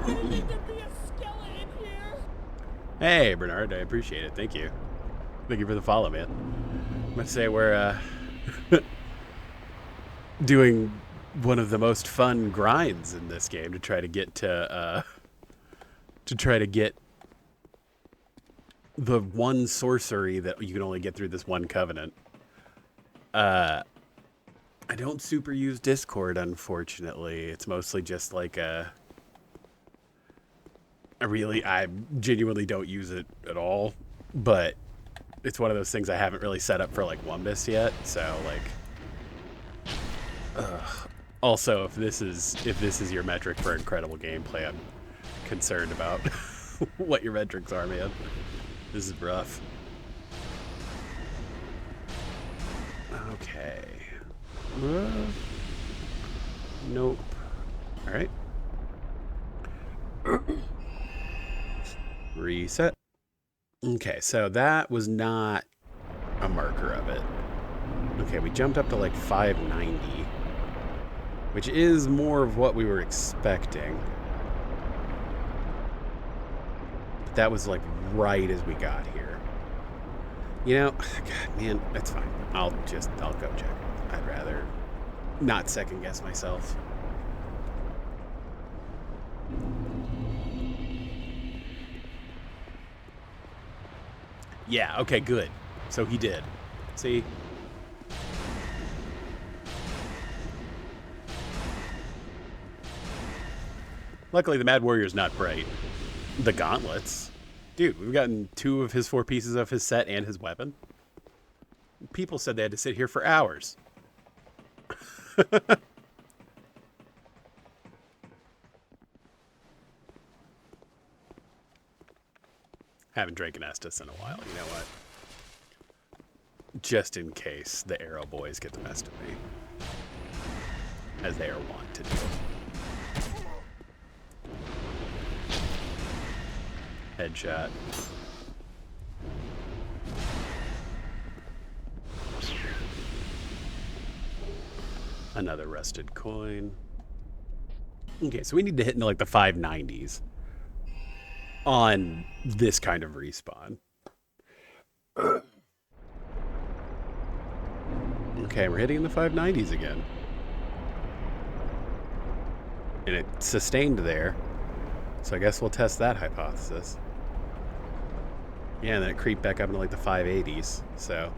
I didn't need to be a skeleton here. Hey, Bernard, I appreciate it. Thank you. Thank you for the follow, man. I'm gonna say we're doing one of the most fun grinds in this game to try to get the one sorcery that you can only get through this one covenant. I don't super use Discord, unfortunately. It's mostly just like I genuinely don't use it at all, but it's one of those things I haven't really set up for like Wumbus yet, so like also if this is your metric for incredible gameplay, I'm concerned about what your metrics are, man. This is rough. Okay. Nope. All right. Reset. Okay, so that was not a marker of it. Okay, we jumped up to like 590, which is more of what we were expecting. But that was like right as we got here. You know, God, man, that's fine. I'll go check. I'd rather not second guess myself. Yeah, okay, good. So he did. See? Luckily, the Mad Warrior's not bright. The gauntlets. Dude, we've gotten 2 of his 4 pieces of his set and his weapon. People said they had to sit here for hours. Haven't drank an Estus in a while. You know what? Just in case the Arrow boys get the best of me. As they are wont to do. Headshot. Another rusted coin. Okay, so we need to hit into like the 590s on this kind of respawn. Okay, we're hitting in the 590s again. And it sustained there. So I guess we'll test that hypothesis. Yeah, and then it creeped back up into like the 580s. So,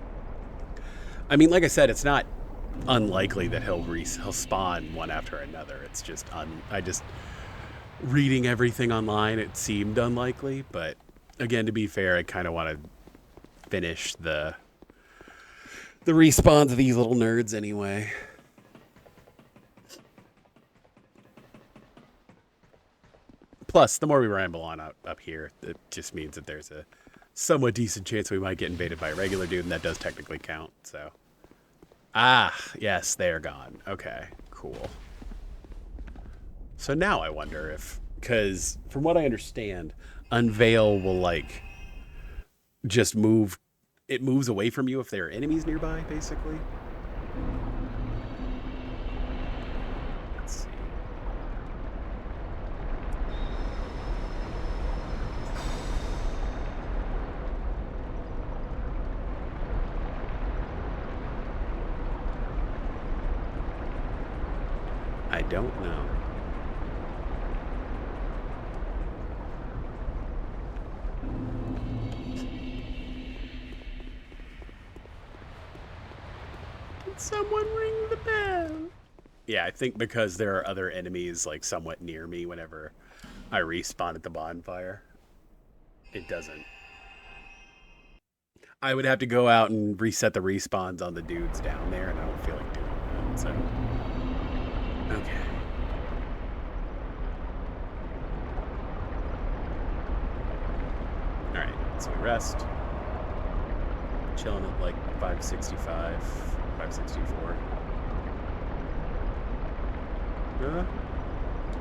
I mean, like I said, it's not unlikely that he'll spawn one after another. It's just reading everything online, it seemed unlikely. But again, to be fair, I kind of want to finish the respawns of these little nerds anyway. Plus, the more we ramble on up here, it just means that there's a somewhat decent chance we might get invaded by a regular dude, and that does technically count, so. Ah, yes, they are gone. Okay, cool. So now I wonder if, because from what I understand, Unveil will, like, just move, it moves away from you if there are enemies nearby, basically. Let's see. I don't know. Did someone ring the bell? Yeah, I think because there are other enemies like somewhat near me whenever I respawn at the bonfire. It doesn't. I would have to go out and reset the respawns on the dudes down there, and I don't feel like doing that, so. Okay. Alright, so we rest. Chilling at like 565, 564.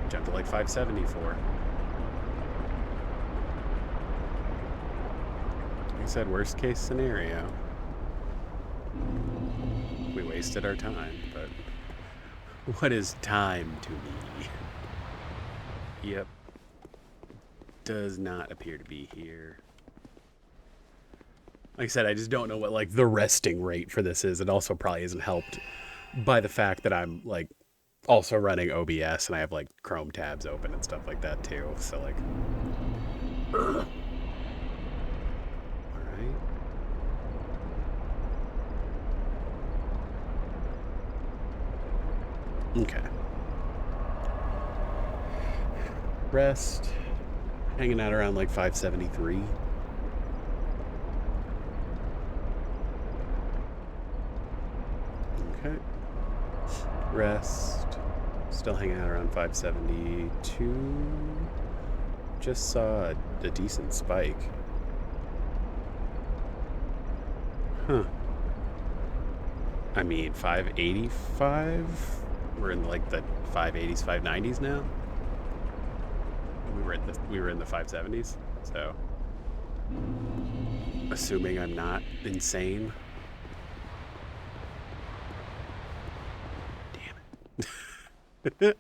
Jump to like 574. Like I said, worst case scenario. We wasted our time, but what is time to me? Yep. Does not appear to be here. Like I said, I just don't know what like the resting rate for this is. It also probably isn't helped by the fact that I'm like also running OBS and I have like Chrome tabs open and stuff like that too. So like, all right. Okay. Rest. Hanging out around like 573. Okay. Rest. Still hanging out around 572. Just saw a decent spike. Huh. I mean, 585? We're in like the 580s, 590s now. We were in the 570s, so Assuming I'm not insane. Damn it.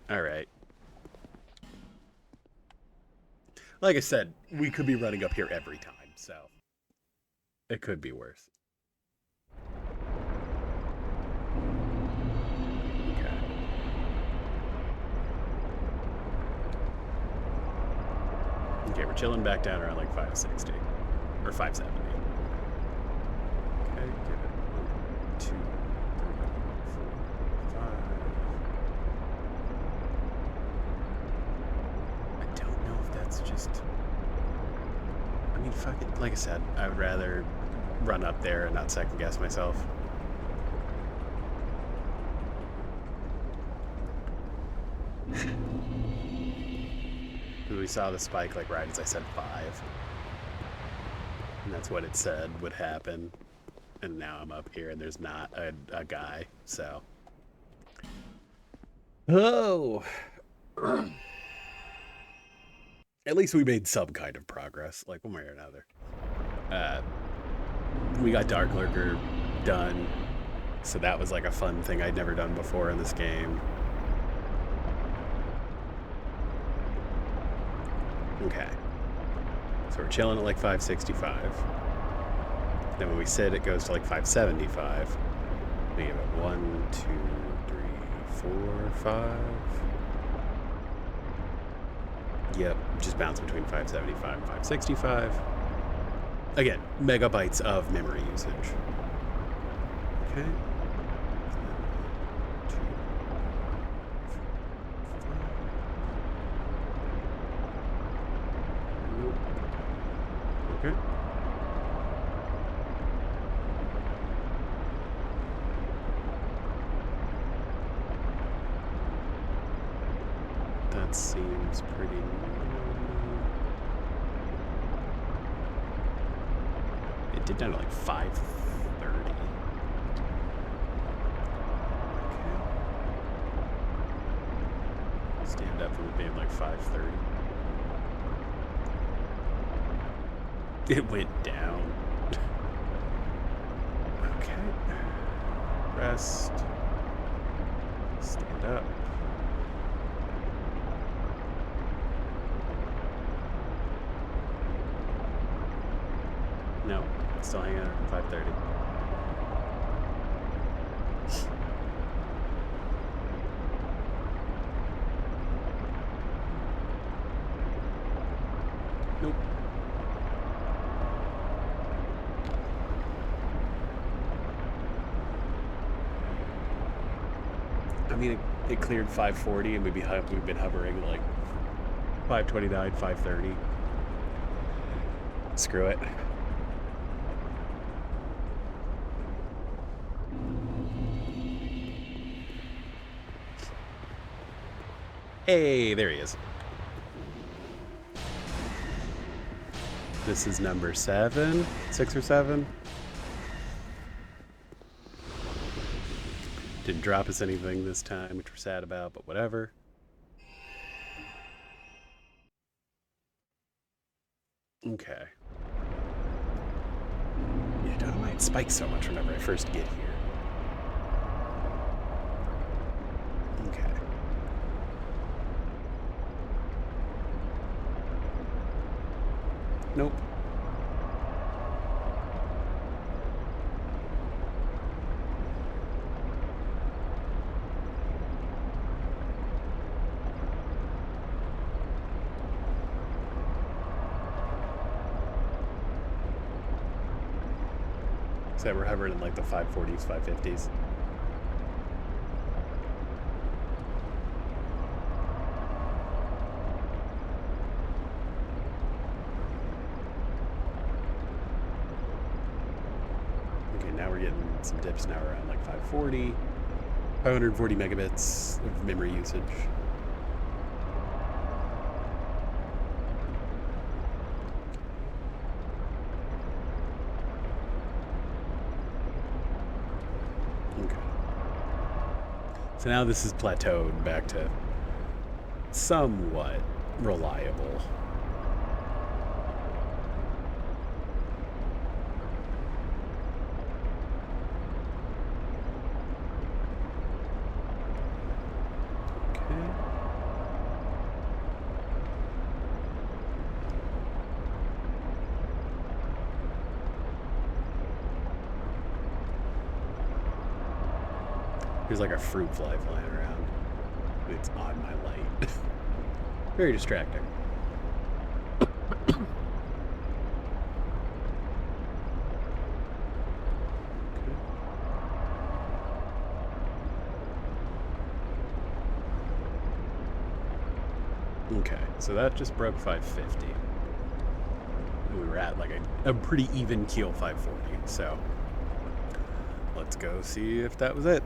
Alright. Like I said, we could be running up here every time, so it could be worse. Okay. Okay, we're chilling back down around like 560 or 570. Okay, give it 1, 2, 3, 4, 5. I don't know if that's just. I mean, fuck it. Like I said, I would rather run up there and not second guess myself. We saw the spike like right as I said 5. And that's what it said would happen. And now I'm up here and there's not a guy, so. Oh! At least we made some kind of progress, like one way or another. We got Darklurker done, so that was like a fun thing I'd never done before in this game. Okay. So we're chilling at like 565. Then when we sit, it goes to like 575. We give it 1, 2, 3, 4, 5. Yep, just bounce between 575 and 565. Again, megabytes of memory usage. Okay. Okay. That seems pretty normal. It did down to like 530. Okay. Stand up from it being like 530. It went down. Okay. Rest. Stand up. No, still hanging out at 530. Nope. I mean, it cleared 540 and we've been hovering like 529, 530. Screw it. Hey, there he is. This is number 7, 6 or 7. Didn't drop us anything this time, which we're sad about, but whatever. Okay. Yeah, I don't know why it spikes so much whenever I first get here. Okay. Nope. So we're hovering in like the 540s, 550s. Okay, now we're getting some dips now around like 540, 540 megabits of memory usage. So now this is plateaued back to somewhat reliable. There's like a fruit fly flying around. It's on my light. Very distracting. Okay, so that just broke 550. We were at like a pretty even keel 540, so let's go see if that was it.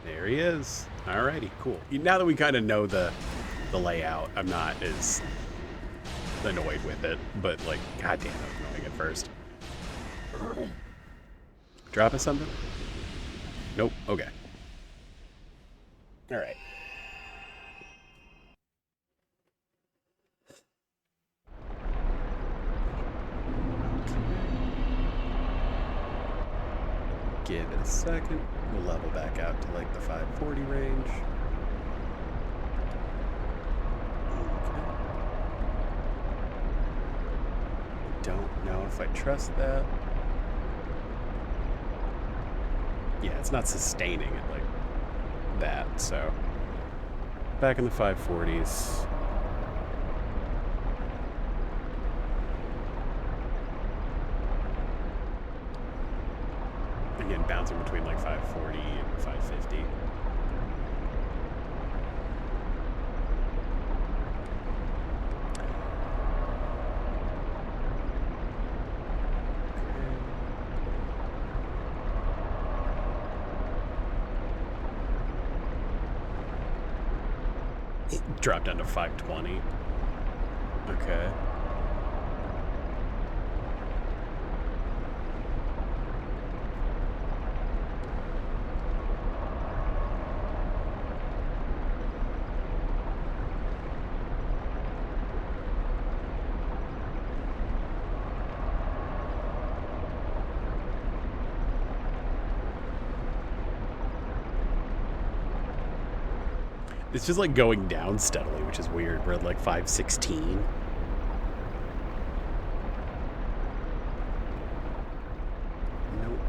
There he is. Alrighty, cool. Now that we kind of know the layout, I'm not as annoyed with it, but like, goddamn, it was annoying at first. Drop us something? Nope. Okay. All right. Give it a second. We'll level back out to like the 540 range. Okay. Don't know if I trust that. Yeah, it's not sustaining it like that, so back in the 540s. Again, bouncing between like 540 and 550. Dropped down to 520. Okay. It's just like going down steadily, which is weird. We're at like 516. Nope.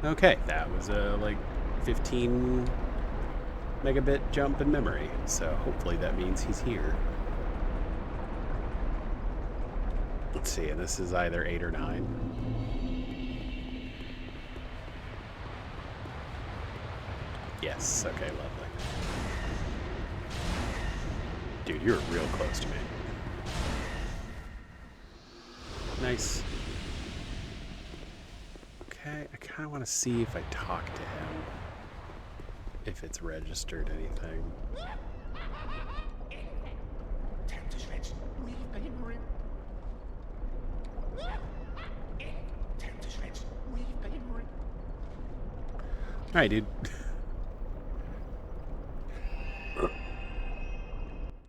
Okay, that was a like 15 megabit jump in memory. So hopefully that means he's here. Let's see, and this is either 8 or 9. Yes, okay, lovely. Dude, you're real close to me. Nice. Okay, I kind of want to see if I talk to him. If it's registered anything. Alright, dude.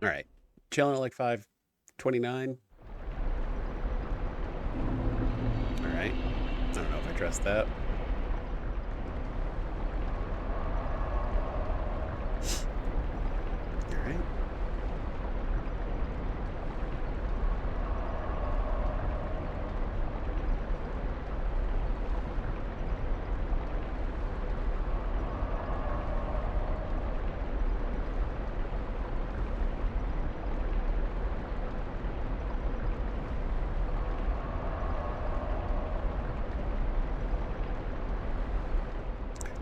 Alright. Chilling at like 529. Alright. I don't know if I trust that. Alright.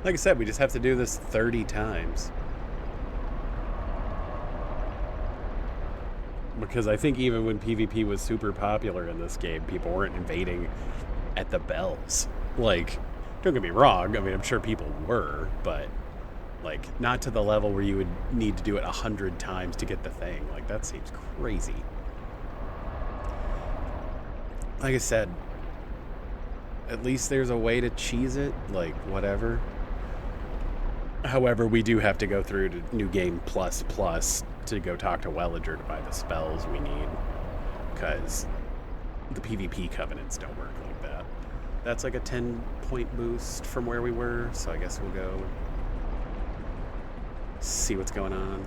Like I said, we just have to do this 30 times. Because I think even when PvP was super popular in this game, people weren't invading at the bells. Like, don't get me wrong, I mean, I'm sure people were, but, like, not to the level where you would need to do it 100 times to get the thing. Like, that seems crazy. like I said, at least there's a way to cheese it, like whatever. However, we do have to go through to New Game Plus to go talk to Welliger to buy the spells we need, because the PvP covenants don't work like that. That's like a 10-point boost from where we were, so I guess we'll go see what's going on.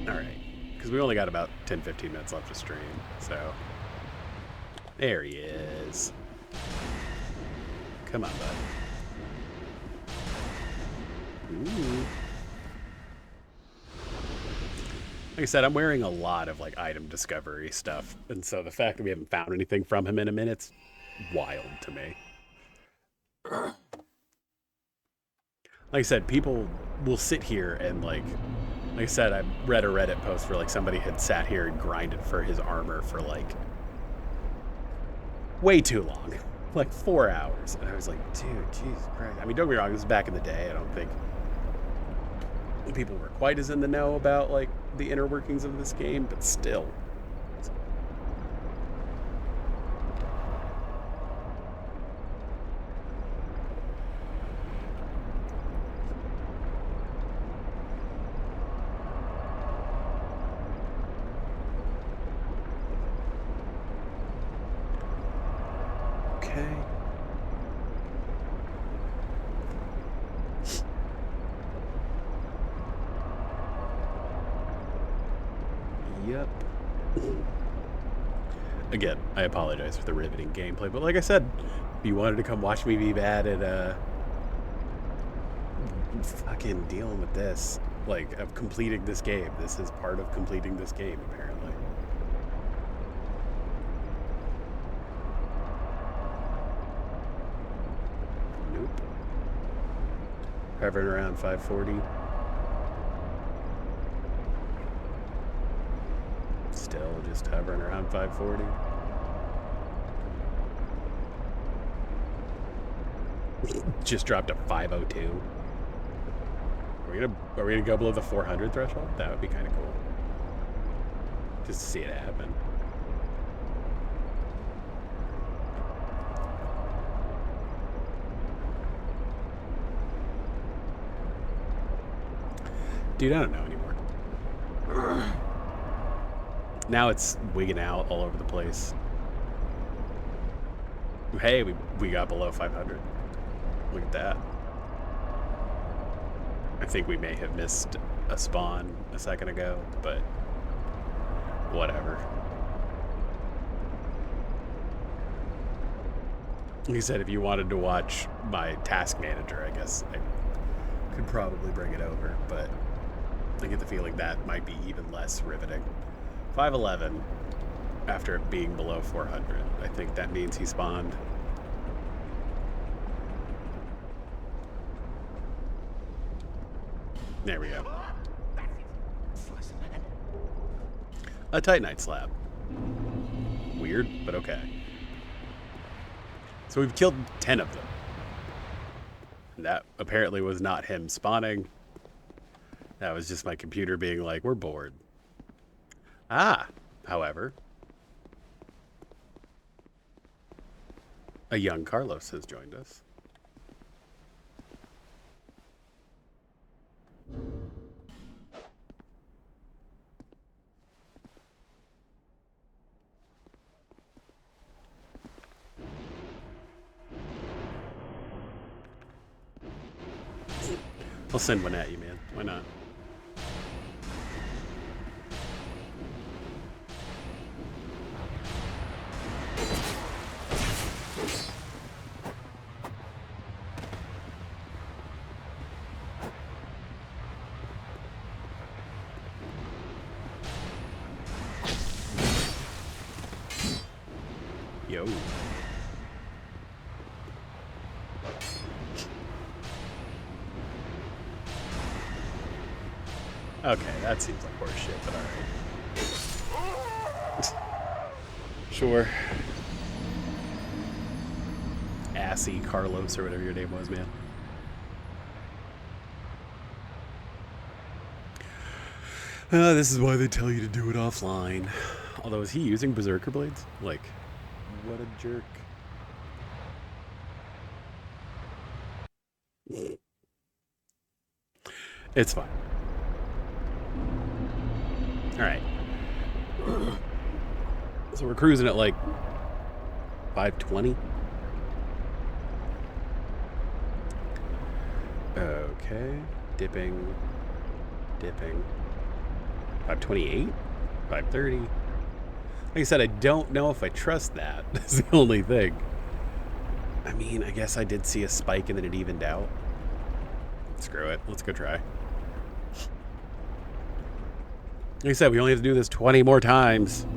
Alright, because we only got about 10-15 minutes left to stream, so there he is. Come on, bud. Ooh. Like I said, I'm wearing a lot of like item discovery stuff, and so the fact that we haven't found anything from him in a minute's wild to me. Like I said, people will sit here and like I said, I read a Reddit post where like somebody had sat here and grinded for his armor for like way too long. Like 4 hours. And I was like, dude, Jesus Christ. I mean, don't get me wrong, this is back in the day. I don't think people were quite as in the know about like the inner workings of this game, but still. Yep. Again, I apologize for the riveting gameplay, but like I said, if you wanted to come watch me be bad at fucking dealing with this, like of completing this game, this is part of completing this game, apparently. Nope. Hovering around 540. Still just hovering around 540. Just dropped to 502. Are we gonna go below the 400 threshold? That would be kind of cool. Just to see it happen. Dude, I don't know anymore. Now it's wigging out all over the place. Hey, we got below 500. Look at that. I think we may have missed a spawn a second ago, but whatever. Like I said, if you wanted to watch my task manager, I guess I could probably bring it over, but I get the feeling that might be even less riveting. 511 after it being below 400. I think that means he spawned. There we go. A Titanite slab. Weird, but okay. So we've killed 10 of them. And that apparently was not him spawning. That was just my computer being like, we're bored. Ah, however, a young Carlos has joined us. I'll send one at you, man. Why not? Yo. Okay, that seems like horse shit, but alright. Sure. Assy Carlos or whatever your name was, man. This is why they tell you to do it offline. Although, is he using Berserker Blades? Like, what a jerk. It's fine. Alright. So we're cruising at like 520. Okay. Dipping. 528? 530? Like I said, I don't know if I trust that. That's the only thing. I mean, I guess I did see a spike and then it evened out. Screw it. Let's go try. Like I said, we only have to do this 20 more times.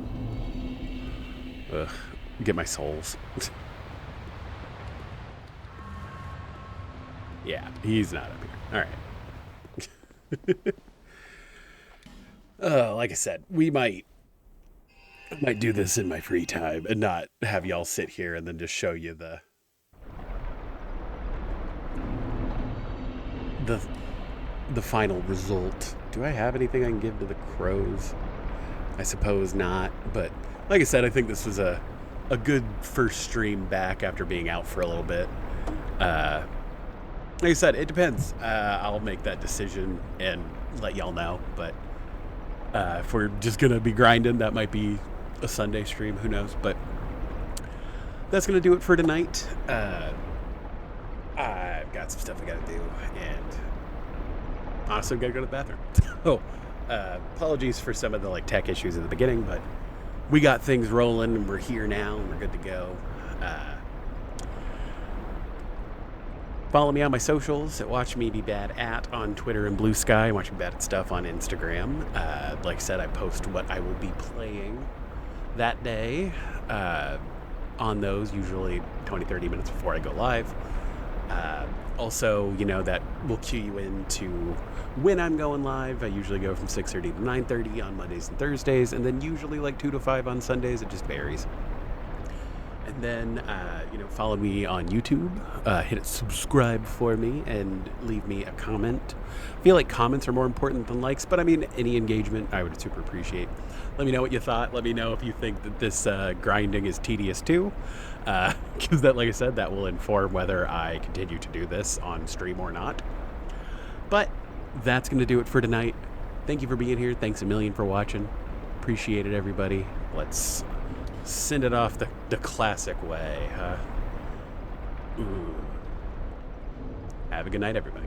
Ugh. Get my souls. Yeah, he's not up here. Alright. Like I said, I might do this in my free time and not have y'all sit here and then just show you the final result. Do I have anything I can give to the crows? I suppose not, but like I said, I think this was a good first stream back after being out for a little bit. Like I said, it depends. I'll make that decision and let y'all know, but if we're just gonna be grinding, that might be a Sunday stream, who knows, but that's gonna do it for tonight. I've got some stuff I gotta do, and honestly, gotta go to the bathroom. So, apologies for some of the tech issues at the beginning, but we got things rolling, and we're here now, and we're good to go. Follow me on my socials at watchmebebadat on Twitter and Bluesky. Watchmebebadat stuff on Instagram. Like I said, I post what I will be playing that day on those, usually 20-30 minutes before I go live. Also, that will cue you into when I'm going live. I usually go from 6:30 to 9:30 on Mondays and Thursdays, and then usually 2 to 5 on Sundays. It just varies. And then, follow me on YouTube. Hit subscribe for me and leave me a comment. I feel like comments are more important than likes, but I mean, any engagement I would super appreciate. Let me know what you thought. Let me know if you think that this grinding is tedious too. Because that, like I said, that will inform whether I continue to do this on stream or not. But that's going to do it for tonight. Thank you for being here. Thanks a million for watching. Appreciate it, everybody. Let's send it off the classic way, huh? Ooh. Have a good night, everybody.